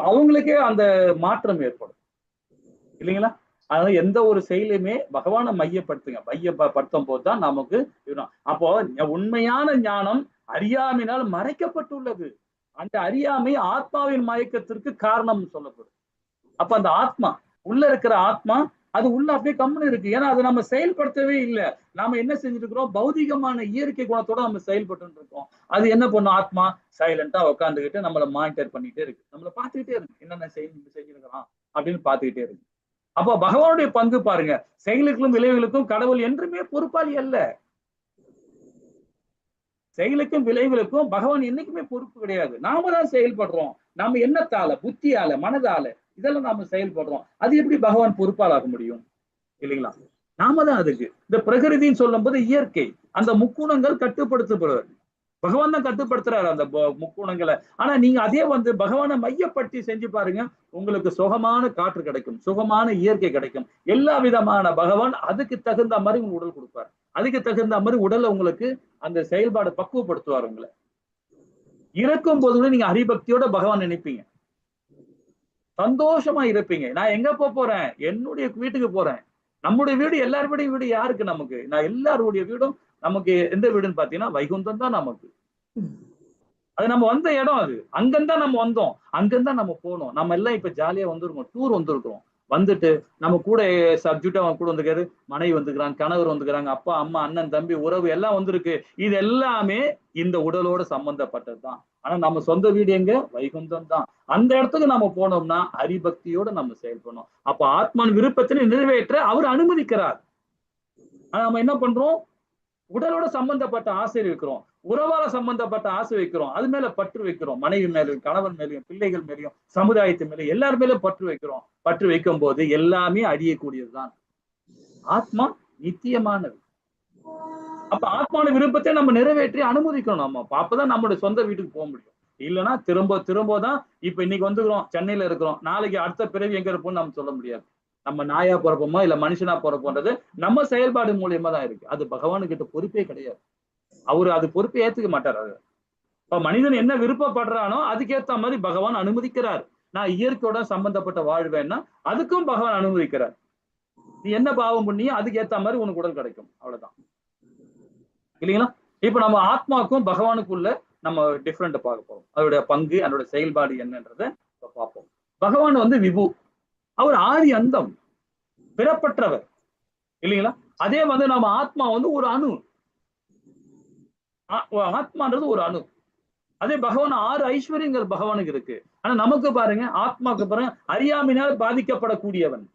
அவங்களுக்கே அந்த மாற்றம் ஏற்படும், இல்லைங்களா? அதனால எந்த ஒரு செயலையுமே பகவானை மையப்படுத்தும் போதுதான் நமக்கு. அப்போ உண்மையான ஞானம் அறியாமையினால் மறைக்கப்பட்டுள்ளது. அந்த அறியாமை ஆத்மாவின் மயக்கத்திற்கு காரணம் சொல்லப்படும். அப்ப அந்த ஆத்மா உள்ள இருக்கிற ஆத்மா அது உள்ள அப்படியே கம்முன்னு இருக்கு. ஏன்னா அதை நம்ம செயல்படுத்தவே இல்லை. நாம என்ன செஞ்சுட்டு இருக்கிறோம், பௌதிகமான இயற்கை குணத்தோட நம்ம செயல்பட்டு இருக்கோம். அது என்ன பண்ணும், ஆத்மா சைலண்டா உட்காந்துக்கிட்டு நம்மளை மானிட்டர் பண்ணிட்டே இருக்கு, நம்மளை பார்த்துக்கிட்டே இருக்கு, என்னென்ன செஞ்சிருக்கிறான் அப்படின்னு பார்த்துக்கிட்டே இருக்கு. அப்போ பகவானுடைய பங்கு பாருங்க, செயலுக்கும் விளைவுகளுக்கும் கடவுள் என்றுமே பொறுப்பாளி அல்ல. செயலுக்கும் விளைவுகளுக்கும் பகவான் என்னைக்குமே பொறுப்பு கிடையாது. நாம தான் செயல்படுறோம். நாம எண்ணத்தால புத்தியால மனதால இதெல்லாம் நாம செயல்படுறோம். அது எப்படி பகவான் பொறுப்பாளாக முடியும் இல்லைங்களா? நாம தான் அதுக்கு. இந்த பிரகிருதின்னு சொல்லும் போது இயற்கை, அந்த முக்குணங்கள் கட்டுப்படுத்தப்படுவார். பகவான் தான் கட்டுப்படுத்துறாரு அந்த முக்குணங்களை. ஆனா நீங்க அதே வந்து பகவானை மையப்படுத்தி செஞ்சு பாருங்க, உங்களுக்கு சுகமான காற்று கிடைக்கும், சுகமான இயற்கை கிடைக்கும். எல்லா விதமான பகவான் அதுக்கு தகுந்த மாதிரி உங்க உடல் கொடுப்பார். அதுக்கு தகுந்த மாதிரி உடலை உங்களுக்கு அந்த செயல்பாடு பக்குவப்படுத்துவார். உங்களை இறக்கும் போது கூட நீங்க ஹரிபக்தியோட பகவான் நினைப்பீங்க, சந்தோஷமா இருப்பீங்க. நான் எங்க போறேன்? என்னுடைய வீட்டுக்கு போறேன். நம்முடைய வீடு எல்லாருடைய வீடு யாருக்கு? நமக்கு. நான் எல்லாருடைய வீடும் நமக்கு எந்த வீடுன்னு பாத்தீங்கன்னா வைகுந்தம் தான் நமக்கு. அது நம்ம வந்த இடம். அது அங்கந்தான் நம்ம வந்தோம், அங்கந்தான் நம்ம போனோம். நம்ம எல்லாம் இப்ப ஜாலியா வந்திருக்கோம், டூர் வந்திருக்கிறோம். வந்துட்டு நம்ம கூட சப்ஜெக்டா கூட வந்திருக்காரு, மனைவி வந்துக்கிறாங்க, கணவர் வந்துக்கிறாங்க, அப்பா அம்மா அண்ணன் தம்பி உறவு எல்லாம் வந்திருக்கு. இது எல்லாமே இந்த உடலோட சம்பந்தப்பட்டது தான். ஆனா நம்ம சொந்த வீடு எங்க? வைகுந்தம் தான். அந்த இடத்துக்கு நம்ம போனோம்னா ஹரிபக்தியோட நம்ம செயல்படணும். அப்ப ஆத்மன் விருப்பத்தினை நிறைவேற்ற அவர் அனுமதிக்கிறார். ஆனா நம்ம என்ன பண்றோம்? உடலோட சம்பந்தப்பட்ட ஆசை வைக்கிறோம், உறவால சம்பந்தப்பட்ட ஆசை வைக்கிறோம், அது மேல பற்று வைக்கிறோம். மனைவி மேலும், கணவன் மேலையும், பிள்ளைகள் மேலையும், சமுதாயத்து மேலும், எல்லார் மேலும் பற்று வைக்கிறோம். பற்று வைக்கும் போது எல்லாமே அழியக்கூடியதுதான். ஆத்மா நித்தியமானது. அப்ப ஆத்மான விருப்பத்தை நம்ம நிறைவேற்றி அனுமதிக்கணும். நம்ம அப்பதான் நம்மளுடைய சொந்த வீட்டுக்கு போக முடியும். இல்லைன்னா திரும்பதான் இப்ப இன்னைக்கு வந்துக்கிறோம், சென்னையில இருக்கிறோம், நாளைக்கு அடுத்த பிறவி எங்க இருப்போம்னு நம்ம சொல்ல முடியாது. நம்ம நாயா பிறப்போமா இல்ல மனுஷனா பிறப்போன்றது நம்ம செயல்பாடு மூலியமா தான் இருக்கு. அது பகவானுக்கிட்ட பொறுப்பே கிடையாது. அவரு அது பொறுப்பை ஏத்துக்க மாட்டார். அது இப்ப மனிதன் என்ன விருப்பப்படுறானோ அதுக்கேத்த மாதிரி பகவான் அனுமதிக்கிறார். நான் இயற்கையோட சம்பந்தப்பட்ட வாழ்வேன்னா அதுக்கும் பகவான் அனுமதிக்கிறார். நீ என்ன பாவம் பண்ணியோ அதுக்கு ஏத்த மாதிரி உனக்கு உடல் கிடைக்கும். அவ்வளவுதான் இல்லைங்களா? இப்ப நம்ம ஆத்மாவுக்கும் பகவானுக்குள்ள நம்ம டிஃப்ரெண்ட் பார்க்க போறோம். அதோடைய பங்கு, அதோட செயல்பாடு என்னன்றத பார்ப்போம். பகவான் வந்து விபு, அவர் ஆதி அந்தம், பிறப்பற்றவர் இல்லைங்களா? அதே வந்து நம்ம ஆத்மா வந்து ஒரு அணு. ஆத்மான்றது ஒரு அணு. அதே பகவான் 6 ஐஸ்வர்யங்கள் பகவானுக்கு இருக்கு. ஆனா நமக்கு பாருங்க, ஆத்மாவுக்கு பாருங்க, அறியாமையினால் பாதிக்கப்படக்கூடியவன்.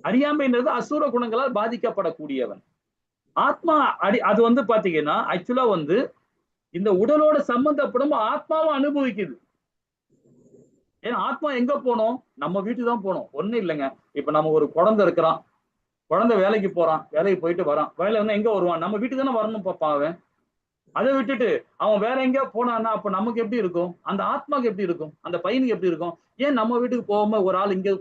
அறியாமைன்றது அசுர குணங்களால் பாதிக்கப்படக்கூடியவன். ஆத்மா அது வந்து பாத்தீங்கன்னா ஆக்சுவலா வந்து இந்த உடலோட சம்பந்தப்படும் ஆத்மாவும் அனுபவிக்குது. ஏன்னா ஆத்மா எங்க போனோம்? நம்ம வீட்டுக்கு தான் போனோம். ஒண்ணும் இல்லைங்க. இப்ப நம்ம ஒரு குழந்தை இருக்கிறான், குழந்தை வேலைக்கு போறான், வேலைக்கு போயிட்டு வரான், வேலை வந்து எங்க வருவான்? நம்ம வீட்டுக்கு தானே வரணும் பாப்பான். அவன் அதை விட்டுட்டு அவன் வேற எங்கேயோ போனான்னா அப்ப நமக்கு எப்படி இருக்கும்? அந்த ஆத்மாக்கு எப்படி இருக்கும்? அந்த பையனுக்கு எப்படி இருக்கும்? ஏன் நம்ம வீட்டுக்கு போகாம ஒரு ஆள் இங்க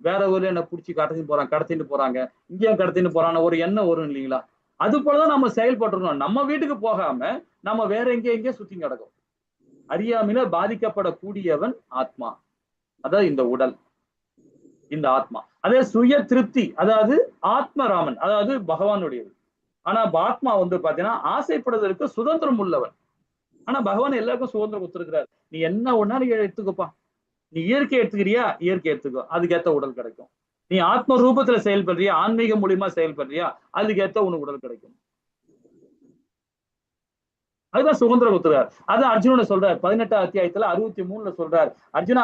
வேற ஊர்ல என்ன பிடிச்சி கடத்திட்டு போறாங்க, இங்கேயும் கடத்திட்டு போறான்னு ஒரு எண்ணம் வரும் இல்லைங்களா? அது போலதான் நம்ம செயல்பட்டுருக்கோம். நம்ம வீட்டுக்கு போகாம நம்ம வேற எங்கேயோ சுத்தி கிடக்கும். அறியாமையில பாதிக்கப்படக்கூடியவன் ஆத்மா. அதாவது இந்த உடல், இந்த ஆத்மா. அதே சுய திருப்தி, அதாவது ஆத்மராமன், அதாவது பகவானுடையது. ஆனா ஆத்மா வந்து பாத்தீங்கன்னா ஆசைப்படுவதற்கு சுதந்திரம் உள்ளவன். ஆனா பகவான் எல்லாருக்கும் சுதந்திரம் கொடுத்திருக்கிறார். நீ என்ன ஒன்னாலும் எடுத்துக்கப்பா. நீ இயற்கை எடுத்துக்கிறியா, இயற்கை எடுத்துக்கோ, அதுக்கேற்ற உடல் கிடைக்கும். நீ ஆத்ம ரூபத்துல செயல்படுறியா, ஆன்மீக மூலியமா செயல்படுறியா, அதுக்கேற்ற உனக்கு உடல் கிடைக்கும். அதுதான் சுதந்திரம் கொடுத்துறார். அது அர்ஜுனனை சொல்றார் 18ஆம் அத்தியாயத்துல 63ல சொல்றார், அர்ஜுனா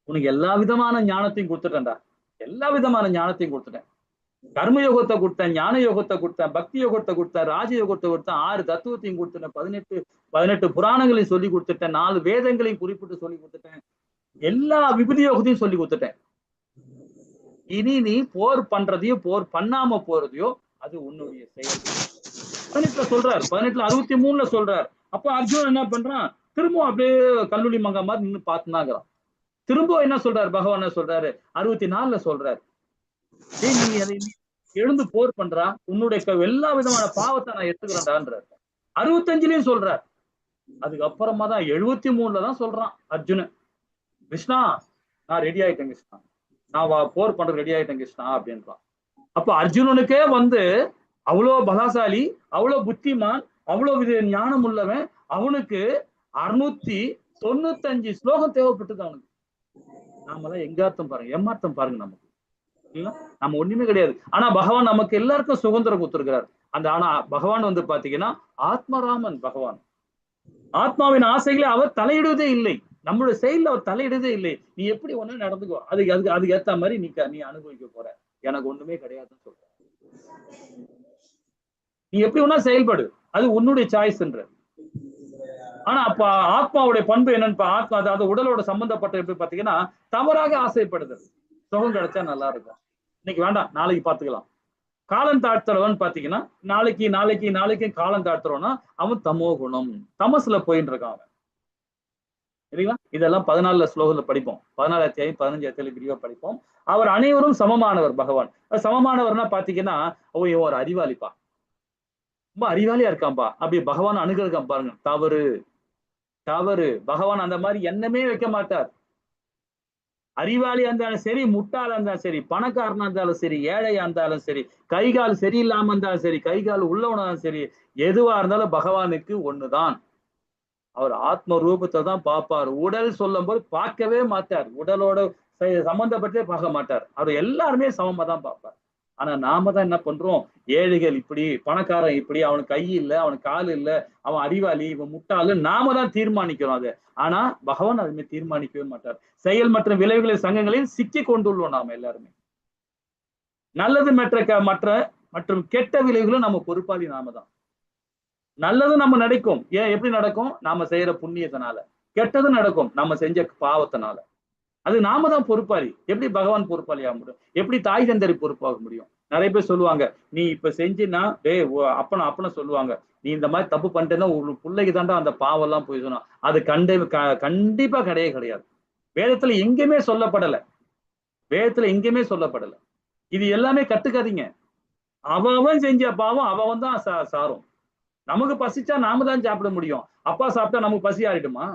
உனக்கு எல்லா விதமான ஞானத்தையும் கொடுத்துட்டேன்டா, எல்லா விதமான ஞானத்தையும் கொடுத்துட்டேன். கர்ம யோகத்தை கொடுத்தேன், ஞான யோகத்தை கொடுத்தேன், பக்தி யோகத்தை கொடுத்தேன், ராஜ யோகத்தை கொடுத்தேன், 6 தத்துவத்தையும் கொடுத்துட்டேன், 18 புராணங்களையும் சொல்லி கொடுத்துட்டேன், 4 வேதங்களையும் குறிப்பிட்டு சொல்லி கொடுத்துட்டேன், எல்லா விபூதி யோகத்தையும் சொல்லி கொடுத்துட்டேன். இனி நீ போர் பண்றதையோ போர் பண்ணாம போறதையோ அது உன்னுடைய செயல். 18ல சொல்றாரு, 1863ல சொல்றாரு. அப்ப அர்ஜுனன் என்ன பண்றான்? திரும்பவும் அப்படியே கல்லூரி மங்கா மாதிரி நின்று பார்த்துனாங்கிறான். திரும்ப என்ன சொல்றாரு பகவான்? என்ன சொல்றாரு? 64ல சொல்றாரு, நீ அதை எழுந்து போர் பண்றா, உன்னுடைய எல்லா விதமான பாவத்தை நான் எடுத்துக்கிறேன்டான்ற. 65லயும் சொல்றார். அதுக்கப்புறமா தான் 73ல தான் சொல்றான் அர்ஜுனன், கிருஷ்ணா நான் ரெடி ஆயிட்டேன் கிருஷ்ணா, நான் போர் பண்ற ரெடி ஆயிட்டேன் கிருஷ்ணா அப்படின்றான். அப்ப அர்ஜுனனுக்கே வந்து அவ்வளவு பலசாலி, அவ்வளவு புத்திமான், அவ்வளவு ஞானம் உள்ளவன், அவனுக்கு 695 ஸ்லோகம் தேவைப்பட்டது அவனுக்கு. நாமெல்லாம் எங்கார்த்தம் பாருங்க, ஏமாத்தம் பாருங்க. நமக்கு நம்ம ஒண்ணுமே கிடையாது. ஆனா பகவான் நமக்கு எல்லாருக்கும் சுதந்திரம் கொடுத்திருக்கிறார். அந்த ஆனா பகவான் வந்து பாத்தீங்கன்னா ஆத்மராமன். பகவான் ஆத்மாவின் ஆசைகளை அவர் தலையிடுவதே இல்லை. நம்மளுடைய செயல்ல அவர் தலையிடுவதே இல்லை. நீ எப்படி ஒண்ணு நடந்துக்கோ, அதுக்கு ஏத்த மாதிரி நீ அனுபவிக்க போற, எனக்கு ஒண்ணுமே கிடையாதுன்னு சொல்ற. நீ எப்படி ஒன்னா செயல்படு, அது உன்னுடைய சாய்ஸ்ன்ற. ஆனா அப்ப ஆத்மாவுடைய பண்பு என்னன்னு ஆத்மா அதாவது உடலோட சம்பந்தப்பட்ட எப்படி பாத்தீங்கன்னா தவறாக ஆசைப்படுது. சுகம் கிடைச்சா நல்லா இருக்கும், இன்னைக்கு வேண்டாம் நாளைக்கு பாத்துக்கலாம். காலம் தாழ்த்துறவன் பாத்தீங்கன்னா நாளைக்கு நாளைக்கு நாளைக்கு காலம் தாழ்த்துறவனா அவன் தமோ குணம், தமசுல போயிட்டு இருக்கான் அவன். சரிங்களா? இதெல்லாம் 14 ஸ்லோகத்துல படிப்போம், 14 அத்தியாயம் 15 அத்தியாயம் விரிவா படிப்போம். அவர் அனைவரும் சமமானவர் பகவான். சமமானவர்னா பாத்தீங்கன்னா இவன் ஒரு அறிவாளிப்பா, ரொம்ப அறிவாளியா இருக்கான்பா அப்படி பகவான் அணுகிறக்கான் பாருங்க. தவறு தவறு. பகவான் அந்த மாதிரி எண்ணமே வைக்க மாட்டார். அறிவாளியா இருந்தாலும் சரி, முட்டாளா இருந்தாலும் சரி, பணக்காரனா இருந்தாலும் சரி, ஏழையா இருந்தாலும் சரி, கைகால் சரியில்லாம இருந்தாலும் சரி, கைகால் உள்ளவனாலும் சரி, எதுவா இருந்தாலும் பகவானுக்கு ஒண்ணுதான். அவர் ஆத்ம ரூபத்தை தான் பார்ப்பார். உடல் சொல்லும் போது பார்க்கவே மாட்டார், உடலோட சம்பந்தப்பட்டே பார்க்க மாட்டார். அவர் எல்லாருமே சமமா தான் பார்ப்பார். ஆனா நாம தான் என்ன பண்றோம், ஏழைகள் இப்படி, பணக்காரன் இப்படி, அவனுக்கு கை இல்ல, அவனுக்கு கால் இல்ல, அவன் அறிவாளி, இவன் முட்டாளு, நாம தான் தீர்மானிக்கிறோம் அதை. ஆனா பகவான் அதுமே தீர்மானிக்கவே மாட்டார். செயல் மற்றும் விளைவுகளின் சங்கங்களில் சிக்கி கொண்டுள்ளோம் நாம எல்லாருமே. நல்லது மற்றும் கெட்ட விளைவுகளும் நம்ம பொறுப்பாளி நாம தான். நல்லது நம்ம நடக்கும், ஏன் எப்படி நடக்கும், நாம செய்யற புண்ணியத்தினால. கெட்டது நடக்கும் நம்ம செஞ்ச பாவத்தினால. அது நாம தான் பொறுப்பாளி. எப்படி பகவான் பொறுப்பாளி ஆக முடியும், எப்படி தாய் தந்தரி பொறுப்பாக முடியும்? நிறைய பேர் சொல்லுவாங்க, நீ இப்ப செஞ்சினா அப்பன சொல்லுவாங்க, நீ இந்த மாதிரி தப்பு பண்ணிட்டேன்னா ஒரு பிள்ளைக்கு தாண்டா அந்த பாவம் எல்லாம் போய் சொன்னா. அது கண்டிப்பா கிடையாது. வேதத்துல எங்கேயுமே சொல்லப்படல, வேதத்துல எங்கேயுமே சொல்லப்படல. இது எல்லாமே கத்துக்காதீங்க. அவன் செஞ்ச பாவம் அவன் தான் சாரும். நமக்கு பசிச்சா நாம தான் சாப்பிட முடியும். அப்பா சாப்பிட்டா நமக்கு பசி ஆயிடுமா?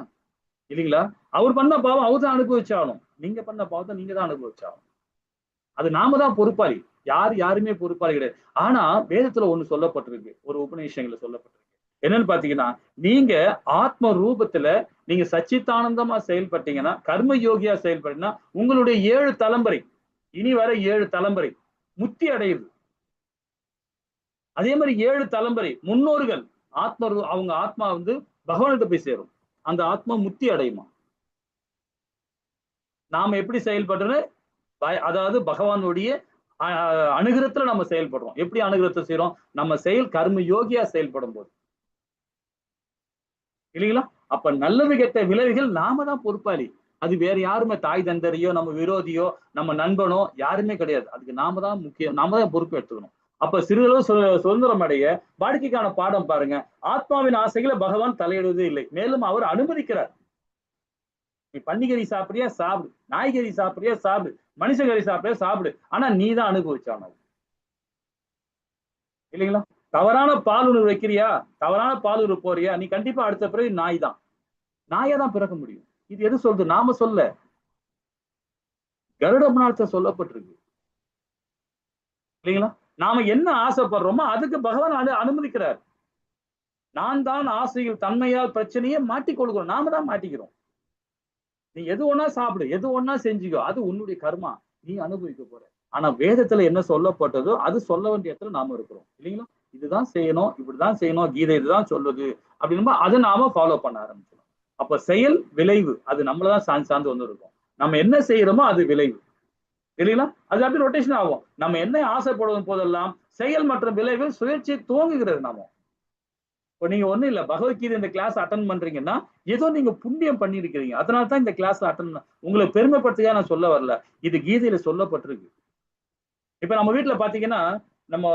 இல்லைங்களா? அவர் பண்ண பாவம் அவர் தான் அனுபவிச்சாலும், நீங்க பண்ண பாவத்தை நீங்க தான் அனுபவிச்சாலும். அது நாம தான் பொறுப்பாளி, யாருமே பொறுப்பாளி கிடையாது. ஆனா வேதத்துல ஒண்ணு சொல்லப்பட்டிருக்கு, ஒரு உபநிஷத்துல சொல்லப்பட்டிருக்கு. என்னன்னு பாத்தீங்கன்னா, நீங்க ஆத்ம ரூபத்துல நீங்க சச்சித்தானந்தமா செயல்பட்டீங்கன்னா, கர்ம யோகியா செயல்பட்டீங்கன்னா, உங்களுடைய 7 தலைமுறை, இனி வர 7 தலைமுறை முக்தி அடையுது. அதே மாதிரி 7 தலைமுறை முன்னோர்கள் அவங்க ஆத்மா வந்து பகவான்கிட்ட போய் சேரும், அந்த ஆத்மா முக்தி அடையுமா. நாம எப்படி செயல்படுறது, அதாவது பகவானுடைய அனுகிரகத்துல நம்ம செயல்படுறோம். எப்படி அனுகிரகத்தை செய்யறோம், நம்ம செயல் கர்ம யோகியா செயல்படும் போது, இல்லைங்களா? அப்ப நல்லது கெட்ட விளைவுகள் நாம தான் பொறுப்பாளி. அது வேற யாருமே, தாய் தந்தரையோ நம்ம விரோதியோ நம்ம நண்பனோ யாருமே கிடையாது. அதுக்கு நாம தான் முக்கியம், நாம தான் பொறுப்பு எடுத்துக்கணும். அப்ப சிறிதளவு சுதந்திரம் அடைய வாழ்க்கைக்கான பாடம் பாருங்க. ஆத்மாவின் ஆசைகளை பகவான் தலையிடுவதே இல்லை, மேலும் அவர் அனுமதிக்கிறார். நீ பன்னிக்கறி சாப்பிடுறியா சாப்பிடு, நாய்கறி சாப்பிடுறியா சாப்பிடு, மனுஷகறி சாப்பிடுறியா சாப்பிடு, ஆனா நீ தான் அனுபவிச்சான, இல்லைங்களா? தவறான பாலுணர்வு வைக்கிறியா, தவறான பாலுணர்வு போறியா, நீ கண்டிப்பா அடுத்த பிறகு நாய் தான், நாயா தான் பிறக்க முடியும். இது எது சொல்றது, நாம சொல்ல, கருட புராணத்துல சொல்லப்பட்டிருக்கு, இல்லைங்களா? நாம என்ன ஆசைப்படுறோமோ அதுக்கு பகவான் அனுமதிக்கிறார். நான் தான் ஆசையில் தன்மையால் பிரச்சனையே மாட்டிக்கொள்கிறோம், நாம தான் மாட்டிக்கிறோம். நீ எது ஒன்னா சாப்பிடு, எது ஒன்னா செஞ்சுக்கோ, அது உன்னுடைய கர்மா, நீ அனுபவிக்க போற. ஆனா வேதத்துல என்ன சொல்லப்பட்டதோ அது சொல்ல வேண்டிய இடத்துல நாம இருக்கிறோம், இல்லைங்களா? இதுதான் செய்யணும், இப்படிதான் செய்யணும், கீதை இதுதான் சொல்லுது அப்படின்னு அதை நாம ஃபாலோ பண்ண ஆரம்பிச்சிடும். அப்ப செயல் விளைவு அது நம்மளதான் சார்ந்து வந்து இருக்கும். நம்ம என்ன செய்யறோமோ அது விளைவு, இல்லைங்களா? அது அப்படி ரொட்டேஷன் ஆகும். நம்ம என்ன ஆசைப்படுவதும் போதெல்லாம் செயல் மற்றும் விளைவு சுயற்சியை துவங்குகிறது. நாம இப்போ நீங்க ஒண்ணும் இல்ல, பகவத்கீதை இந்த கிளாஸ் அட்டன் பண்றீங்கன்னா ஏதோ நீங்க புண்ணியம் பண்ணிருக்கிறீங்க, அதனால தான் இந்த கிளாஸ்ல அட்டன், உங்களை பெருமைப்படுத்தியா நான் சொல்ல வரல, இது கீதையில சொல்லப்பட்டிருக்கு. இப்ப நம்ம வீட்டுல பாத்தீங்கன்னா, நம்ம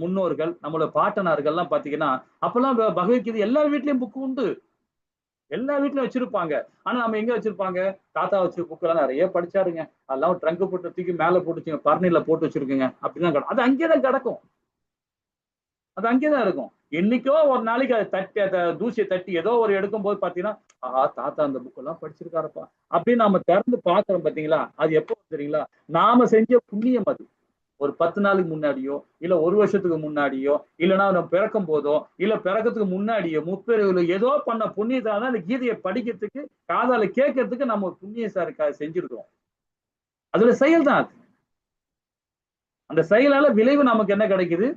முன்னோர்கள் நம்மளோட பாட்டனார்கள் எல்லாம் பாத்தீங்கன்னா, அப்பெல்லாம் பகவத்கீதை எல்லா வீட்லயும் புக்கு உண்டு, எல்லா வீட்லயும் வச்சிருப்பாங்க. ஆனா நம்ம எங்க வச்சிருப்பாங்க, தாத்தா வச்சு புக் எல்லாம் நிறைய படிச்சாருங்க, அதெல்லாம் ட்ரங்க் போட்டு தூக்கி மேல போட்டுச்சுங்க, பரணில போட்டு வச்சிருக்குங்க அப்படிதான், அது அங்கேதான் கிடக்கும், அது அங்கேதான் இருக்கும். என்னைக்கோ ஒரு நாளைக்கு அதை தட்டி, அதை தூசியை தட்டி ஏதோ ஒரு எடுக்கும் போது பாத்தீங்கன்னா, தாத்தா அந்த புக் எல்லாம் படிச்சிருக்காருப்பா அப்படின்னு நாம திறந்து பாக்குறோம். பாத்தீங்களா? அது எப்போ தெரியுங்களா, நாம செஞ்ச புண்ணியம். அது ஒரு 10 நாளுக்கு முன்னாடியோ இல்ல 1 வருஷத்துக்கு முன்னாடியோ, இல்லைன்னா நம்ம பிறக்கும் போதோ இல்ல பிறக்கிறதுக்கு முன்னாடியோ முற்பிறவில ஏதோ பண்ண புண்ணியத்தால அந்த கீதையை படிக்கிறதுக்கு, காதால கேட்கறதுக்கு நம்ம ஒரு புண்ணிய செஞ்சிருக்கிறோம். அதுல செயல் தான் அது. அந்த செயலால விளைவு நமக்கு என்ன கிடைக்குது,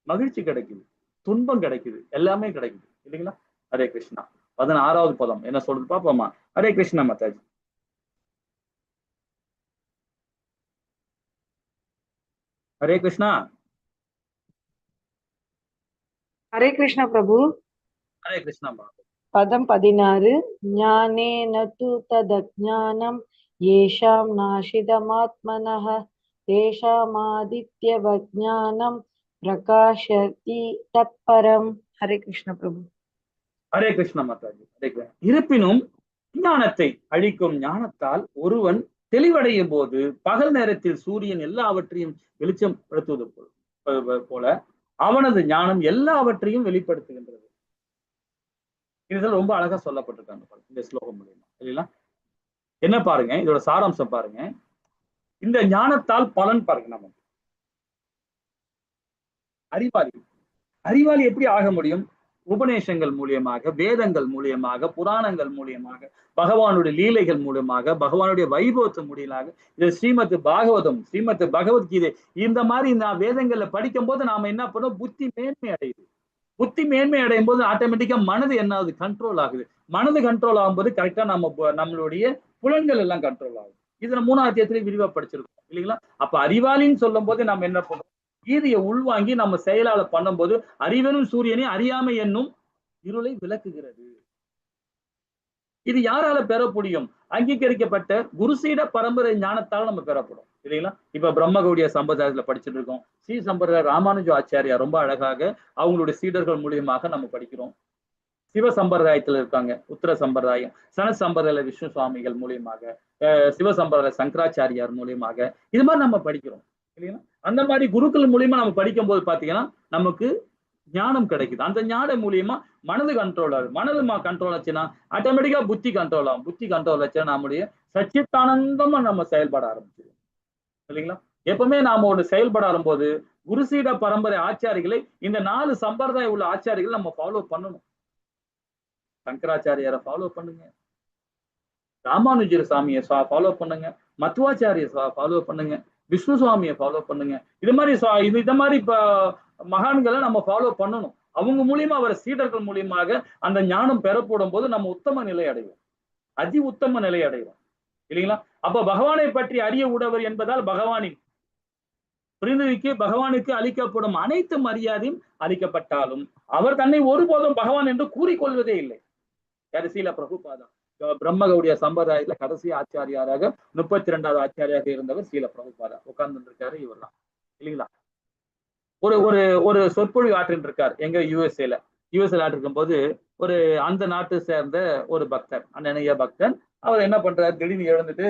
மகிழ்ச்சி கிடைக்குது, துன்பம் கிடைக்குது, எல்லாமே கிடைக்குது, இல்லைங்களா? ஹரே கிருஷ்ணா. 16வது பதம் என்ன சொல்றது பாப்போமா? ஹரே கிருஷ்ணா மாதாஜி. ஹரே கிருஷ்ணா. ஹரே கிருஷ்ணா பிரபு. ஹரே கிருஷ்ணா. பதம் 16. ஞானேன து ததஜ்ஞானம் ஏஷாம் நாசிதமாத்மனः தேஷாமாதித்யவஜ்ஞானம் பிரகாஷதி தத்பரம். ஹரே கிருஷ்ண பிரபு. ஹரே கிருஷ்ண மாதாஜி. ஹரே கிருஷ்ண. இருப்பினும் ஞானத்தை அழிக்கும் ஞானத்தால் ஒருவன் தெளிவடையும் போது பகல் நேரத்தில் சூரியன் எல்லாவற்றையும் வெளிச்சம் படுத்துவது போல அவனது ஞானம் எல்லாவற்றையும் வெளிப்படுத்துகின்றது. இதுதான் ரொம்ப அழகா சொல்லப்பட்டிருக்காங்க இந்த ஸ்லோகம் மூலியமா இல்லைங்களா? என்ன பாருங்க, இதோட சாராம்சம் பாருங்க. இந்த ஞானத்தால் பலன் பாருங்க. நம்ம அறிவாளி எப்படி ஆக முடியும்? உபநேசங்கள் மூலியமாக, வேதங்கள் மூலியமாக, புராணங்கள் மூலியமாக, பகவானுடைய லீலைகள் மூலமாக, பகவானுடைய வைபவத்தின் மூலியமாக, இது ஸ்ரீமத் பாகவதம், ஸ்ரீமத் பகவத்கீதை, இந்த மாதிரி நான் வேதங்கள்ல படிக்கும் போது நாம என்ன பண்ணோம்? புத்தி மேன்மை அடையுது. புத்தி மேன்மை அடையும் போது ஆட்டோமேட்டிக்கா மனது என்ன ஆகுது? கண்ட்ரோல் ஆகுது. மனது கண்ட்ரோல் ஆகும்போது கரெக்டா நம்மளுடைய புலன்கள் எல்லாம் கண்ட்ரோல் ஆகுது. இதுல 3ஆம் அத்தியாயத்திலே விரிவா படிச்சிருக்கோம் இல்லைங்களா? அப்ப அறிவாளின்னு சொல்லும் போது நம்ம என்ன பண்ணோம்? கீதையை உள்வாங்கி நம்ம செயலால பண்ணும்போது அறிவெனும் சூரியனை அறியாமை என்னும் இருளை விளக்குகிறது. இது யாரால பெற முடியும்? அங்கீகரிக்கப்பட்ட குருசீட பரம்பரை ஞானத்தால் நம்ம பெறப்படும் இல்லைங்களா? இப்ப பிரம்மகௌடிய சம்பிரதாயத்துல படிச்சுட்டு இருக்கோம். ஸ்ரீ சம்பிரதாய ராமானுஜ ஆச்சாரியா ரொம்ப அழகாக அவங்களுடைய சீடர்கள் மூலியமாக நம்ம படிக்கிறோம். சிவ சம்பிரதாயத்துல இருக்காங்க, உத்தர சம்பிரதாயம், சனத் சம்பிரதாய விஷ்ணு சுவாமிகள் மூலியமாக, சிவ சம்பிரதாய சங்கராச்சாரியார் மூலியமாக இது மாதிரி நம்ம படிக்கிறோம் இல்லைங்களா? அந்த மாதிரி குருக்கள் மூலியமா நம்ம படிக்கும் போது பாத்தீங்கன்னா நமக்கு ஞானம் கிடைக்குது. அந்த ஞானம் மூலியமா மனது கண்ட்ரோல் ஆகுது. மனது கண்ட்ரோல் ஆச்சுன்னா ஆட்டோமேட்டிக்கா புத்தி கண்ட்ரோல் ஆகும். புத்தி கண்ட்ரோல் ஆச்சுன்னா நம்முடைய சச்சித்தானந்தமா நம்ம செயல்பட ஆரம்பிச்சிடும் இல்லைங்களா? எப்பவுமே நாம ஒரு செயல்பட ஆரம்பிச்சு குருசீட பரம்பரை ஆச்சாரிகளை, இந்த 4 சம்பிரதாயம் உள்ள ஆச்சாரிகளை நம்ம ஃபாலோ பண்ணணும். சங்கராச்சாரியாரை ஃபாலோ பண்ணுங்க, ராமானுஜர் சாமியை ஃபாலோ பண்ணுங்க, மத்வாச்சாரிய ஃபாலோ பண்ணுங்க, விஷ்ணு சுவாமியை ஃபாலோ பண்ணுங்க. இது மாதிரி இந்த மாதிரி இப்ப மகான்களை நம்ம ஃபாலோ பண்ணணும். அவங்க மூலியமா வர சீடர்கள் மூலியமாக அந்த ஞானம் பெறப்படும் போது நம்ம உத்தம நிலை அடைவோம், அதி உத்தம நிலை அடைவோம் இல்லைங்களா? அப்ப பகவானை பற்றி அறிய உடவர் என்பதால் பகவானின் பிரிந்துவிக்கு பகவானுக்கு அளிக்கப்படும் அனைத்து மரியாதையும் அளிக்கப்பட்டாலும் அவர் தன்னை ஒருபோதும் பகவான் என்று கூறிக்கொள்வதே இல்லை. கடைசியில பிரபுபாதா பிரம்மகௌடிய சம்பிரதாயத்துல கடைசி ஆச்சாரியாராக 32வது ஆச்சாரியாக இருந்தவர் ஸ்ரீல பிரபுபாதா உட்கார்ந்து இருக்காரு. இவர் தான் இல்லைங்களா? ஒரு ஒரு ஒரு சொற்பொழிவு ஆற்றின் இருக்கார் எங்க யுஎஸ்ஏல ஆற்றிருக்கும் போது ஒரு அந்த நாட்டை சேர்ந்த ஒரு பக்தர், அந்நிய பக்தன், அவர் என்ன பண்றாரு? திடீர்னு எழுந்துட்டு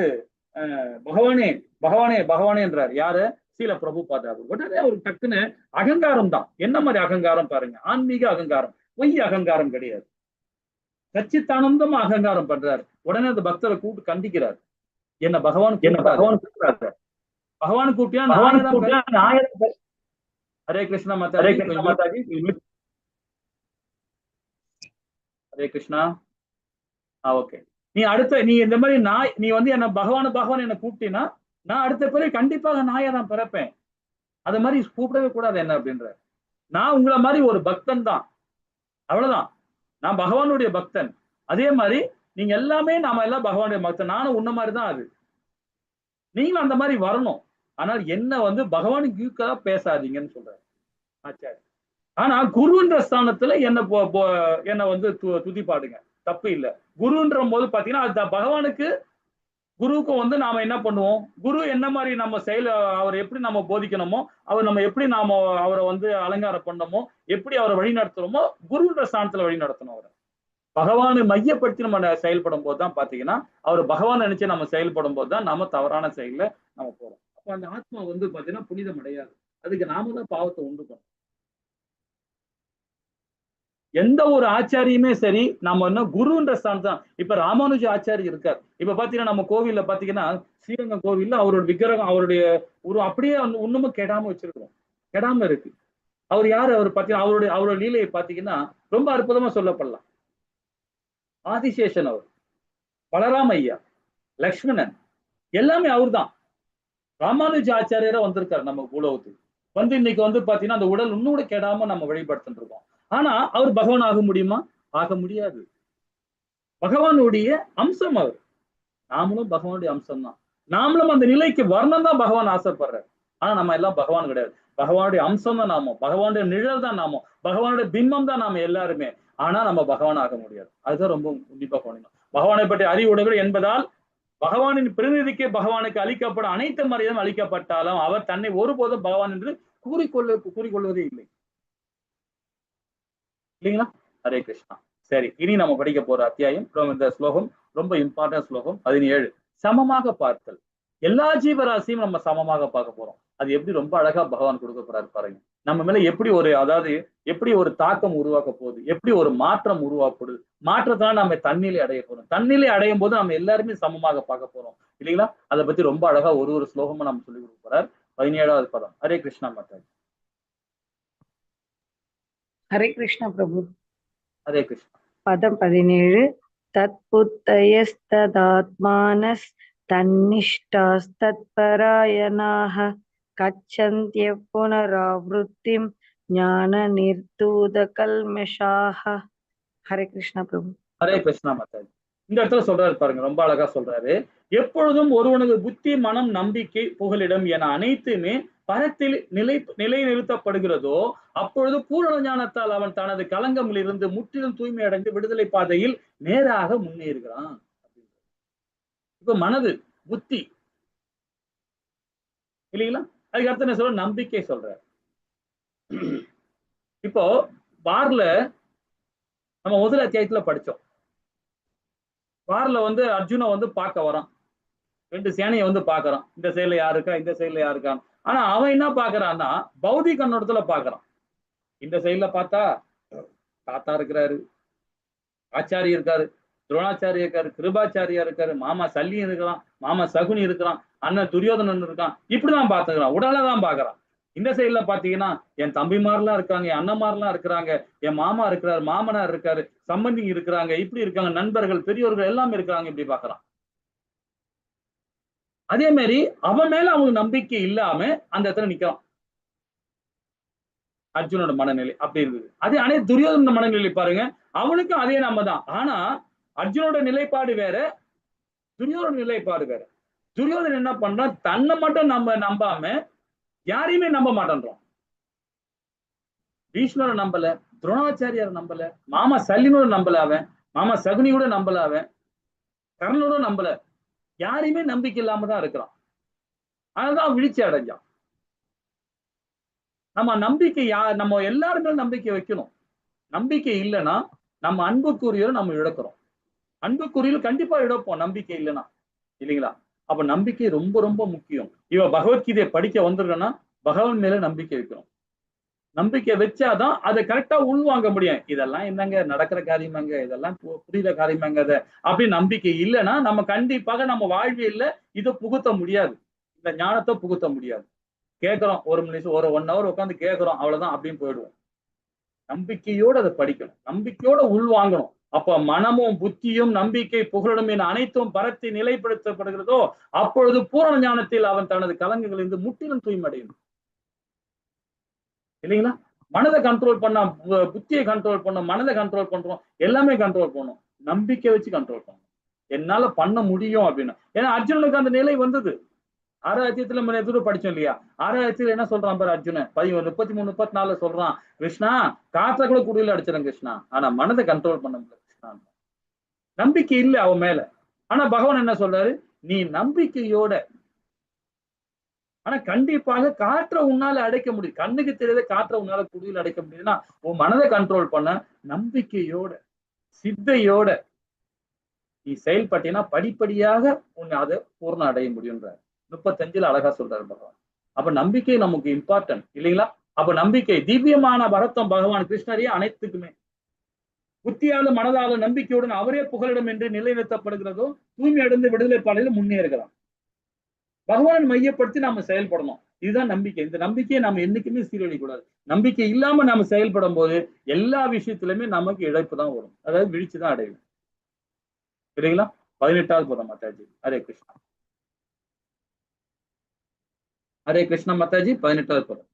பகவானே பகவானே பகவானேன்றார். யாரு? ஸ்ரீல பிரபுபாதா. உடனே ஒரு டக்குன்னு அகங்காரம் தான். என்ன மாதிரி அகங்காரம் பாருங்க, ஆன்மீக அகங்காரம், பொய் அகங்காரம் கிடையாது, சச்சித்தானந்தமா அகங்காரம் பண்றாரு. உடனே அந்த பக்தரை கூப்பிட்டு கண்டிக்கிறார். என்ன பகவான் கூப்பிட்டியா? ஹரே கிருஷ்ணா மாதாஜி. ஹரே கிருஷ்ணா. ஓகே. நீ இந்த மாதிரி நீ வந்து என்ன பகவான் என்ன கூப்பிட்டீங்கன்னா நான் அடுத்த பிறகு கண்டிப்பாக நாயா தான் பிறப்பேன். அது மாதிரி கூப்பிடவே கூடாது என்ன அப்படின்ற. நான் உங்களை மாதிரி ஒரு பக்தன் தான், அவ்வளவுதான். நான் பகவானுடைய பக்தன். அதே மாதிரி நீங்க எல்லாமே நாம எல்லாம் பகவானுடைய பக்தன். நானும் உன்ன மாதிரி தான். அது நீங்களும் அந்த மாதிரி வரணும். ஆனால் என்ன வந்து பகவானுக்கு ஈக்குவலா பேசாதீங்கன்னு சொல்றாரு ஆச்சாரி. ஆனா குருன்ற ஸ்தானத்துல என்ன வந்து துதிப்பாடுங்க, தப்பு இல்லை. குருன்ற போது பாத்தீங்கன்னா அது பகவானுக்கு குருவுக்கும் வந்து நாம என்ன பண்ணுவோம்? குரு என்ன மாதிரி நம்ம அவர் எப்படி நம்ம போதிக்கணுமோ, அவர் நம்ம எப்படி நாம அவரை வந்து அலங்காரம் பண்ணணுமோ, எப்படி அவரை வழி நடத்துறோமோ குருன்ற ஸ்தானத்துல வழி நடத்தணும். அவரை பகவானை மையப்படுத்தி நம்ம செயல்படும் போது தான் பாத்தீங்கன்னா அவர் பகவான் நினைச்சு நம்ம செயல்படும் போது தான் நம்ம தவறான செயல நம்ம போறோம். அப்ப அந்த ஆத்மா வந்து பாத்தீங்கன்னா புனிதம் அடையாது. அதுக்கு நாம தான் பாவத்தை உண்டு பண்ணோம். எந்த ஒரு ஆச்சாரியுமே சரி, நாம என்ன குருன்ற ஸ்தானம் தான். இப்ப ராமானுஜ ஆச்சாரி இருக்கார். இப்ப பாத்தீங்கன்னா நம்ம கோவில்ல பாத்தீங்கன்னா ஸ்ரீரங்கம் கோவில்ல அவரோட விக்கிரகம், அவருடைய அப்படியே இன்னமும் கெடாம வச்சிருக்கிறோம், கெடாம இருக்கு. அவர் யாரு? அவர் பாத்தீங்கன்னா அவரோட லீலையை பாத்தீங்கன்னா ரொம்ப அற்புதமா சொல்லப்படலாம். ஆதிசேஷன், அவர் பலராம ஐயா, லக்ஷ்மணன், எல்லாமே அவர் தான். ராமானுஜ ஆச்சாரியரா வந்திருக்காரு நம்ம உலகத்துக்கு வந்து. இன்னைக்கு வந்து பாத்தீங்கன்னா அந்த உடல் இன்னும் கூட கெடாம நம்ம வழிபடுத்திட்டு இருக்கோம். ஆனா அவர் பகவான் ஆக முடியுமா? ஆக முடியாது. பகவானுடைய அம்சம் அவர். நாமளும் பகவானுடைய அம்சம் தான். நாமளும் அந்த நிலைக்கு வரணும் தான் பகவான் ஆசைப்படுறாரு. ஆனா நம்ம எல்லாம் பகவான் கிடையாது. பகவானுடைய அம்சம் தான் நாம, பகவானுடைய நிழல் தான் நாம, பகவானுடைய பிம்பம் தான் நாம எல்லாருமே. ஆனா நம்ம பகவான் ஆக முடியாது. அதுதான் ரொம்ப உன்னிப்பா கவனிக்கணும். பகவானை பற்றி அறிவுடையவர் என்பதால் பகவானின் பிரதிநிதிக்கு பகவானுக்கு அளிக்கப்பட அனைத்து மரியாதையும் அளிக்கப்பட்டாலும் அவர் தன்னை ஒருபோதும் பகவான் என்று கூறிக்கொள்வதே இல்லை. இல்லைங்களா? ஹரே கிருஷ்ணா. சரி, இனி நம்ம படிக்க போற அத்தியாயம் இந்த ஸ்லோகம் ரொம்ப இம்பார்ட்டன்ட் ஸ்லோகம் 17. சமமாக பார்த்தல். எல்லா ஜீவராசியும் நம்ம சமமாக பார்க்க போறோம். அது எப்படி ரொம்ப அழகா பகவான் கொடுக்க போறாரு பாருங்க. நம்ம மேல எப்படி எப்படி ஒரு தாக்கம் உருவாக்க போகுது, எப்படி ஒரு மாற்றம் உருவாக்கப்படுது. மாற்றத்தினால நம்ம தன்னிலை அடைய போறோம். தன்னிலை அடையும் போது நம்ம எல்லாருமே சமமாக பார்க்க போறோம். இல்லைங்களா? அதை பத்தி ரொம்ப அழகா ஒரு ஸ்லோகமும் நம்ம சொல்லி கொடுக்க போறார். 17வது பதம். ஹரே கிருஷ்ணா மாதாஜி. ஹரே கிருஷ்ண பிரபு. ஹரே கிருஷ்ணா. பதம் 17. தத்புத்தயஸ்ததாத்மானஸ் தன்னிஷ்டாஸ்தத்பராயணாः கச்சந்த்ய புனராவృத்திம் ஞான நிர்தூதகல்மஷாः. ஹரே கிருஷ்ண பிரபு. ஹரே கிருஷ்ணா மாதாஜி. இந்த இடத்துல சொல்றாரு பாருங்க, ரொம்ப அழகா சொல்றாரு. எப்பொழுதும் ஒருவனுக்கு புத்தி, மனம், நம்பிக்கை, புகலிடம் என அனைத்துமே பரத்தில் நிலைநிறுத்தப்படுகிறதோ அப்பொழுது பூரண ஞானத்தால் அவன் தனது கலங்கமில் இருந்து முற்றிலும் தூய்மை அடைந்து விடுதலை பாதையில் நேராக முன்னேறுகிறான். இப்ப மனது, புத்தி இல்லைங்களா? அதுக்கு அடுத்து என்ன சொல்ற? நம்பிக்கை சொல்ற. இப்போ பார்ல நம்ம முதல் அத்தியாயத்துல படிச்சோம். பார்ல அர்ஜுன பார்க்க வரான். 2 சேனையை பாக்குறான். இந்த சைடுல யாருக்கா, இந்த சைடுல யாருக்கா. ஆனா அவன் என்ன பாக்குறான்னா பௌதிக கண்ணோட்டத்துல பாக்குறான். இந்த சைடுல பார்த்தா தாத்தா இருக்கிறாரு, ஆச்சாரிய இருக்காரு, துரோணாச்சாரியா இருக்காரு, கிருபாச்சாரியா இருக்காரு, மாமா சல்லி இருக்கிறான், மாமா சகுனி இருக்கிறான், அண்ணன் துரியோதனன் இருக்கான். இப்படிதான் பாத்துக்கிறான், உடலதான் பாக்குறான். இந்த சைடுல பாத்தீங்கன்னா என் தம்பிமாரெல்லாம் இருக்காங்க, என் அண்ணன்மாரெல்லாம் இருக்கிறாங்க, என் மாமா இருக்கிறாரு, மாமனார் இருக்காரு, சம்பந்தி இருக்கிறாங்க, இப்படி இருக்காங்க, நண்பர்கள், பெரியவர்கள் எல்லாமே இருக்கிறாங்க. இப்படி பாக்குறான். அதே மாதிரி அவன் மேல அவனுக்கு நம்பிக்கை இல்லாம அந்த இடத்துல நிக்கிறான். அர்ஜுனோட மனநிலை அப்படி இருந்தது. அதே அனைத்து துரியோதன மனநிலை பாருங்க, அவனுக்கும் அதே நம்ம தான். ஆனா அர்ஜுனோட நிலைப்பாடு வேற, துரியோதன நிலைப்பாடு வேற. துரியோதனன் என்ன பண்றான்? தன்னை மட்டும் நம்ம நம்பாம யாரையுமே நம்ப மாட்டேன்றோம். பீஷ்மரை நம்பல, துரோணாச்சாரியாரை நம்பல, மாமா சல்லினோட நம்பல, அவன் மாமா சகுனியோட நம்பல, அவன் கர்ணனோட நம்பல, யாரையுமே நம்பிக்கை இல்லாம தான் இருக்கிறான். அதனாலதான் வீழ்ச்சி அடைஞ்சான். நம்ம நம்பிக்கை நம்ம எல்லாருமே நம்பிக்கை வைக்கணும். நம்பிக்கை இல்லைன்னா நம்ம அன்புக்குரியரை நம்ம இழக்கிறோம். அன்புக்குரியல் கண்டிப்பா இழப்போம் நம்பிக்கை இல்லைன்னா, இல்லைங்களா? அப்ப நம்பிக்கை ரொம்ப ரொம்ப முக்கியம். இவ பகவத்கீதையை படிக்க வந்திருக்கோன்னா பகவான் மேல நம்பிக்கை வைக்கணும். நம்பிக்கை வச்சாதான் அதை கரெக்டா உள்வாங்க முடியும். இதெல்லாம் என்னங்க நடக்கிற காரியமாங்க, இதெல்லாம் புரியுற காரியமாங்க, அதை அப்படி நம்பிக்கை இல்லைன்னா நம்ம கண்டிப்பாக நம்ம வாழ்வியல்ல இதை புகுத்த முடியாது, இந்த ஞானத்தை புகுத்த முடியாது. கேட்கிறோம், 1 நிமிஷம், 1 hour உட்காந்து கேட்கிறோம், அவ்வளவுதான், அப்படின்னு போயிடுவோம். நம்பிக்கையோடு அதை படிக்கணும், நம்பிக்கையோட உள்வாங்கணும். அப்ப மனமும் புத்தியும் நம்பிக்கை புகழும் என அனைத்தும் பரத்தி நிலைப்படுத்தப்படுகிறதோ அப்பொழுது பூரண ஞானத்தில் அவன் தனது கலங்குகளிலிருந்து முற்றிலும் தூய்மடையும். இல்லைங்களா? மனதை கண்ட்ரோல் பண்ணா, புத்தியை கண்ட்ரோல் பண்ணும், மனதை கண்ட்ரோல் பண்றோம், எல்லாமே கண்ட்ரோல் பண்ணும். நம்பிக்கை வச்சு கண்ட்ரோல் பண்ணும். என்னால பண்ண முடியும் அப்படின்னு. ஏன்னா அர்ஜுனனுக்கு அந்த நிலை வந்தது. 6வது அத்தியாயத்துல நம்ம எதிர்ப்பு படிச்சோம் இல்லையா? 6வது அத்தியாயத்துல என்ன சொல்றான் பாரு அர்ஜுனன், 33, 34 சொல்றான், கிருஷ்ணா காற்ற கூட குடியில அடிச்சிடும் கிருஷ்ணா, ஆனா மனதை கண்ட்ரோல் பண்ண முடியல கிருஷ்ணா. நம்பிக்கை இல்லை அவன் மேல. ஆனா பகவான் என்ன சொல்றாரு? நீ நம்பிக்கையோட, ஆனா கண்டிப்பாக காற்ற உன்னால அடைக்க முடியும். கண்ணுக்கு தெரியாத காற்ற உன்னால குடியில் அடைக்க முடியுதுன்னா உன் மனதை கண்ட்ரோல் பண்ண நம்பிக்கையோட, சித்தையோட நீ செயல்பட்டீங்கன்னா படிப்படியாக உன்னை அதை பூர்ணம் அடைய முடியும்ன்ற 35 அழகா சொல்றாரு பகவான். அப்ப நம்பிக்கை நமக்கு இம்பார்ட்டன்ட், இல்லைங்களா? அப்ப நம்பிக்கை திவ்யமான பரத்தம் பகவான் கிருஷ்ணரே அனைத்துக்குமே. புத்தியால மனதால நம்பிக்கையுடன் அவரே புகலிடம் என்று நிலைநிறுத்தப்படுகிறதோ தூய்மை அடைந்து விடுதலை பாதையில் முன்னேறுகிறான். பகவான் மையப்படுத்தி நாம செயல்படணும். இதுதான் நம்பிக்கை. இந்த நம்பிக்கையை நாம என்னைக்குமே சீரழிக்கூடாது. நம்பிக்கை இல்லாம நாம செயல்படும் போது எல்லா விஷயத்திலுமே நமக்கு இழப்பு தான் வரும், அதாவது வீழ்ச்சி தான் அடையும். சரிங்களா? 18வது பதம் மாதாஜி. ஹரே கிருஷ்ணா. ஹரே கிருஷ்ணா மாதாஜி. 18வது பதம்.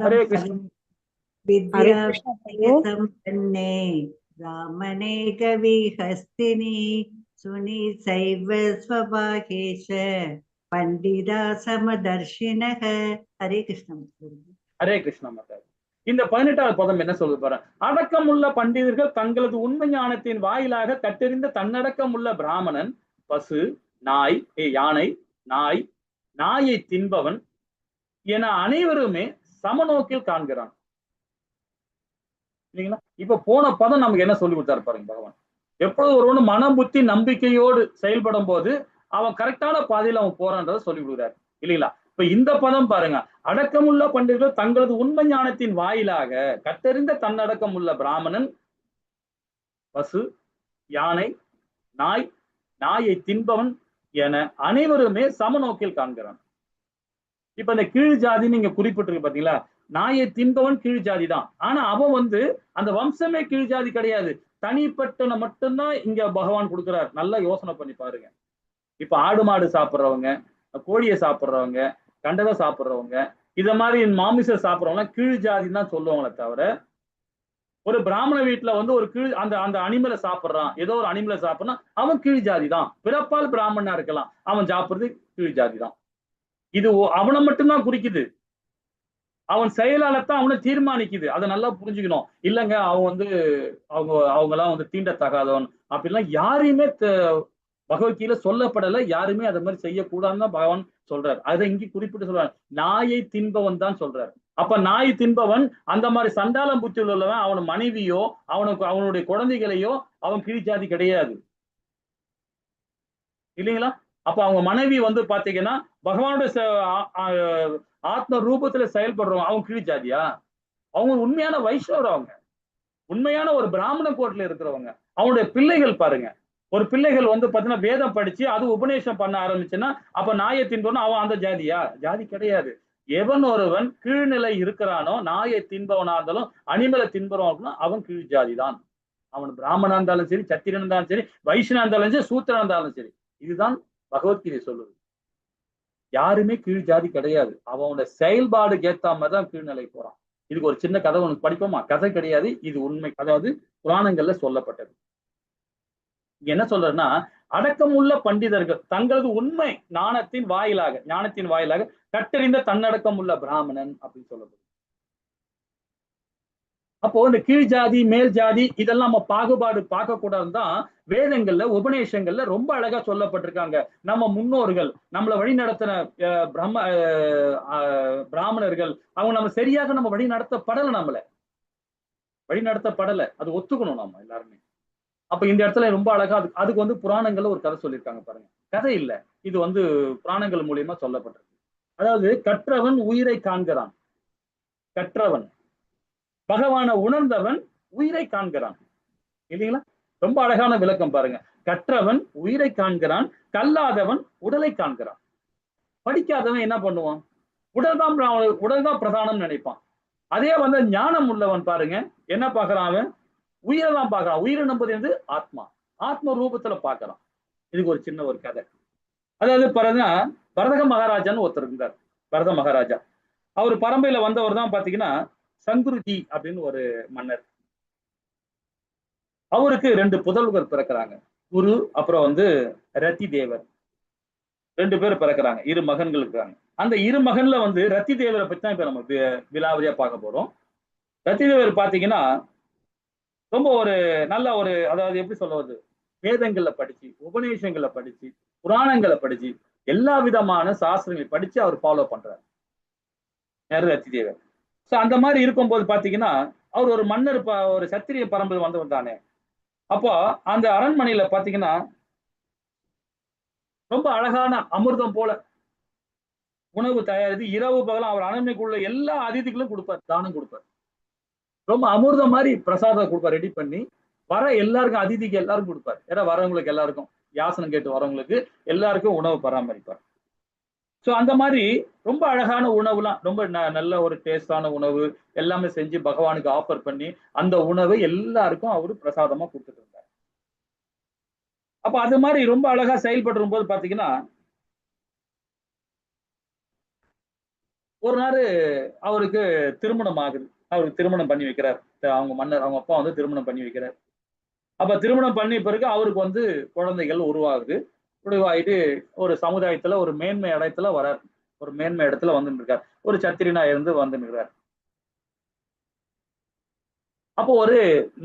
ஹரே கிருஷ்ணா. ஹரே கிருஷ்ண பிரபு. வித்யாசம்பன்னே ராமனேக விஹஸ்தினி சுனி சைவ ஸ்வபாகேஷ பண்டிதா சமதர்ஷினக. ஹரே கிருஷ்ணா. ஹரே கிருஷ்ணா மாதாஜி. இந்த 18வது பதம் என்ன சொல்லுது பாரு, அடக்கமுள்ள பண்டிதர்கள் தங்களது உண்மை ஞானத்தின் வாயிலாக கற்றறிந்த தன்னடக்கம் உள்ள பிராமணன் பசு, நாய், யானை, நாய், நாயை தின்பவன் என அனைவருமே சமநோக்கில் காண்கிறான். இல்லைங்களா? இப்ப போன பதம் நமக்கு என்ன சொல்லி கொடுத்தாரு பாருங்க பகவான். எப்பொழுது ஒருவனு மன புத்தி நம்பிக்கையோடு செயல்படும் போது அவன் கரெக்டான பாதையில அவன் போறான்றதை சொல்லி கொடுக்குறாரு இல்லைங்களா? இப்ப இந்த பதம் பாருங்க, அடக்கமுள்ள பண்டிதர்கள் தங்களது உண்மை ஞானத்தின் வாயிலாக கற்றறிந்த தன்னடக்கம் உள்ள பிராமணன் பசு, யானை, நாய், நாயை தின்பவன் என அனைவருமே சமநோக்கில் காண்கிறான். இப்ப இந்த கீழ் ஜாதி நீங்க குறிப்பிட்டிருக்கு பாத்தீங்களா, நாயை தின்பவன் கீழ் ஜாதி தான். ஆனா அவன் அந்த வம்சமே கீழ் ஜாதி கிடையாது, தனிப்பட்டன மட்டும்தான் இங்க பகவான் கொடுக்கிறார். நல்லா யோசனை பண்ணி பாருங்க. இப்ப ஆடு மாடு சாப்பிட்றவங்க, கோழியை சாப்பிட்றவங்க, கண்டதை சாப்பிட்றவங்க, இத மாதிரி மாமிசம் சாப்பிட்றவங்க கீழ் ஜாதின்னு தான் சொல்லுவாங்களே தவிர, ஒரு பிராமண வீட்டுல ஒரு கீழ் அந்த அந்த அனிமலை சாப்பிட்றான், ஏதோ ஒரு அனிமலை சாப்பிட்றான், அவன் கீழ் ஜாதி தான். பிறப்பால் பிராமணனா இருக்கலாம், அவன் சாப்பிடுறது கீழ் ஜாதி தான். இது அவனை மட்டும்தான் குறிக்குது, அவன் செயலாளத்தான் அவனை தீர்மானிக்குது. அதை நல்லா புரிஞ்சுக்கணும். இல்லைங்க அவன் அவங்கெல்லாம் தீண்டத்தகாதவன் அப்படிலாம் யாரையுமே பகவத்கீதையில சொல்லப்படலை. யாருமே அதை மாதிரி செய்யக்கூடாதுன்னு தான் பகவான் சொல்றாரு. அதை இங்கே குறிப்பிட்டு சொல்றாரு, நாயை தின்பவன் தான் சொல்றாரு. அப்ப நாய் தின்பவன் அந்த மாதிரி சண்டாளம் புத்தி உள்ளவன், அவன் மனைவியோ அவனுடைய குழந்தைகளையோ அவன் கீழ் ஜாதி கிடையாது இல்லைங்களா? அப்ப அவங்க மனைவி பாத்தீங்கன்னா பகவானுடைய ஆத்ம ரூபத்துல செயல்படுறவங்க, அவங்க கீழ் ஜாதியா? அவங்க உண்மையான வைஷ்ணவர், அவங்க உண்மையான ஒரு பிராமண கோட்டில இருக்கிறவங்க. அவனுடைய பிள்ளைகள் பாருங்க, ஒரு பிள்ளைகள் பாத்தீங்கன்னா வேதம் படிச்சு அது உபநேசம் பண்ண ஆரம்பிச்சுன்னா அப்ப நாயை தின்பவன் அவன் அந்த ஜாதியா? ஜாதி கிடையாது. எவன் ஒருவன் கீழ்நிலை இருக்கிறானோ, நாயை தின்பவனா இருந்தாலும் அனிமலை தின்பவனா அவன் கீழ் ஜாதி தான். அவன் பிராமணா இருந்தாலும் சரி, சத்திரன் இருந்தாலும் சரி, வைஷ்ணவா இருந்தாலும் சரி, சூத்திரன் இருந்தாலும் சரி. இதுதான் பகவத்கீதை சொல்லுது. யாருமே கீழ் ஜாதி கிடையாது. அவனோட செயல்பாடுக்கு ஏத்த மாதிரிதான் கீழ்நிலை போறான். இதுக்கு ஒரு சின்ன கதை உனக்கு படிப்போமா? கதை கிடையாது, இது உண்மை. அதாவது புராணங்கள்ல சொல்லப்பட்டது. என்ன சொல்றதுன்னா, அடக்கமுள்ள பண்டிதர்கள் தங்களது உண்மை ஞானத்தின் வாயிலாக கற்றறிந்த தன்னடக்கம் உள்ள பிராமணன் அப்படின்னு சொல்லப்படுது. அப்போ இந்த கீழ் ஜாதி மேல் ஜாதி இதெல்லாம் நம்ம பாகுபாடு பார்க்க கூடாதுதான் வேதங்கள்ல உபநேசங்கள்ல ரொம்ப அழகா சொல்லப்பட்டிருக்காங்க. நம்ம முன்னோர்கள் நம்மளை வழி நடத்தின பிராமணர்கள் அவங்க நம்ம சரியாக நம்ம வழி நடத்தப்படலை. அது ஒத்துக்கணும் நம்ம எல்லாருமே. அப்ப இந்த இடத்துல ரொம்ப அழகா அதுக்கு புராணங்கள்ல ஒரு கதை சொல்லியிருக்காங்க பாருங்க. கதை இல்ல, இது புராணங்கள் மூலியமா சொல்லப்பட்டிருக்கு. அதாவது கற்றவன் உயிரை காண்கிறான், கற்றவன் பகவானை உணர்ந்தவன் உயிரை காண்கிறான் இல்லைங்களா? ரொம்ப அழகான விளக்கம் பாருங்க. கற்றவன் உயிரை காண்கிறான், கல்லாதவன் உடலை காண்கிறான். படிக்காதவன் என்ன பண்ணுவான்? உடல் தான் பிரதானம் நினைப்பான். அதே ஞானம் உள்ளவன் பாருங்க என்ன பார்க்கறான்? அவன் உயிரை தான் பார்க்கறான். உயிரை நம்புறது ஆத்ம ரூபத்துல பார்க்கறான். இதுக்கு ஒரு சின்ன ஒரு கதை. அதாவது பரதக மகாராஜான்னு ஒருத்தர் இருந்தார். பரத மகாராஜா அவர் பரம்பரையில வந்தவர் தான் பாத்தீங்கன்னா சங்குருஜி அப்படின்னு ஒரு மன்னர். அவருக்கு 2 புதல்வர் பிறக்கிறாங்க. குரு அப்புறம் ரத்தி தேவர். 2 பேர் பிறக்கிறாங்க. 2 மகன்கள் இருக்கிறாங்க. அந்த 2 மகன்ல ரத்தி தேவரை பத்தி தான் இப்ப நம்ம விலாவரியா பார்க்க போறோம். ரத்தி தேவர் பாத்தீங்கன்னா ரொம்ப நல்ல அதாவது எப்படி சொல்றது, வேதங்கள்ல படிச்சு, உபநேசங்களை படிச்சு, புராணங்களை படிச்சு, எல்லா விதமான சாஸ்திரங்களை படிச்சு அவர் ஃபாலோ பண்றாரு ரத்தி தேவர். சோ அந்த மாதிரி இருக்கும்போது பாத்தீங்கன்னா அவர் ஒரு மன்னர், ஒரு சத்திரிய பரம்பரை வந்தவர் தானே. அப்போ அந்த அரண்மனையில பாத்தீங்கன்னா ரொம்ப அழகான அமிர்தம் போல உணவு தயாரித்து இரவு பகலும் அவர் அரண்மனைக்குள்ள எல்லா அதிதிகளும் கொடுப்பார், தானம் கொடுப்பார். ரொம்ப அமிர்தம் மாதிரி பிரசாதம் கொடுப்பார், ரெடி பண்ணி வர எல்லாருக்கும், அதிதிக்கு எல்லாருக்கும் கொடுப்பார். ஏன்னா வரவங்களுக்கு எல்லாருக்கும், யாசனம் கேட்டு வரவங்களுக்கு எல்லாருக்கும் உணவு பராமரிப்பார். ஸோ அந்த மாதிரி ரொம்ப அழகான உணவுலாம், ரொம்ப நல்ல ஒரு டேஸ்டான உணவு எல்லாமே செஞ்சு பகவானுக்கு ஆஃபர் பண்ணி அந்த உணவை எல்லாருக்கும் அவரு பிரசாதமா கொடுத்துட்டு இருந்தார். அப்ப அது மாதிரி ரொம்ப அழகா செயல்படும் போது பாத்தீங்கன்னா ஒரு நாள் அவருக்கு திருமணம் ஆகுது. அவருக்கு திருமணம் பண்ணி வைக்கிறார். அவங்க மன்னர், அவங்க அப்பா திருமணம் பண்ணி வைக்கிறார். அப்ப திருமணம் பண்ணி பிறகு அவருக்கு குழந்தைகள் உருவாகுது. உருவாகிட்டு ஒரு சமுதாயத்துல ஒரு மேன்மை இடத்துல வரார். ஒரு மேன்மை இடத்துல வந்துட்டு இருக்கார். ஒரு சத்திரியனா இருந்து வந்துட்டு இருக்கார். அப்போ ஒரு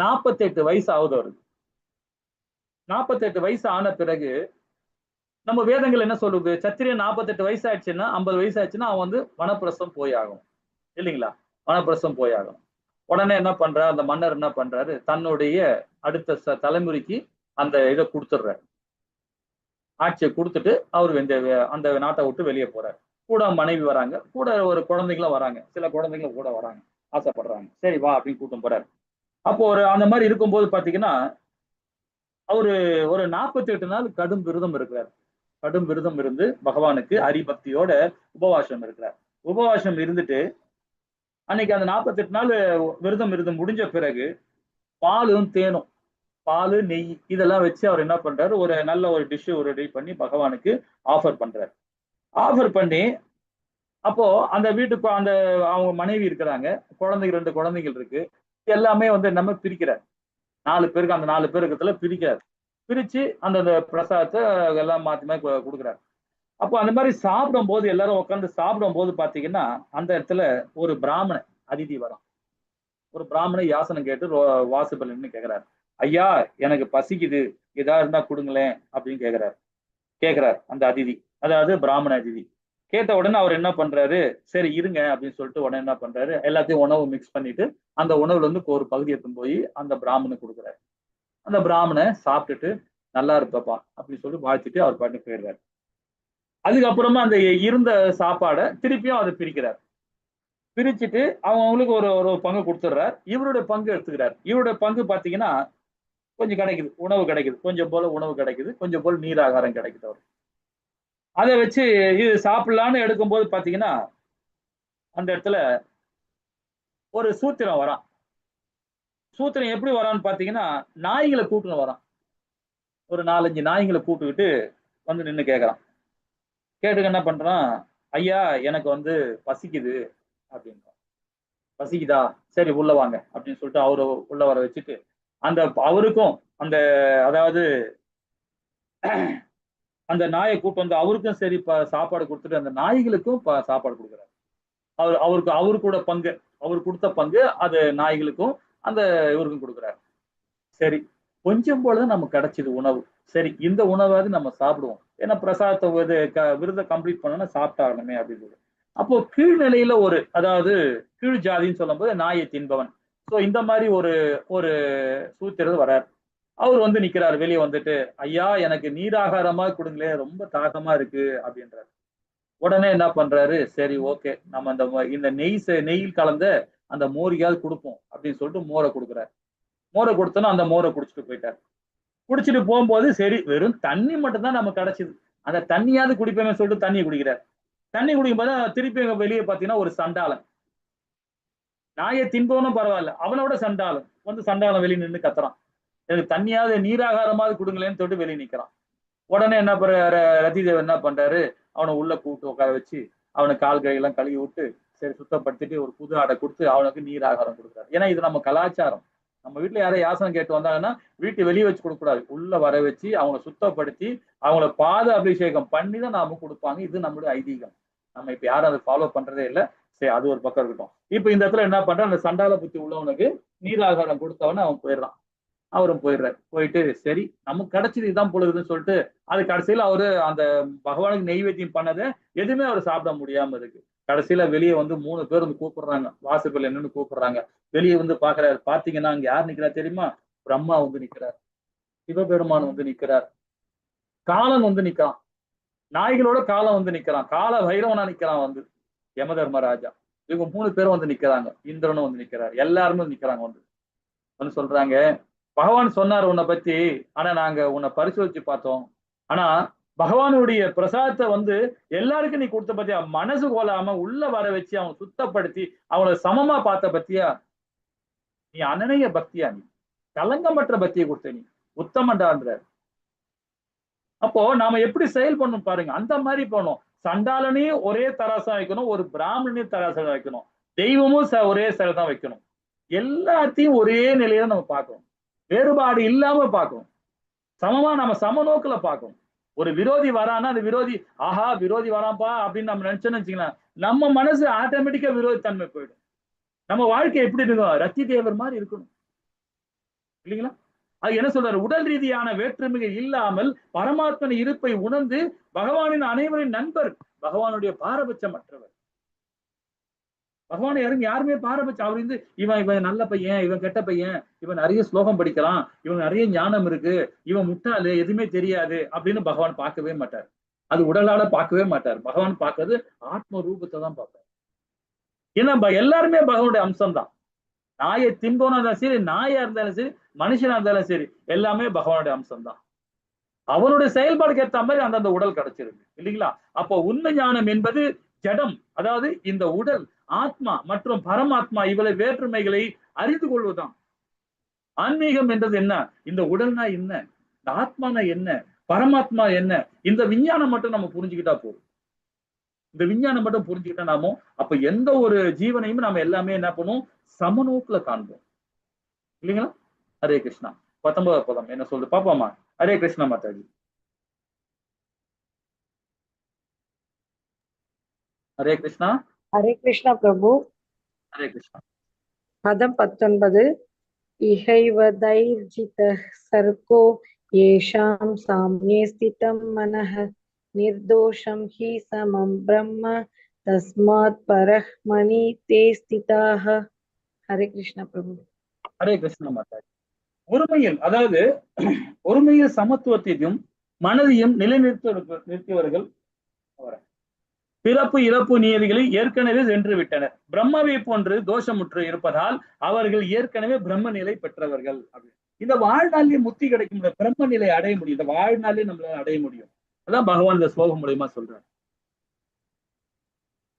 48 வயசு ஆகுது அவருக்கு. 48 வயசு ஆன பிறகு நம்ம வேதங்கள் என்ன சொல்லுது? சத்திரியன் 48 வயசு ஆயிடுச்சுன்னா 50 வயசு ஆயிடுச்சுன்னா அவன் வந்து வனப்பிரஸ்தம் போய் ஆகணும் இல்லைங்களா? வனப்பிரஸ்தம் போய் ஆகணும். உடனே என்ன பண்றாரு அந்த மன்னர், என்ன பண்றாரு, தன்னுடைய அடுத்த தலைமுறைக்கு அந்த இதை கொடுத்துடுறாரு. ஆட்சியை கொடுத்துட்டு அவர் அந்த நாட்டை விட்டு வெளியே போறாரு. கூட மனைவி வராங்க, கூட ஒரு குழந்தைங்களும் வராங்க, சில குழந்தைங்களும் கூட வராங்க, ஆசைப்படுறாங்க. சரி வா அப்படின்னு கூட்டம் போறாரு. அப்போ அந்த மாதிரி இருக்கும்போது பாத்தீங்கன்னா அவரு ஒரு 48 நாள் கடும் விரதம் இருக்கிறார். கடும் விரதம் இருந்து பகவானுக்கு ஹரிபக்தியோட உபவாசம் இருக்கிறார். உபவாசம் இருந்துட்டு அன்னைக்கு அந்த 48 நாள் விரதம் இருந்து முடிஞ்ச பிறகு பாலும் தேனும், பால் நெய் இதெல்லாம் வச்சு அவர் என்ன பண்றாரு, ஒரு நல்ல ஒரு டிஷ் ரெடி பண்ணி பகவானுக்கு ஆஃபர் பண்றாரு. ஆஃபர் பண்ணி அப்போ அந்த வீட்டுக்கு அந்த அவங்க மனைவி இருக்கிறாங்க, குழந்தைங்க 2 குழந்தைகள் இருக்கு, எல்லாமே வந்து நம்ம பிரிக்கிறார். 4 பேருக்கு, அந்த 4 பேர் இருக்கிறதுல பிரிக்கிறார். பிரிச்சு அந்த பிரசாதத்தை எல்லாம் மாத்தி மாத்தி கொடுக்குறாரு. அப்போ அந்த மாதிரி சாப்பிடும் போது, எல்லாரும் உட்காந்து சாப்பிடும் போது பாத்தீங்கன்னா அந்த இடத்துல ஒரு பிராமண அதிதி வரும். ஒரு பிராமண யாசனம் கேட்டு வாசுபலன்னு கேட்கிறாரு, ஐயா எனக்கு பசிக்குது, ஏதா இருந்தா கொடுங்களேன் அப்படின்னு கேட்கிறாரு அந்த அதிதி, அதாவது பிராமண அதிதி. கேட்ட உடனே அவர் என்ன பண்றாரு, சரி இருங்க அப்படின்னு சொல்லிட்டு உடனே என்ன பண்றாரு, எல்லாத்தையும் உணவு மிக்ஸ் பண்ணிட்டு அந்த உணவுல இருந்து ஒரு பகுதி எடுத்துன்னு போய் அந்த பிராமணனுக்கு கொடுக்குறாரு. அந்த பிராமணன் சாப்பிட்டுட்டு நல்லா இருப்பப்பா அப்படின்னு சொல்லி வாழ்த்திட்டு அவர் பாட்டு போயிடுறாரு. அதுக்கப்புறமா அந்த இருந்த சாப்பாடை திருப்பியும் அதை பிரிக்கிறார். பிரிச்சுட்டு அவங்களுக்கு ஒரு ஒரு பங்கு கொடுத்துடுறார். இவருடைய பங்கு எடுத்துக்கிறார். இவருடைய பங்கு பாத்தீங்கன்னா கொஞ்சம் கிடைக்குது, உணவு கிடைக்குது, கொஞ்சம் போல உணவு கிடைக்குது, கொஞ்சம் போல நீராகாரம் கிடைக்குது அவருக்கு. அதை வச்சு இது சாப்பிடலான்னு எடுக்கும்போது பாத்தீங்கன்னா அந்த இடத்துல ஒரு சூத்திரம் வரான். சூத்திரம் எப்படி வரான்னு பாத்தீங்கன்னா நாய்களை கூட்டுன்னு வரான். ஒரு 4-5 நாய்களை கூட்டுக்கிட்டு வந்து நின்று கேட்கறான். கேட்டுக்கு என்ன பண்றான், ஐயா எனக்கு வந்து பசிக்குது அப்படின்றான். பசிக்குதா, சரி உள்ள வாங்க அப்படின்னு சொல்லிட்டு அவரு உள்ள வர வச்சுட்டு அந்த அவருக்கும் அந்த அதாவது அந்த நாயை கூட்டு வந்து அவருக்கும் சரி சாப்பாடு கொடுத்துட்டு அந்த நாய்களுக்கும் சாப்பாடு கொடுக்குறாரு. அவரு கூட பங்கு, அவர் கொடுத்த பங்கு அது நாய்களுக்கும் அந்த இவருக்கும் கொடுக்குறாரு. சரி கொஞ்சம் போலதான் நமக்கு கிடைச்சது உணவு, சரி இந்த உணவாவது நம்ம சாப்பிடுவோம், ஏன்னா பிரசாதத்தை விருதை கம்ப்ளீட் பண்ணணும்னா சாப்பிட்டாகணுமே அப்படின்னு. அப்போ கீழ்நிலையில அதாவது கீழ் ஜாதின்னு சொல்லும் போது நாயை தின்பவன். சோ இந்த மாதிரி ஒரு சூத்திரர் வரார். அவர் வந்து நிக்கிறார் வெளியே வந்துட்டு, ஐயா எனக்கு நீராகாரமா கொடுங்களேன், ரொம்ப தாகமா இருக்கு அப்படின்றாரு. உடனே என்ன பண்றாரு, சரி ஓகே நம்ம இந்த நெய்யில் கலந்த அந்த மோரியாவது கொடுப்போம் அப்படின்னு சொல்லிட்டு மோரை கொடுக்குறாரு. மோரை கொடுத்தோன்னா அந்த மோரை குடிச்சிட்டு போயிட்டார். குடிச்சிட்டு போகும்போது சரி வெறும் தண்ணி மட்டும் தான் நமக்கு கிடைச்சது, அந்த தண்ணியாவது குடிப்பேன்னு சொல்லிட்டு தண்ணியை குடிக்கிறார். தண்ணி குடிக்கும் போது திருப்பி வெளியே பாத்தீங்கன்னா ஒரு சண்டாளன், நாயை தின்பவனும் பரவாயில்ல, அவனோட சண்டாளன் வந்து சண்டாளன் வெளியே நின்று கத்துறான், எனக்கு தண்ணியாவது நீராகாரமாவது கொடுங்களேன்னு சொல்லிட்டு வெளியே நிக்கிறான். உடனே என்ன ரத்திதேவன் என்ன பண்றாரு, அவனை உள்ள கூப்பிட்டு உட்கார வச்சு அவனுக்கு கால் கையெல்லாம் கழுவி விட்டு சரி சுத்தப்படுத்திட்டு ஒரு புது ஆடை கொடுத்து அவனுக்கு நீராகாரம் கொடுக்குறாரு. ஏன்னா இது நம்ம கலாச்சாரம். நம்ம வீட்டுல யாரும் யாசனம் கேட்டு வந்தாங்கன்னா வீட்டு வெளியே வச்சு கொடுக்க கூடாது, உள்ள வர வச்சு அவங்களை சுத்தப்படுத்தி அவங்கள பாத அபிஷேகம் பண்ணி தான் நாம கொடுப்பாங்க. இது நம்மளுடைய ஐதீகம். நம்ம இப்ப யாரும் அதை ஃபாலோ பண்றதே இல்லை. சரி அது ஒரு பக்கம் இருக்கட்டும். இப்ப இந்த இடத்துல என்ன பண்றான், அந்த சண்டால புத்தி உள்ளவனுக்கு நீராகாரம் கொடுத்தவன அவன் போயிடுறான். அவரும் போயிடுறாரு. போயிட்டு சரி நமக்கு கிடைச்சது இதுதான் பொழுதுன்னு சொல்லிட்டு அது கடைசியில அவரு அந்த பகவானுக்கு நெய்வேத்தியம் பண்ணதை எதுவுமே அவர் சாப்பிட முடியாம இருக்கு. கடைசியில வெளியே வந்து 3 பேர் வந்து கூப்பிடுறாங்க, வாசப்பில் என்னன்னு கூப்பிடுறாங்க. வெளியே வந்து பாக்குறாரு. பாத்தீங்கன்னா அங்க யார் நிக்கிறா தெரியுமா, பிரம்மா வந்து நிக்கிறார், சிவபெருமான் வந்து நிக்கிறார், காலன் வந்து நிக்கிறான், நாய்களோட காலம் வந்து நிக்கிறான், கால பைரவனா நிக்கிறான் வந்து யம தர்மராஜா. இவங்க 3 பேரும் வந்து நிக்கிறாங்க, இந்திரனும் வந்து நிக்கிறார், எல்லாருமே நிக்கிறாங்க. வந்து சொல்றாங்க, பகவான் சொன்னார் உன்னை பத்தி, ஆனா நாங்க உன்னை பரிசோதிச்சு பார்த்தோம், ஆனா பகவானுடைய பிரசாதத்தை வந்து எல்லாருக்கும் நீ கொடுத்த பத்தியா, மனசு கோலாம உள்ள வர வச்சு அவங்க சுத்தப்படுத்தி அவங்கள சமமா பார்த்த பத்தியா, நீ அனனைய பக்தியா, நீ கலங்கமற்ற பக்தியை கொடுத்த, நீ உத்தமண்டான்ற. அப்போ நாம எப்படி செயல் பண்ணணும் பாருங்க, அந்த மாதிரி போனோம். சண்டாளனையும் ஒரே தராசா வைக்கணும், ஒரு பிராமணனையும் தராசா வைக்கணும், தெய்வமும் ஒரே செயல் தான் வைக்கணும். எல்லாத்தையும் ஒரே நிலையில நம்ம பார்க்கணும், வேறுபாடு இல்லாம பார்க்கணும், சமமா நம்ம சமநோக்கில பார்க்கணும். ஒரு விரோதி வரான்னா அந்த விரோதி ஆஹா விரோதி வராப்பா அப்படின்னு நம்ம நினைச்சோன்னு வச்சுக்கலாம், நம்ம மனசு ஆட்டோமேட்டிக்கா விரோதி தன்மை போயிடும். நம்ம வாழ்க்கை எப்படி இருக்கும், ரத்தி தேவர் மாதிரி இருக்கணும். இல்லைங்களா? அது என்ன சொல்றாரு? உடல் ரீதியான வேற்றுமைகள் இல்லாமல் பரமாத்மன் இருப்பை உணர்ந்து பகவானின் அனைவரின் நண்பர், பகவானுடைய பாரபட்சமற்றவர். பகவான் யாருமே பாரபட்சம் அவர் வந்து இவன் இவன் நல்ல பையன், இவன் கெட்ட பையன், இவன் நிறைய ஸ்லோகம் படிக்கலாம், இவன் நிறைய ஞானம் இருக்கு, இவன் முட்டாளு, எதுவுமே தெரியாது அப்படின்னு பகவான் பார்க்கவே மாட்டார். அது உடலால பார்க்கவே மாட்டார். பகவான் பார்க்கறது ஆத்ம ரூபத்தை தான் பார்ப்பார். ஏன்னா எல்லாருமே பகவானுடைய அம்சம் தான். நாயை திம்போனா இருந்தாலும் சரி, நாயா இருந்தாலும் சரி, மனுஷனா இருந்தாலும் சரி, எல்லாமே பகவானுடைய அம்சம் தான். அவனுடைய செயல்பாடுக்கு ஏற்ற மாதிரி அந்தந்த உடல் கிடைச்சிருக்கு இல்லைங்களா? அப்போ உண்மை ஞானம் என்பது ஜடம், அதாவது இந்த உடல், ஆத்மா மற்றும் பரமாத்மா இவளை வேற்றுமைகளை அறிந்து கொள்வதுதான். ஆன்மீகம் என்றது என்ன? இந்த உடல்னா என்ன, இந்த ஆத்மானா என்ன, பரமாத்மா என்ன, இந்த விஞ்ஞானம் மட்டும் நம்ம புரிஞ்சுக்கிட்டா போதும். இந்த விஞ்ஞானம் மட்டும் புரிஞ்சுக்கிட்டா நாமோ அப்ப எந்த ஒரு ஜீவனையும் நாம எல்லாமே என்ன பண்ணுவோம்? சமநோக்குல காண்போம் இல்லைங்களா? ஹரே கிருஷ்ணா. 19வது பதம் என்ன சொல்லுது பாப்பாமா? ஹரே கிருஷ்ணா மாதாஜி. ஹரே கிருஷ்ணா. ஹரே கிருஷ்ணா பிரபு. ஹரே கிருஷ்ணா. பதம் 19. இஹைவ தைர்ஜிதः சர்கோ ஏஷாம் சாம்யே ஸ்திதம் மனः நிர்தோஷம் ஹி சமம் பிரம்ம தஸ்மாத் பரஹ்மனி தே ஸ்திதாः. ஹரே கிருஷ்ணா பிரபு. ஹரே கிருஷ்ணா மாதாஜி. ஒருமையில், அதாவது ஒருமையில் சமத்துவத்தையும் மனதையும் நிறுத்தியவர்கள் பிறப்பு இறப்பு நியதிகளை ஏற்கனவே வென்று விட்டனர். பிரம்மவை போன்று தோஷமுற்று இருப்பதால் அவர்கள் ஏற்கனவே பிரம்ம நிலை பெற்றவர்கள். இந்த வாழ்நாளிலே முத்தி கிடைக்கும், பிரம்ம நிலை அடைய முடியும். இந்த வாழ்நாளே நம்மளால அடைய முடியும். அதான் பகவான் இந்த ஸ்லோகம் மூலியமா சொல்றாரு.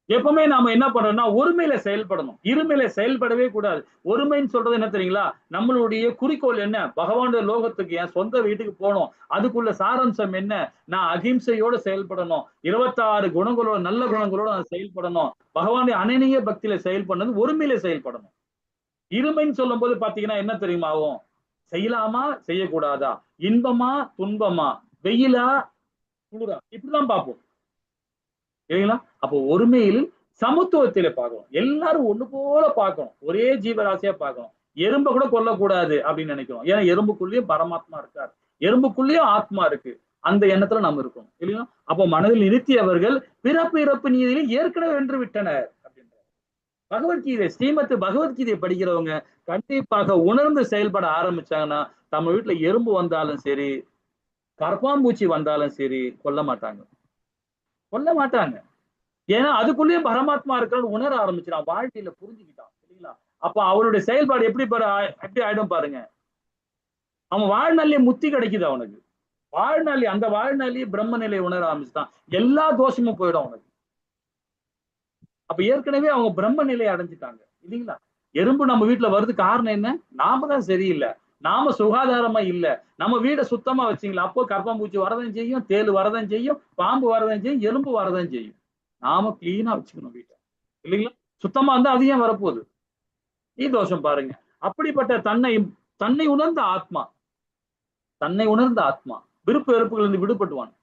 எப்பவுமே நாம என்ன பண்றோம்னா ஒருமையில செயல்படணும், இருமையில செயல்படவே கூடாது. ஒருமைன்னு சொல்றது என்ன தெரியுங்களா? நம்மளுடைய குறிக்கோள் என்ன? பகவானுடைய லோகத்துக்கு, என் சொந்த வீட்டுக்கு போகணும். அதுக்குள்ள சாராம்சம் என்ன? நான் அகிம்சையோட செயல்படணும், 26 குணங்களோட, நல்ல குணங்களோட நான் செயல்படணும். பகவானுடைய அனநிய பக்தியில செயல்படணும், ஒருமையில செயல்படணும். இருமைன்னு சொல்லும் போது பாத்தீங்கன்னா என்ன தெரியுமா ஆகும்? செய்யலாமா செய்யக்கூடாதா, இன்பமா துன்பமா, வெயிலா குளிரா, இப்படிதான் பார்ப்போம் இல்லைங்களா? அப்போ ஒருமையில் சமத்துவத்தில பார்க்கணும், எல்லாரும் ஒண்ணு போல பார்க்கணும், ஒரே ஜீவராசியா பார்க்கணும். எறும்பை கூட கொல்லக்கூடாது அப்படின்னு நினைக்கிறோம். ஏன்னா எறும்புக்குள்ளேயும் பரமாத்மா இருக்கார், எறும்புக்குள்ளேயும் ஆத்மா இருக்கு. அந்த எண்ணத்துல நம்ம இருக்கணும் இல்லைங்களா? அப்போ மனதில் நிறுத்தியவர்கள் பிறப்பு இறப்பு நீதியில் ஏற்கனவே வென்று விட்டனர் அப்படின்ற பகவத்கீதை, ஸ்ரீமத் பகவத்கீதையை படிக்கிறவங்க கண்டிப்பாக உணர்ந்து செயல்பட ஆரம்பிச்சாங்கன்னா நம்ம வீட்டுல எறும்பு வந்தாலும் சரி, கரப்பாம்பூச்சி வந்தாலும் சரி கொல்ல மாட்டாங்க, கொல்ல மாட்டாங்க. ஏன்னா அதுக்குள்ளேயே பரமாத்மா இருக்கிறன்னு உணர ஆரம்பிச்சிடான், வாழ்க்கையில புரிஞ்சுக்கிட்டான் இல்லைங்களா? அப்ப அவருடைய செயல்பாடு எப்படி ஆயிடும் பாருங்க. அவன் வாழ்நாளிலே முத்தி கிடைக்குது அவனுக்கு. அந்த வாழ்நாளிலேயே பிரம்ம நிலையை உணர ஆரம்பிச்சுட்டான், எல்லா தோஷமும் போயிடும் அவனுக்கு. அப்ப ஏற்கனவே அவங்க பிரம்ம நிலையை அடைஞ்சிட்டாங்க இல்லைங்களா? எறும்பு நம்ம வீட்டுல வருது காரணம் என்ன? நாம தான் சரியில்லை, நாம சுகாதாரமா இல்ல, நம்ம வீடை சுத்தமா வச்சுங்களா? அப்போ கரப்பாம்பூச்சி வரதான் செய்யும், தேள் வரதான் செய்யும், பாம்பு வரதான் செய்யும், எறும்பு வரதான் செய்யும். நாம கிளீனா வச்சுக்கணும் வீட்டை இல்லைங்களா? சுத்தமா இருந்தா அது ஏன் வரப்போகுது? நீ தோஷம் பாருங்க. அப்படிப்பட்ட தன்னை உணர்ந்த ஆத்மா விருப்பு வெறுப்புகளிலிருந்து விடுபட்டுவான்.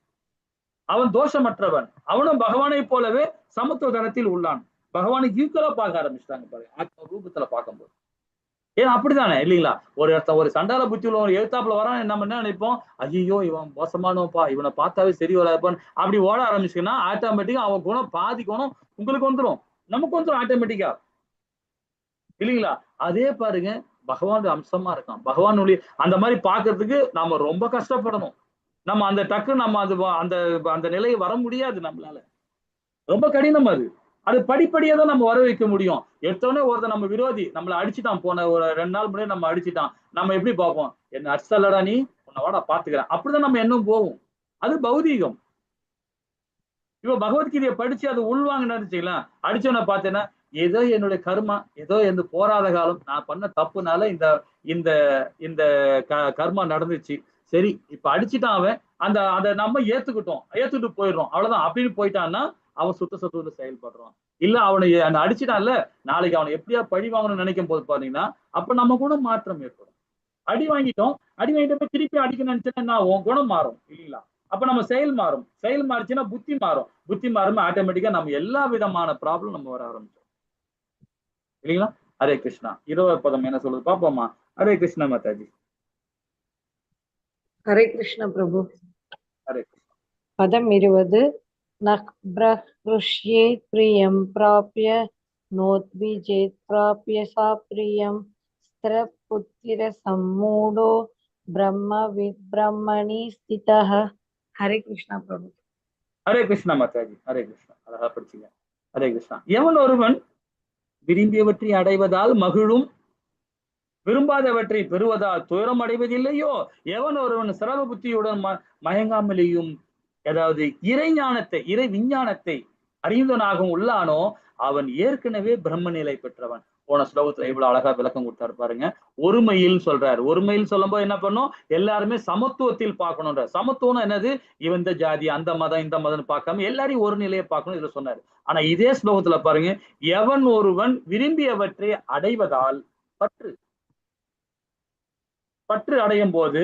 அவன் தோஷமற்றவன், அவனும் பகவானை போலவே சமத்துவ தனத்தில் உள்ளான். பகவானுக்கு ஈக்குவலா பார்க்க ஆரம்பிச்சிட்டாங்க பாருங்க, ஆத்ம ரூபத்துல பார்க்கும்போது. ஏன்னா அப்படித்தானே இல்லைங்களா? ஒரு சண்டால புத்தி உள்ள ஒரு எழுத்தாப்புல வரான், நம்ம என்ன நினைப்போம்? ஐயோ இவன் மோசமானப்பா, இவனை பார்த்தாவே சரி வராதுப்பான்னு அப்படி ஓட ஆரம்பிச்சுன்னா ஆட்டோமேட்டிக்கா அவன் குணம் பாதி குணம் உங்களுக்கு வந்துடும், நமக்கு வந்துடும் ஆட்டோமேட்டிக்கா இல்லைங்களா? அதே பாருங்க, பகவானுடைய அம்சமா இருக்கான். பகவானுடைய அந்த மாதிரி பாக்குறதுக்கு நாம ரொம்ப கஷ்டப்படணும். நம்ம அந்த டக்கு நம்ம அந்த நிலையை வர முடியாது, நம்மளால ரொம்ப கடினம். அது படிப்படியா தான் நம்ம வர வைக்க முடியும். எடுத்தோடனே ஒருத்தர் நம்ம விரோதி நம்மளை அடிச்சுட்டான், போன ஒரு 2 நாள் முன்னாடி நம்ம அடிச்சுட்டான், நம்ம எப்படி பார்ப்போம்? என்ன அடிச்சல்லடா நீ, உன்னை வாடா பாத்துக்கிறேன், அப்படிதான் நம்ம எண்ணம் போகும். அது பௌதீகம். இப்ப பகவத்கீதையை படிச்சு அது உள்வாங்க நினைச்சுக்கலாம், அடிச்சவனை பார்த்தேன்னா ஏதோ என்னுடைய கர்மா, ஏதோ எந்த போராத காலம், நான் பண்ண தப்புனால இந்த இந்த இந்த கர்மா நடந்துச்சு, சரி இப்ப அடிச்சுட்டான் அவன், அதை நம்ம ஏத்துக்கிட்டு போயிடுறோம், அவ்வளவுதான் அப்படின்னு போயிட்டான்னா அவன் சுத்தத்துல செயல்படுறான். இல்ல அவனை அடிச்சுட்டான்ல, நாளைக்கு அவனை எப்படியா பழி வாங்கணும்னு நினைக்கும் போது பாத்தீங்கன்னா அப்ப நம்ம கூட மாற்றம் ஏற்படும். அடி வாங்கிட்டு திருப்பி அடிக்கணும்னு நினைச்சா உன் குணம் மாறும் இல்லைங்களா? அப்ப நம்ம செயல் மாறுச்சுன்னா புத்தி மாறும் ஆட்டோமேட்டிக்கா நம்ம எல்லா விதமான ப்ராப்ளம் நம்ம வர ஆரம்பிச்சோம் இல்லைங்களா? ஹரே கிருஷ்ணா. 20வது பதம் என்ன சொல்லுது பாப்போமா? ஹரே கிருஷ்ணா மாதாஜி. ஹரே கிருஷ்ண பிரபு. ஹரே கிருஷ்ணா. பதம் 20. நக்ப்ரஹ்ருஷ்யேத் பிரியம் பிராப்ய நோத்விஜேத் பிராப்ய சாப்ரியம் ஸ்திரபுத்திர சம்மூடோ பிரம்மவித் பிரம்மணி ஸ்திதஹ. ஹரே கிருஷ்ணா பிரபு. ஹரே கிருஷ்ணா மாதாஜி. ஹரே கிருஷ்ணா. அழகா படிச்சீங்க. ஹரே கிருஷ்ணா. எவன் ஒருவன் விரும்பியவற்றை அடைவதால் மகிழும், விரும்பாதவற்றை பெறுவதால் துயரம் அடைவதில்லையோ, எவன் ஒருவன் சிரம புத்தியுடன் மயங்காமலேயும் அதாவது இறை ஞானத்தை இறை விஞ்ஞானத்தை அறிந்தவனாகவும் உள்ளானோ அவன் ஏற்கனவே பிரம்ம நிலை பெற்றவன். போன ஸ்லோகத்துல இவ்வளவு அழகா விளக்கம் கொடுத்தாரு பாருங்க. ஒருமையில் சொல்றாரு. ஒருமையில் சொல்லும் போது என்ன பண்ணும், எல்லாருமே சமத்துவத்தில் பார்க்கணும்ன்ற. சமத்துவம் என்னது, இவன் இந்த ஜாதி அந்த மதம் இந்த மதம் பார்க்காம எல்லாரையும் ஒரு நிலையை பார்க்கணும் இதுல சொன்னாரு. ஆனா இதே ஸ்லோகத்துல பாருங்க, எவன் ஒருவன் விரும்பியவற்றை அடைவதால் பற்று பற்று அடையும் போது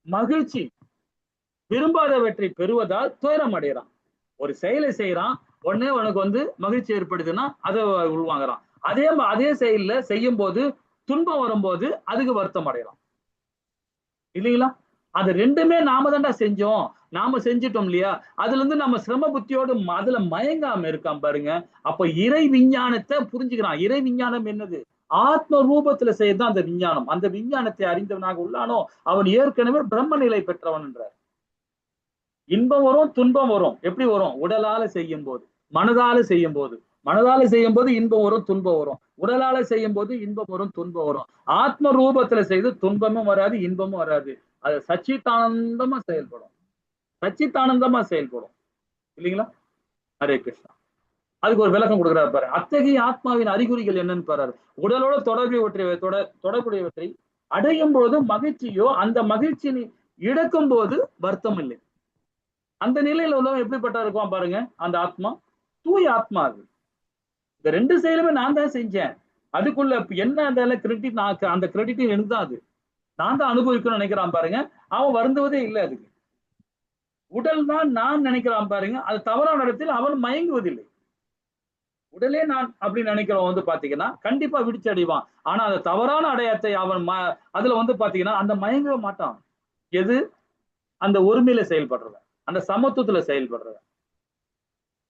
மகிழ்ச்சி, விரும்பாதவற்றை பெறுவதால் துயரம் அடைகிறான். ஒரு செயலை செய்யறான், உடனே உனக்கு மகிழ்ச்சி ஏற்படுதுன்னா அதை உள்வாங்குறான். அதே செயல்ல செய்யும் போது துன்பம் வரும்போது அதுக்கு வருத்தம் அடையலாம் இல்லைங்களா? அது ரெண்டுமே நாம தான்டா செஞ்சோம், நாம செஞ்சிட்டோம் இல்லையா? அதுல இருந்து நம்ம சிரம புத்தியோடு அதுல மயங்காம இருக்கான் பாருங்க. அப்ப இறை விஞ்ஞானத்தை புரிஞ்சுக்கிறான். இறை விஞ்ஞானம் என்னது, ஆத்ம ரூபத்துல செய்யறதுதான் அந்த விஞ்ஞானம். அந்த விஞ்ஞானத்தை அறிந்தவனாக உள்ளானோ அவன் ஏற்கனவே பிரம்ம நிலை பெற்றவன் என்றார். இன்பம் வரும் துன்பம் வரும். எப்படி வரும்? உடலால செய்யும் போது, மனதால செய்யும் போது. மனதால செய்யும் போது இன்பம் வரும் துன்பம் வரும், உடலால செய்யும் போது இன்பம் வரும் துன்பம் வரும். ஆத்ம ரூபத்துல செய்து துன்பமும் வராது இன்பமும் வராது. அது சச்சித்தானந்தமா செயல்படும், சச்சித்தானந்தமா செயல்படும் இல்லைங்களா? ஹரே கிருஷ்ணா. அதுக்கு ஒரு விளக்கம் கொடுக்குறாரு பாரு. அத்தகைய ஆத்மாவின் அறிகுறிகள் என்னன்னு பாரு. உடலோட தொடர்புடையவற்றை அடையும் போது மகிழ்ச்சியோ, அந்த மகிழ்ச்சி இழக்கும் போது வருத்தம் இல்லை. அந்த நிலையில உள்ளவன் எப்படிப்பட்ட இருக்கும் பாருங்க. அந்த ஆத்மா தூய ஆத்மா. அது இந்த ரெண்டு செயலுமே நான் தான் செஞ்சேன், அதுக்குள்ள என்ன அந்த கிரெடிட், அந்த கிரெடிட் எனக்கு தான், அது நான் தான் அனுபவிக்கணும்னு நினைக்கிறான் பாருங்க. அவன் வருந்துவதே இல்லை. அதுக்கு உடல் தான் நான் நினைக்கிறான் பாருங்க. அது தவறான இடத்தில் அவன் மயங்குவதில்லை. உடலே நான் அப்படின்னு நினைக்கிறவன் பாத்தீங்கன்னா கண்டிப்பா விடுச்சு அடைவான். ஆனா அந்த தவறான அடையாளத்தை அவன் அதுல பாத்தீங்கன்னா அந்த மயங்கவே மாட்டான். எது? அந்த ஒருமையில செயல்படுறவன், அந்த சமத்துவத்துல செயல்படுறவன்.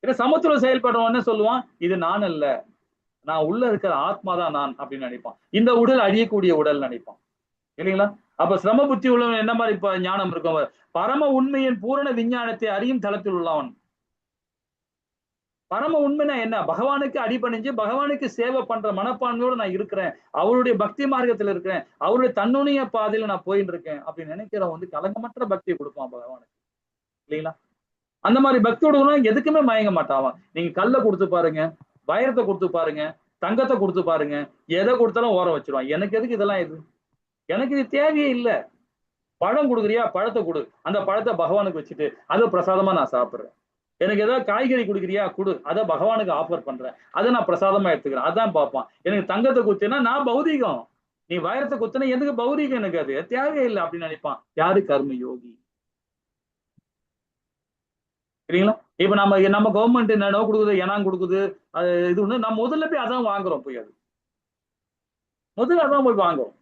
சமத்துவத்துல செயல்படுறவன் என்ன சொல்லுவான், இது நான் அல்ல, நான் உள்ள இருக்கிற ஆத்மாதான் நான் அப்படின்னு நினைப்பான். இந்த உடல் அழியக்கூடிய உடல் நினைப்பான் இல்லைங்களா? அப்ப சிரம புத்தி உள்ளவன் என்ன மாதிரி இப்ப ஞானம் இருக்கும், பரம உண்மையின் பூரண விஞ்ஞானத்தை அறியும் தளத்தில் உள்ளவன். பரம உண்மைனா என்ன? பகவானுக்கு அடிபணிஞ்சு பகவானுக்கு சேவை பண்ற மனப்பான்மையோடு நான் இருக்கிறேன், அவருடைய பக்தி மார்க்கத்துல இருக்கிறேன், அவருடைய தன்னுடைய பாதையில நான் போயிட்டு இருக்கேன் அப்படின்னு நினைக்கிறவன் கலங்கமற்ற பக்தியை கொடுப்பான் பகவானுக்கு இல்லைங்களா? அந்த மாதிரி பக்தியோட எதுக்குமே மயங்க மாட்டான். நீங்க கல்ல கொடுத்து பாருங்க, வைரத்தை கொடுத்து பாருங்க, தங்கத்தை கொடுத்து பாருங்க, எதை கொடுத்தாலும் ஓரம் வச்சிருவான். எனக்கு எதுக்கு இதெல்லாம்? இது எனக்கு இது தேவையே இல்லை. பழம் கொடுக்குறியா, பழத்தை கொடு, அந்த பழத்தை பகவானுக்கு வச்சுட்டு அதை பிரசாதமா நான் சாப்பிடுறேன். எனக்கு ஏதாவது காய்கறி கொடுக்குறியா, கொடு, அதை பகவானுக்கு ஆஃபர் பண்றேன், அதை நான் பிரசாதமா எடுத்துக்கிறேன். அதான் பார்ப்பான். எனக்கு தங்கத்தை குத்துனா நான் பௌதிகம், நீ வைரத்தை குத்துனா எதுக்கு பௌதிகம், எனக்கு அது தேவையே இல்லை அப்படின்னு நினைப்பான். யாரு? கர்ம யோகி சரிங்களா? இப்ப நம்ம கவர்மெண்ட் என்னோ கொடுக்குது, எனாம் கொடுக்குது, அது இது ஒண்ணு, நம்ம முதல்ல போய் அதான் வாங்குறோம். போய் அது முதல்ல அதான் போய் வாங்குறோம்.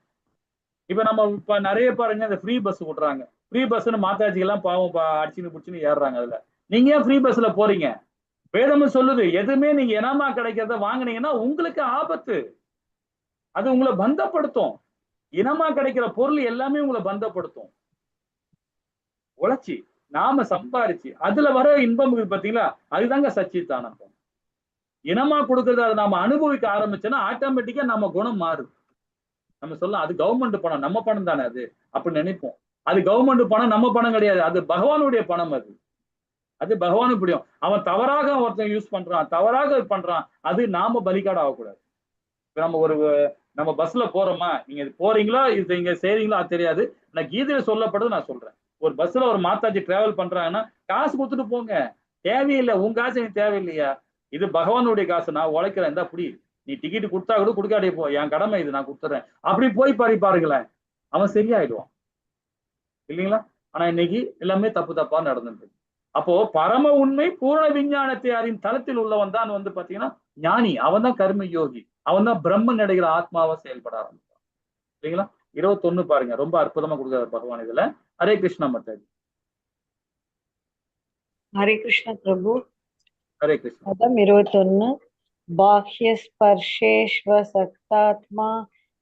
இப்ப நம்ம நிறைய பாருங்க, இந்த ஃப்ரீ பஸ் விடுறாங்க. ஃப்ரீ பஸ்ன்னு மாத்தாஜி எல்லாம் பாவம் அடிச்சுன்னு பிடிச்சுன்னு ஏறுறாங்க. அதுல நீங்க ஏன் ஃப்ரீ பஸ்ல போறீங்க? வேதமும் சொல்லுது, எதுவுமே நீங்க இனமா கிடைக்கிறத வாங்கினீங்கன்னா உங்களுக்கு ஆபத்து, அது உங்களை பந்தப்படுத்தும். இனமா கிடைக்கிற பொருள் எல்லாமே உங்களை பந்தப்படுத்தும். உழைச்சி நாம சம்பாரிச்சு அதுல வர இன்பம் பாத்தீங்களா, அதுதாங்க சச்சித்தானந்தம். இனமா கொடுக்கறது அதை நாம அனுபவிக்க ஆரம்பிச்சோன்னா ஆட்டோமேட்டிக்கா நம்ம குணம் மாறுது. நம்ம சொல்லலாம் அது கவர்மெண்ட் பணம், நம்ம பணம் தானே அது அப்படின்னு நினைப்போம். அது கவர்மெண்ட் பணம், நம்ம பணம் கிடையாது, அது பகவானுடைய பணம். அது பகவானுக்கு பிடிக்கும். அவன் தவறாக ஒருத்தன் யூஸ் பண்றான், தவறாக பண்றான், அது நாம பலிகாடு ஆகக்கூடாது. நம்ம பஸ்ல போறோமா, நீங்க போறீங்களா, இது இங்க செய்றீங்களா அது தெரியாது. நான் கீதையில சொல்லப்படுறது நான் சொல்றேன். ஒரு பஸ்ல ஒரு மாதாஜி டிராவல் பண்றாங்கன்னா காசு கொடுத்துட்டு போங்க, தேவையில்லை. உன் காசு எனக்கு தேவையில்லையா, இது பகவானுடைய காசு, நான் உழைக்கிறேன், இந்த புடி, நீ டிக்கெட் கொடுத்தா கூட கொடுக்காதே போ, என் கடமை இது, நான் கொடுத்துறேன் அப்படி போய் பாருங்களேன், அவன் சரியாயிடுவான் இல்லைங்களா? ஆனா இன்னைக்கு எல்லாமே தப்பா நடந்துட்டு. அப்போ பரம உண்மை பூர்ண விஞ்ஞானத்தை அறியும் தளத்தில் உள்ளவன் தான் பாத்தீங்கன்னா ஞானி. அவன் தான் கர்ம யோகி, அவன் தான் பிரம்மன் அடைகிற ஆத்மாவை செயல்பட ஆரம்பிப்பான் இல்லைங்களா? 21 பாருங்க, ரொம்ப அற்புதமா கொடுக்குறாரு பகவான் இதுல. ஹரே கிருஷ்ணா மாதாஜி. ஹரே கிருஷ்ண பிரபு. ஹரே கிருஷ்ணா. பதம் 21. பாஹ்ய ஸ்பர்ஷேஷ்வ சக்தாத்மா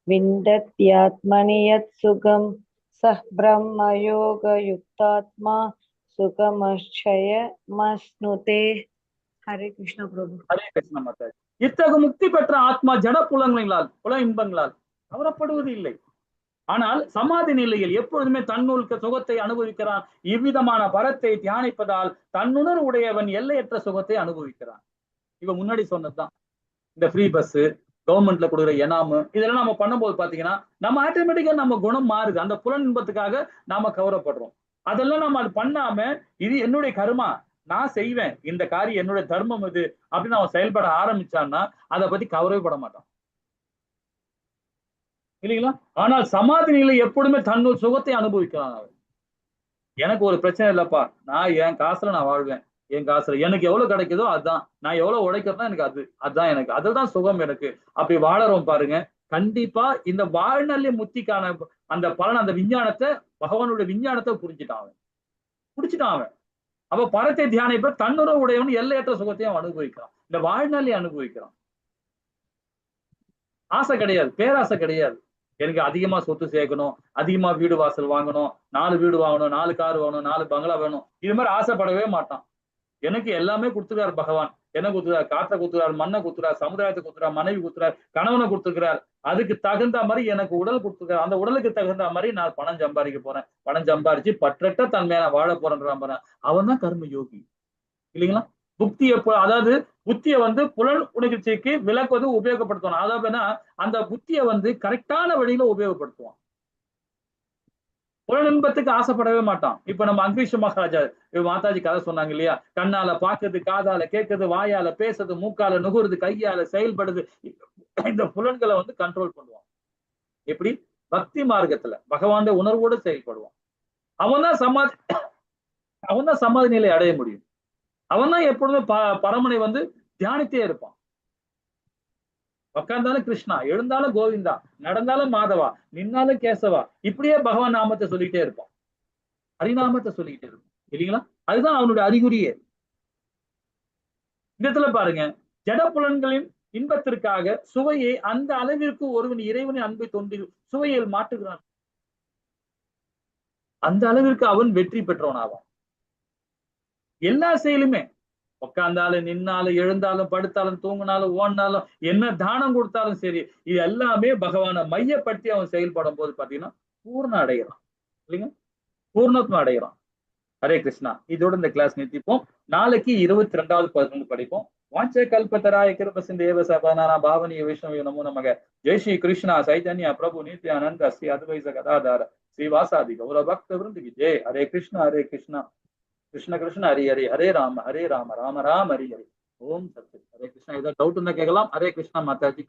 விந்தத்யாத்மனி யத் சுகம் சஹ் பிரம்ம யோக யுக்தாத்மா சுகமச்சய மஸ்னுதே. ஹரே கிருஷ்ண பிரபு. ஹரே கிருஷ்ணா மாதாஜி. இத்தகு முக்தி பெற்ற ஆத்மா ஜட புலங்களால் புல இன்பங்களால் கவரப்படுவது இல்லை. ஆனால் சமாதி நிலையில் எப்பொழுதுமே தன்னுள் சுகத்தை அனுபவிக்கிறான். இவ்விதமான பரத்தை தியானிப்பதால் தன்னுணர் உடையவன் எல்லையற்ற சுகத்தை அனுபவிக்கிறான். இவ முன்னாடி சொன்னதுதான். இந்த ஃப்ரீ பஸ், கவர்மெண்ட்ல கொடுக்குற எனாமு, இதெல்லாம் நம்ம பண்ணும்போது பாத்தீங்கன்னா நம்ம ஆட்டோமேட்டிக்கா நம்ம குணம் மாறுது. அந்த புலன் இன்பத்துக்காக நாம கவரப்படுறோம். அதெல்லாம் நம்ம அது பண்ணாம இது என்னுடைய கர்மா, நான் செய்வேன், இந்த காரியம் என்னுடைய தர்மம் இது அப்படின்னு அவன் செயல்பட ஆரம்பிச்சான்னா அதை பத்தி கவரவே பட மாட்டான் இல்லைங்களா? ஆனால் சமாதி நிலை எப்பொழுதுமே தன்னுள் சுகத்தை அனுபவிக்கிறான். அவன் எனக்கு ஒரு பிரச்சனை இல்லப்பா, நான் என் காசுல நான் வாழ்வேன், என் காசுல எனக்கு எவ்வளவு கிடைக்குதோ அதுதான், நான் எவ்வளவு உழைக்கிறதா எனக்கு அதுதான் எனக்கு, அதுதான் சுகம் எனக்கு. அப்படி வாழறோம் பாருங்க, கண்டிப்பா இந்த வாழ்நாளிலே முத்திக்கான அந்த பலன், அந்த விஞ்ஞானத்தை, பகவானுடைய விஞ்ஞானத்தை புடிச்சிட்டான் அவன். அவ பரத்தை தியானிப்ப தன்னுறவு உடையவன் எல்லையற்ற சுகத்தையும் அவன் அனுபவிக்கிறான். இந்த வாழ்நாளிலே அனுபவிக்கிறான். ஆசை கிடையாது, பேராசை கிடையாது. எனக்கு அதிகமா சொத்து சேர்க்கணும், அதிகமா வீடு வாசல் வாங்கணும், 4 வீடு வாங்கணும், 4 கார் வாங்கணும், 4 பங்களா வேணும், இது மாதிரி ஆசைப்படவே மாட்டான். எனக்கு எல்லாமே கொடுத்துருக்காரு பகவான். என்ன கொடுத்துருக்காரு? காற்றை கொடுத்துறாரு, மண்ணை கொடுத்துறாரு, சமுதாயத்தை கொடுத்துறாரு, மனைவி கொடுத்துறாரு, கணவனை கொடுத்துருக்கிறார். அதுக்கு தகுந்த மாதிரி எனக்கு உடல் கொடுத்துருக்காரு. அந்த உடலுக்கு தகுந்த மாதிரி நான் பணம் சம்பாதிக்க போறேன், பணம் சம்பாரிச்சு பற்றற்ற தன்மையை நான் வாழ போறேன். அவன் தான் கர்ம யோகி இல்லைங்களா? புத்தியை அதாவது புத்தியை புலன் உணர்ச்சிக்கு விளக்குவது உபயோகப்படுத்துவான். அதாவது அந்த புத்தியை கரெக்டான வழியில உபயோகப்படுத்துவான். புலன் இன்பத்துக்கு ஆசைப்படவே மாட்டான். இப்ப நம்ம அங்கிரீஷ் மகாராஜா மாதாஜி கதை சொன்னாங்க இல்லையா? கண்ணால பாக்குறது, காதால கேட்கறது, வாயால பேசுறது, மூக்கால நுகுறது, கையால செயல்படுது. இந்த புலன்களை கண்ட்ரோல் பண்ணுவான். எப்படி? பக்தி மார்க்கத்துல பகவான் உணர்வோடு செயல்படுவான். அவன் தான் சமாதி நிலை அடைய முடியும். அவன் தான் எப்பொழுதுமே பரமனை தியானித்தே இருப்பான். உட்கார்ந்தாலும் கிருஷ்ணா, எழுந்தாலும் கோவிந்தா, நடந்தாலும் மாதவா, நின்னாலும் கேசவா, இப்படியே பகவான் நாமத்தை சொல்லிட்டே இருப்பான், ஹரிநாமத்தை சொல்லிக்கிட்டே இருப்பான் இல்லைங்களா? அதுதான் அவனுடைய அறிகுறியே. இந்த இடத்துல பாருங்க, ஜட புலன்களின் இன்பத்திற்காக சுவையை அந்த அளவிற்கு ஒருவன் இறைவனின் அன்பை தொண்டி சுவையில் மாற்றுகிறான். அந்த அளவிற்கு அவன் வெற்றி பெற்றவன் ஆவான். எல்லா செயலுமே, உட்கார்ந்தாலும், நின்னாலும், எழுந்தாலும், படுத்தாலும், தூங்கினாலும், ஓடினாலும், என்ன தானம் கொடுத்தாலும் சரி, இது எல்லாமே பகவானை மையப்படுத்தி அவன் செயல்படும் போது பாத்தீங்கன்னா பூர்ண அடைகிறான் இல்லைங்க? பூர்ணத்துவம் அடைகிறான். ஹரே கிருஷ்ணா. இதோட இந்த கிளாஸ் நிறுத்திப்போம். நாளைக்கு 22வது 11 படிப்போம். வாஞ்ச கல்பத்தராய கிருப சிந்தேவ சபனானா பாவனிய விஷ்ணு நமோ நமக. ஜெய் ஸ்ரீ கிருஷ்ணா சைதன்யா பிரபு நித்யானந்த ஸ்ரீ அத்வைத கதாதார ஸ்ரீவாசாதி கௌர பக்த விருந்துக்கு ஜெய். ஹரே கிருஷ்ணா ஹரே கிருஷ்ணா கிருஷ்ண கிருஷ்ண ஹரி ஹரி, ஹரே ராம ராம ராம ஹரி ஹரி. ஓம் சத்ய. ஹரே கிருஷ்ணா. ஏதாவது டவுட் இருந்தா கேட்கலாம். ஹரே கிருஷ்ணா மாதாஜி.